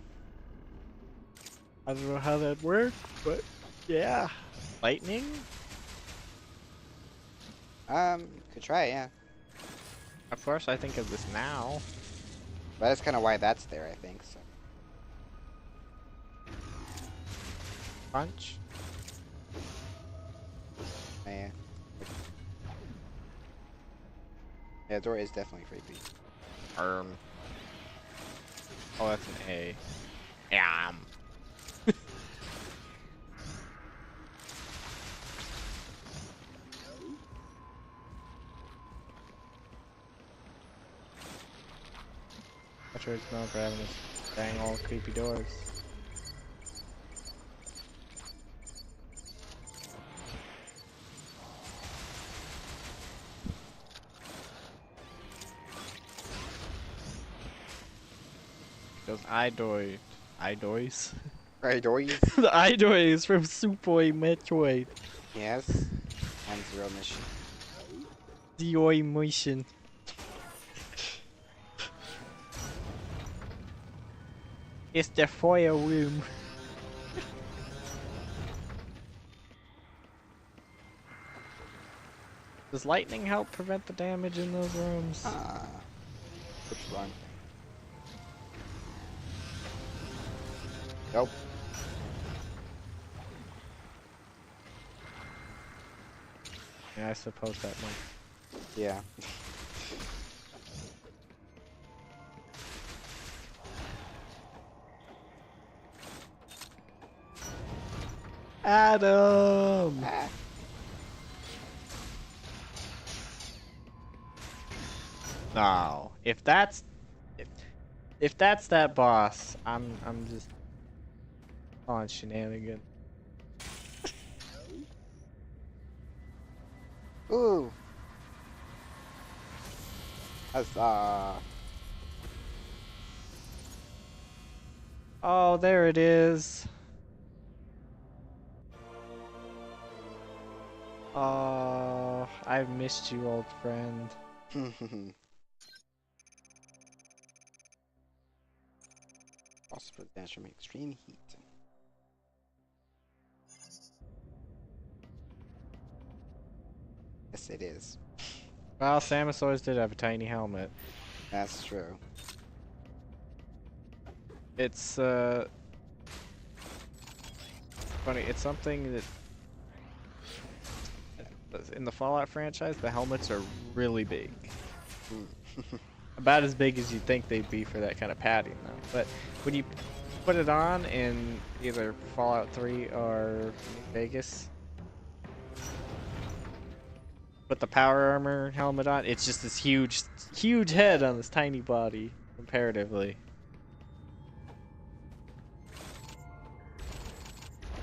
I don't know how that worked, but yeah. Lightning? Could try, yeah. Of course, I think of this now. But that's kind of why that's there, I think. So. Punch. Yeah. Yeah, door is definitely creepy. Oh, that's an A. Yum. Metroid's known for having this dang old creepy doors. Those idoys. Idoys? Idoys? The Idoys from Supoi Metroid. Yes. And Zero Mission. The Oi Mission. It's the fire room. Does lightning help prevent the damage in those rooms? Which one? Nope. Yeah, I suppose that might. Yeah. Adam! Ah. No. If that's that boss, I'm just on shenanigans. Ooh. Huzzah. Oh, there it is. Oh, I've missed you, old friend. Also put damage from extreme heat. Yes, it is. Well, Samus always did have a tiny helmet. That's true. It's funny. It's something that in the Fallout franchise, the helmets are really big. About as big as you'd think they'd be for that kind of padding, though. But when you put it on in either Fallout 3 or New Vegas, put the power armor helmet on, it's just this huge head on this tiny body, comparatively.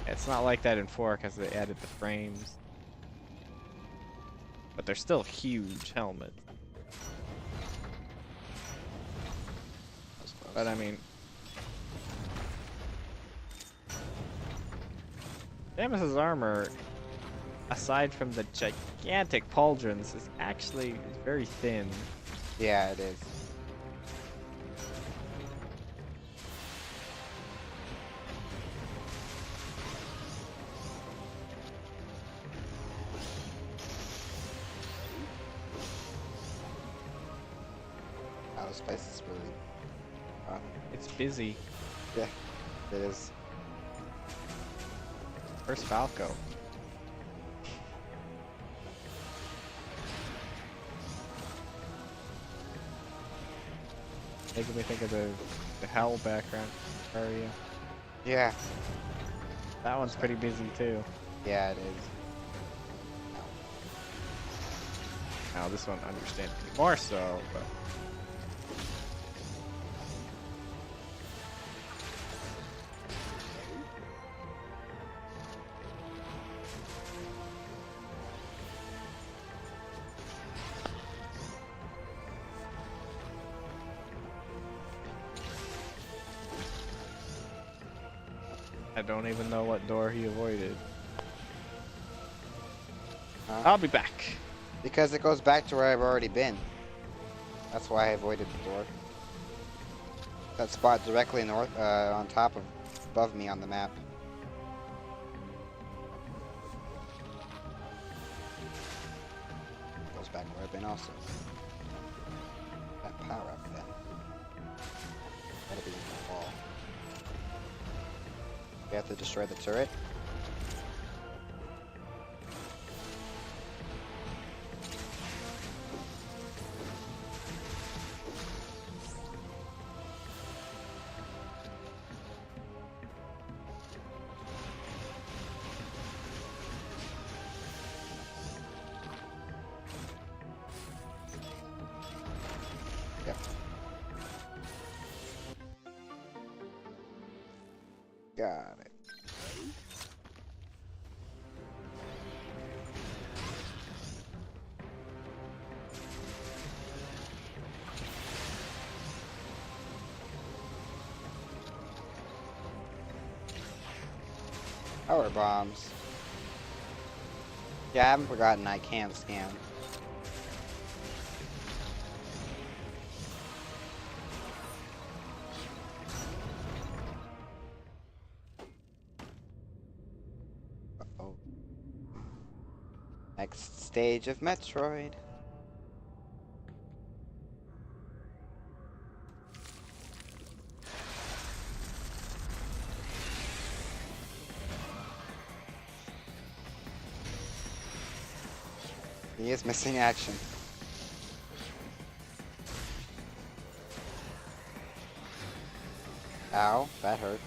It's not like that in 4 because they added the frames. But they're still huge helmets. But I mean, Samus's armor, aside from the gigantic pauldrons, is actually very thin. Yeah, it is. Oh, this place is really... It's busy. Yeah, it is. Where's Falco? Making me think of the Hell background area. Yeah. That one's pretty busy too. Yeah, it is. Now this one understandably more so, but I don't even know what door he avoided. I'll be back. Because it goes back to where I've already been. That's why I avoided the door. That spot directly north, on top of, above me on the map. Goes back where I've been also. That power up then. That'll be in the wall. We have to destroy the turret. Yep. Got it. Power bombs. Yeah, I haven't forgotten I can scan. Uh-oh. Next stage of Metroid. He is missing action. Ow, that hurt.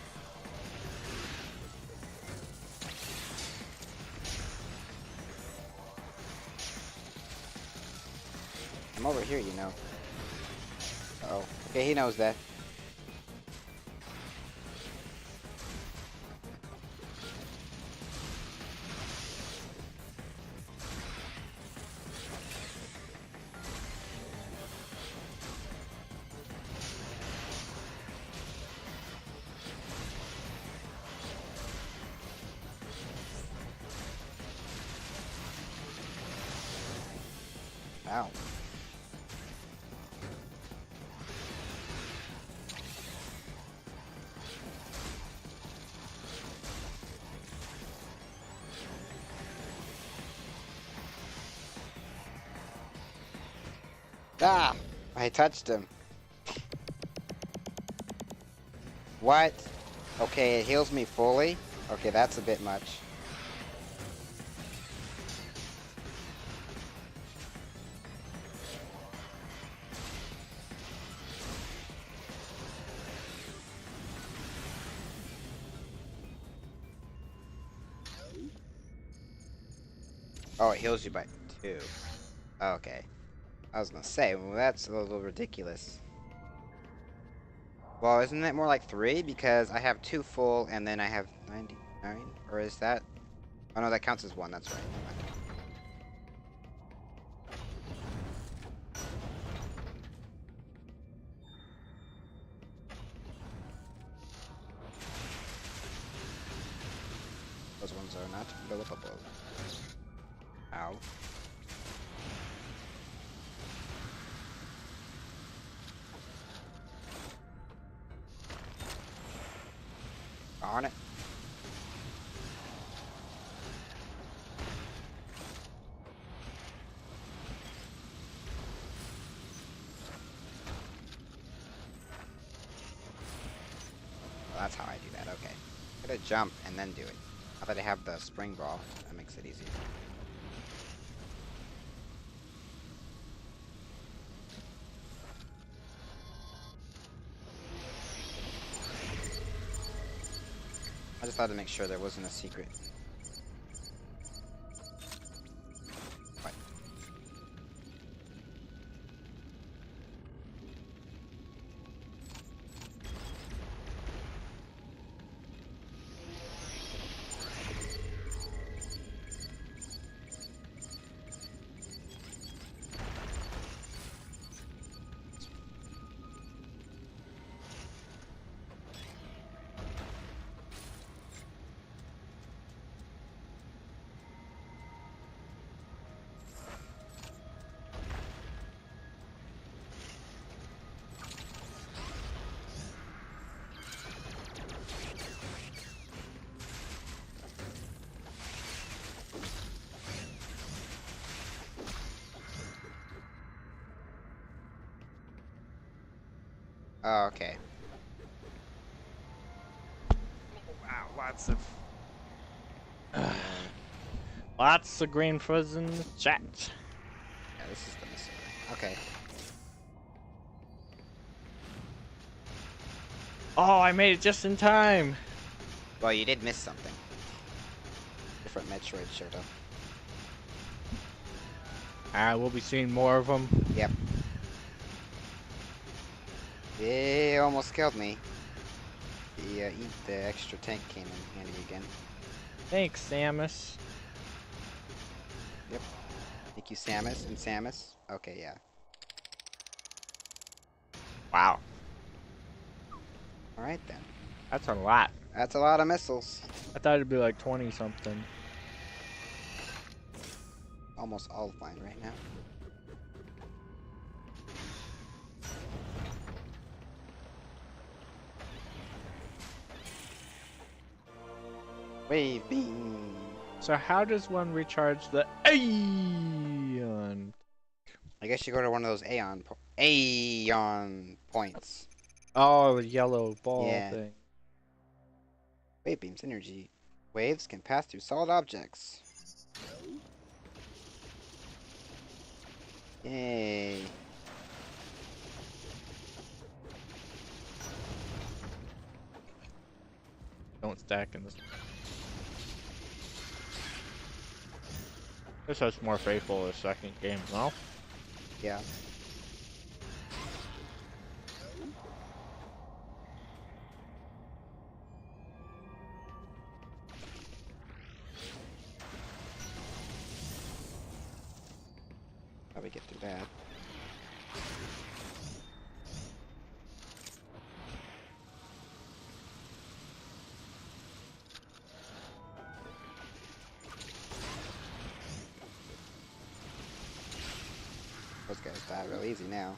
I'm over here, you know. Uh-oh. Okay, he knows that. Ow. Ah! I touched him. What? Okay, it heals me fully? Okay, that's a bit much. Oh, it heals you by 2. Okay. I was gonna say, well, that's a little ridiculous. Well, isn't it more like 3? Because I have 2 full, and then I have 99? Or is that... Oh no, that counts as 1, that's right. Okay. Those ones are not billable. Ow. Darn it. Well, that's how I do that, okay. Gotta jump and then do it. Now that I have the spring ball, that makes it easier. I just had to make sure there wasn't a secret. What? Oh, okay. Wow, lots of green fuzz in the chat. Yeah, this is the missile. Okay. Oh, I made it just in time. Well, you did miss something. Different Metroid showed up. We'll be seeing more of them. Yep. It almost killed me. The extra tank came in handy again. Thanks, Samus. Yep. Thank you, Samus and Samus. Okay, yeah. Wow, Alright then. that's a lot. That's a lot of missiles. I thought it'd be like 20 something. Almost all of mine right now. Wave beam. So how does one recharge the Aeon? I guess you go to one of those Aeon points. Oh, the yellow ball Yeah. thing. Wave beams energy. Waves can pass through solid objects. Yay. Don't stack in this. This is more faithful the second game, no? Yeah. How do we get through that? Those guys die real easy now.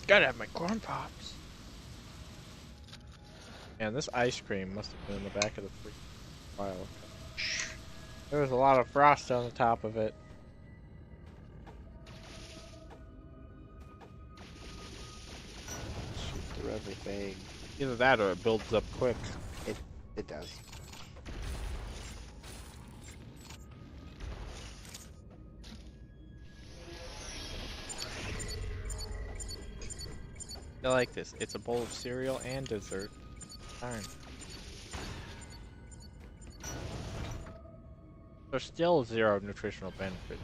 Gotta have my corn pops. Man, this ice cream must have been in the back of the freezer for a while. There was a lot of frost on the top of it. Shoot through everything. Either that or it builds up quick. It does. I like this. It's a bowl of cereal and dessert. Darn. There's still 0 nutritional benefit.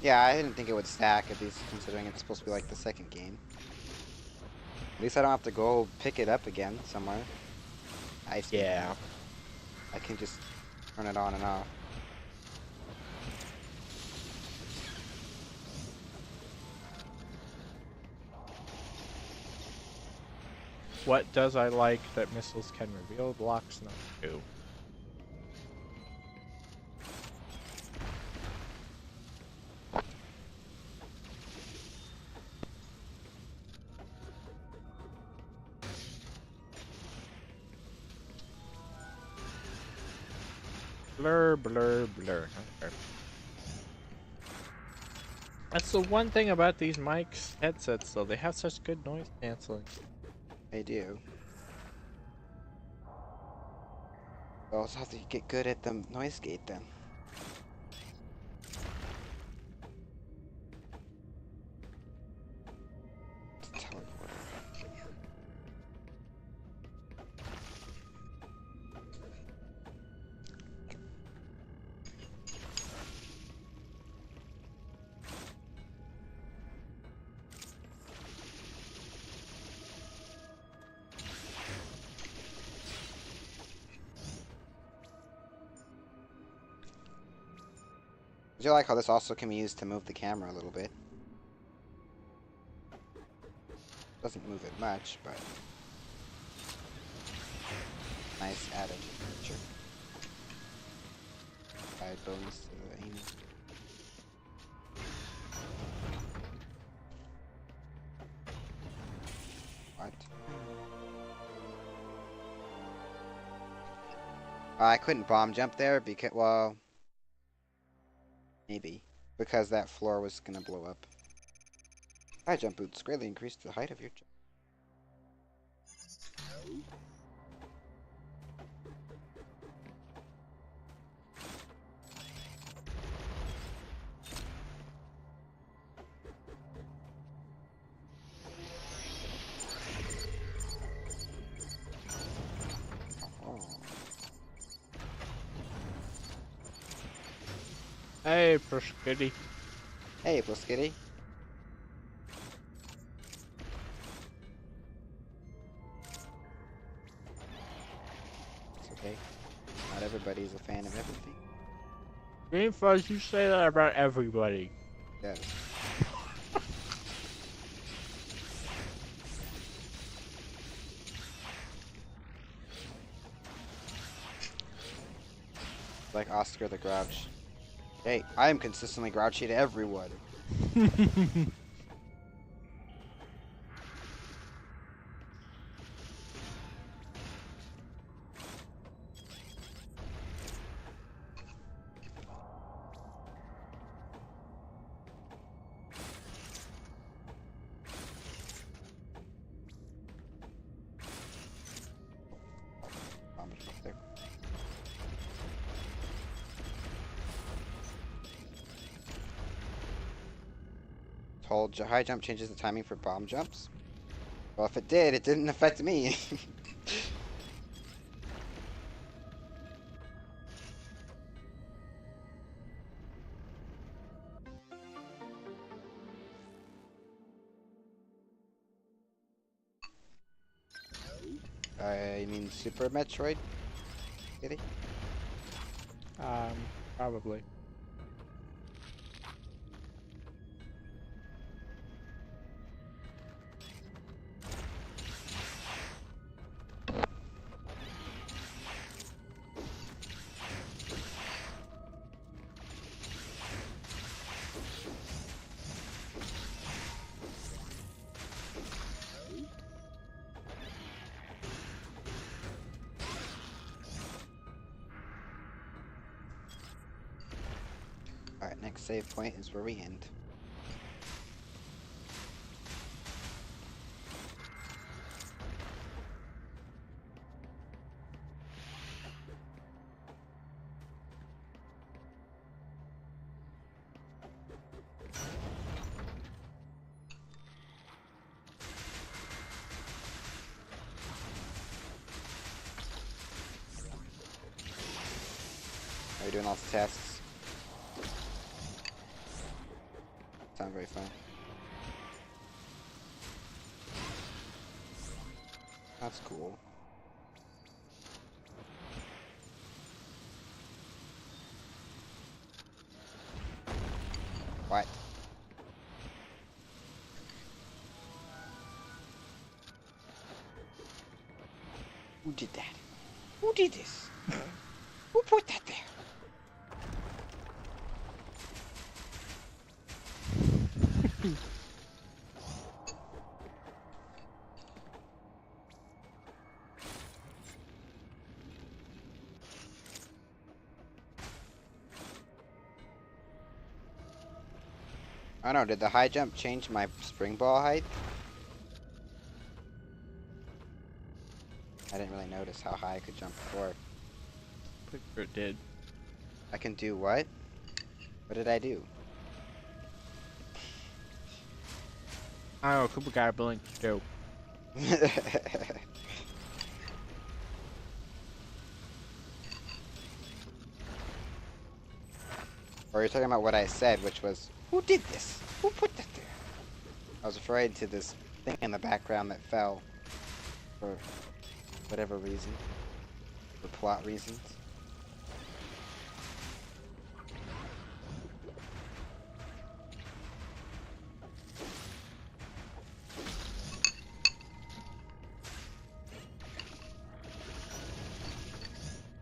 Yeah, I didn't think it would stack, at least considering it's supposed to be like the second game. At least I don't have to go pick it up again somewhere. Ice cream. Yeah. I can just turn it on and off. What does I like that missiles can reveal? Blocks not do. Blur, blur, blur. Okay. That's the one thing about these mics headsets, though. They have such good noise canceling. They do. You also have to get good at the noise gate then. Teleporter. I do like how this also can be used to move the camera a little bit. Doesn't move it much, but nice added feature. Add bonus to the aiming. What? I couldn't bomb jump there because, well, maybe. Because that floor was gonna blow up. High jump boots greatly increase the height of your jump. Hey, Perskitty. Hey, Bliskitty. It's okay. Not everybody's a fan of everything. Green Fuzz, you say that about everybody. Yes. Like Oscar the Grouch. Hey, I am consistently grouchy to everyone. There. Told high jump changes the timing for bomb jumps. Well, if it did, it didn't affect me. I mean Super Metroid? Kitty? Probably. Alright, next save point is where we end. Are you doing lots of tasks? Sound very fun. That's cool. What? Who did that? Who did this? Who put that there? I don't know, did the high jump change my spring ball height? I didn't really notice how high I could jump before. Pretty sure it did. I can do what? What did I do? I don't know, Koopa got a blink too. Or you're talking about what I said, which was, who did this? Who put that there? I was afraid to this thing in the background that fell for whatever reason. For plot reasons.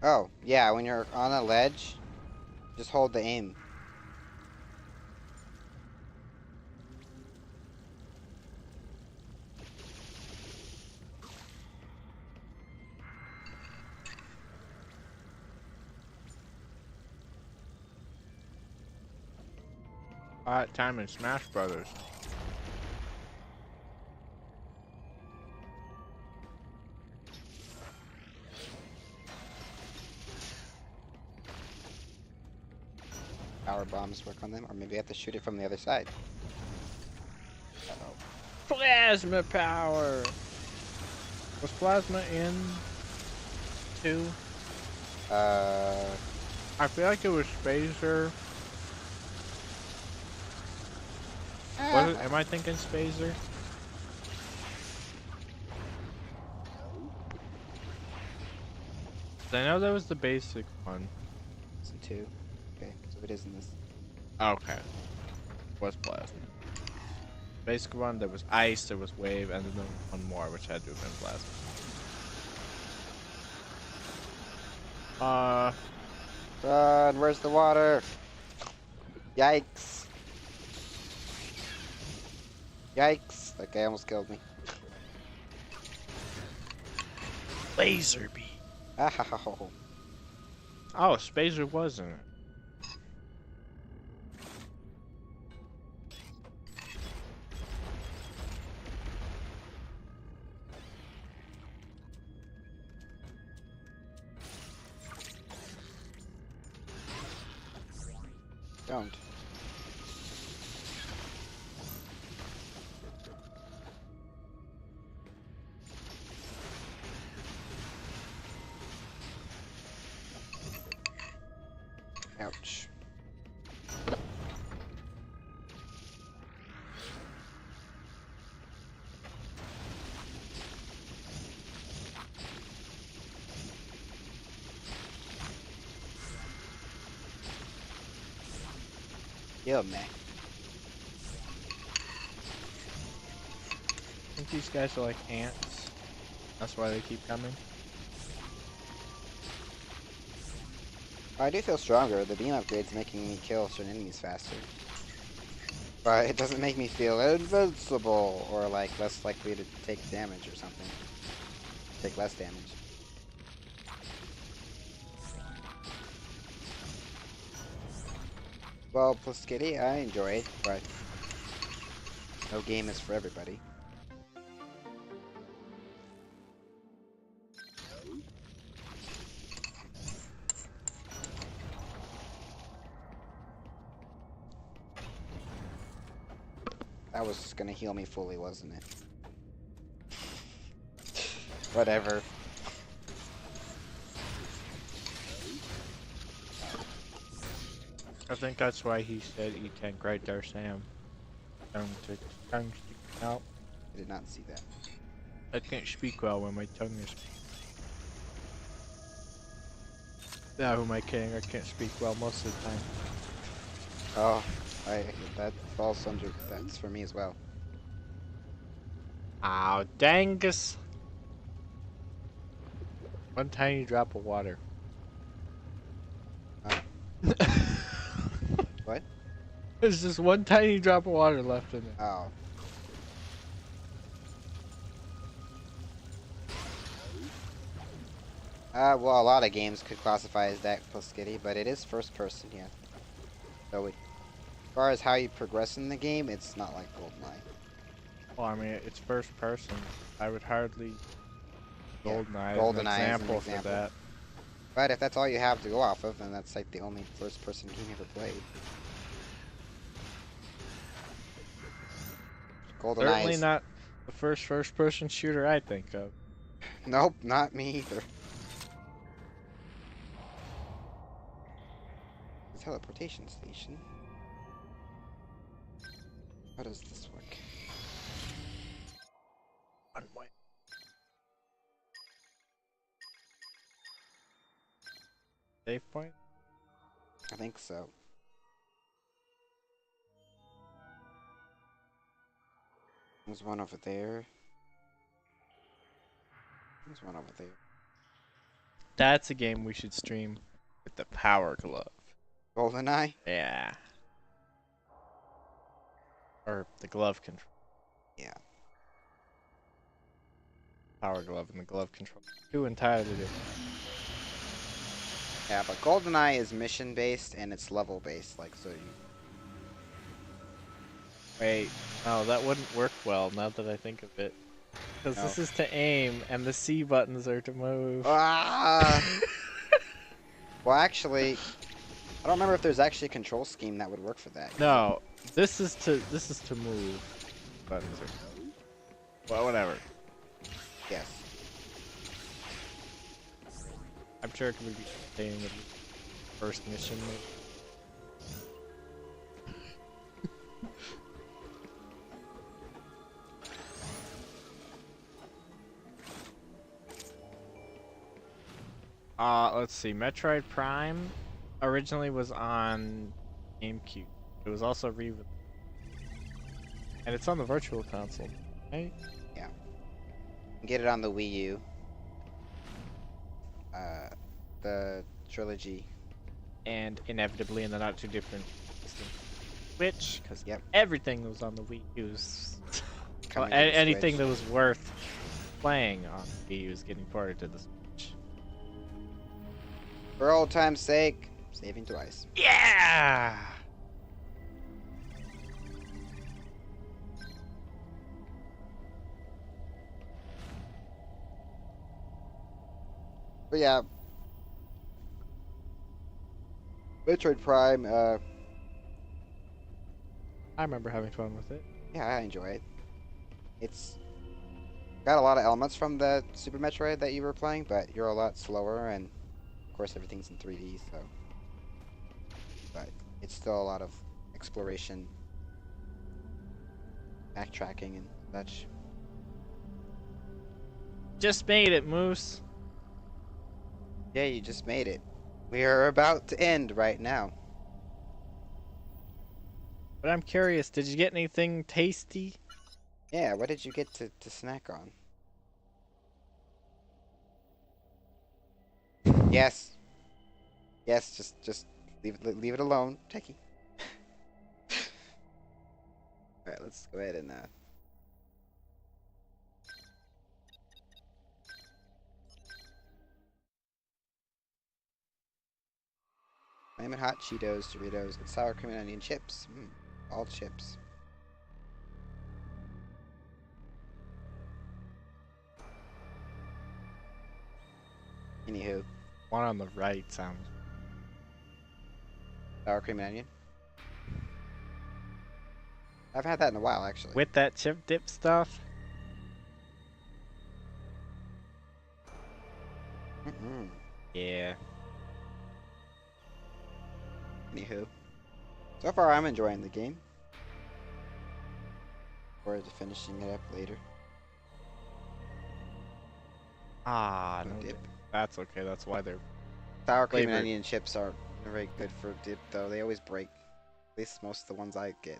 Oh, yeah, when you're on a ledge, just hold the aim. Hot time in Smash Brothers. Power bombs work on them, or maybe I have to shoot it from the other side. Uh-oh. Plasma power! Was Plasma in 2? Uh, I feel like it was Phaser What am I thinking, Spazer? I know that was the basic one. Season 2. Okay, so it is in this. Okay. Was blast. Basic one, there was ice, there was wave, and then there was one more, which had to have been blast. Run, where's the water? Yikes. Yikes. That guy almost killed me. Laser beam. Ow. Oh, Spazer wasn't it? Don't. Ouch. Kill me. I think these guys are like ants. That's why they keep coming. I do feel stronger. The beam upgrade's making me kill certain enemies faster. But it doesn't make me feel invincible or like less likely to take damage or something. Take less damage. Well, Pliskitty, I enjoyed, but no game is for everybody. That was gonna heal me fully, wasn't it? Whatever. I think that's why he said E-Tank right there, Sam. Tongue sticking out. I did not see that. I can't speak well when my tongue is... No, who am I kidding? I can't speak well most of the time. Oh, that falls under, that's for me as well. Ow, dangus! One tiny drop of water. What? There's just one tiny drop of water left in it. Oh. Well, a lot of games could classify as that Pliskitty, but it is first person, yeah. So as far as how you progress in the game, it's not like GoldenEye. Well, I mean, it's first person. I would hardly... Yeah, GoldenEye is an GoldenEye is an example for example. that. But if that's all you have to go off of, then that's like the only first person game you ever played. GoldenEye Certainly is... not the first person shooter I think of. Nope, not me either. The teleportation station. How does this work? One way. Save point? I think so. There's one over there. There's one over there. That's a game we should stream with the power glove. GoldenEye? Yeah. Or the glove control. Yeah. Power glove and the glove control. Two entirely different. Yeah, but GoldenEye is mission based and it's level based, like so you... Wait, no, that wouldn't work well now that I think of it. Because this is to aim and the C buttons are to move. Ah! Well, actually, I don't remember if there's actually a control scheme that would work for that. No, this is to move. Buttons are... Well, whatever. Yes. I'm sure it would be entertaining with the first mission. Let's see. Metroid Prime originally was on GameCube. It was also re-released. And it's on the Virtual Console, right? Yeah. Get it on the Wii U. The trilogy. And inevitably in the not too different system. Switch, because Yep. everything that was on the Wii U was... Coming to the anything Switch. that was worth playing on Wii U is getting ported to the Switch. For old time's sake, saving twice. Yeah! But yeah. Metroid Prime, I remember having fun with it. yeah, I enjoy it. It's got a lot of elements from the Super Metroid that you were playing, but you're a lot slower, and of course everything's in 3D, so. But it's still a lot of exploration, backtracking, and such. Just made it, Moose. Yeah, you just made it. We are about to end right now. But I'm curious, did you get anything tasty? Yeah, what did you get to snack on? Yes. Yes, just leave it alone, Techie. Alright, let's go ahead and Flamin' Hot Cheetos, Doritos, and sour cream and onion chips. All chips. Anywho, One on the right sounds. sour cream and onion. I haven't had that in a while, actually. With that chip dip stuff? Mm-mm. Yeah. Anywho, so far I'm enjoying the game. Forward to finishing it up later. Ah, No no dip. That's okay. That's why they're Sour cream and flavored. onion chips are very good for dip, though. They always break. At least most of the ones I get.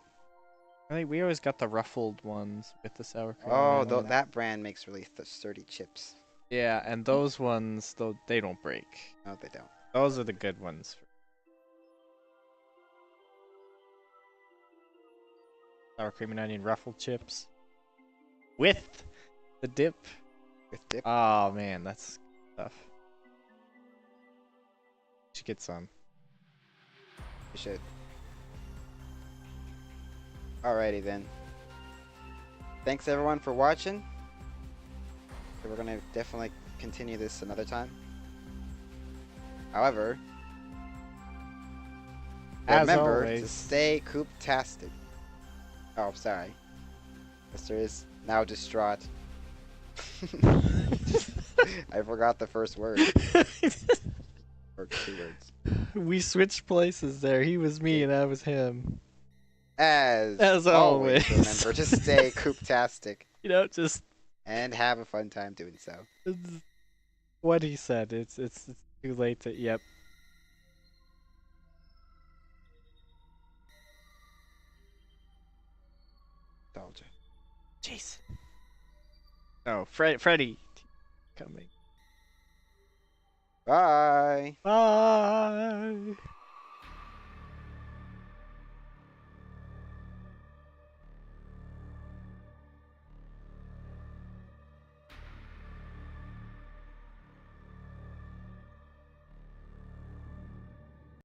I think we always got the ruffled ones with the sour cream. Oh, and onion. that brand makes really sturdy chips. Yeah, and those ones, though, they don't break. No, they don't. Those are the good ones. Sour cream and onion ruffled chips. With the dip. With dip. Oh man, that's tough. Should get some. You should. Alrighty then. Thanks everyone for watching. So we're gonna definitely continue this another time. However, As remember to always. stay coop-tastic. Oh, sorry. Mister is now distraught. I forgot the first word. Or 2 words. We switched places there. He was me and I was him. As always. remember to stay coop-tastic You know, just and have a fun time doing so. it's what he said. It's too late to. Yep. Told you. Jason. Oh, Freddy coming. Bye. Bye.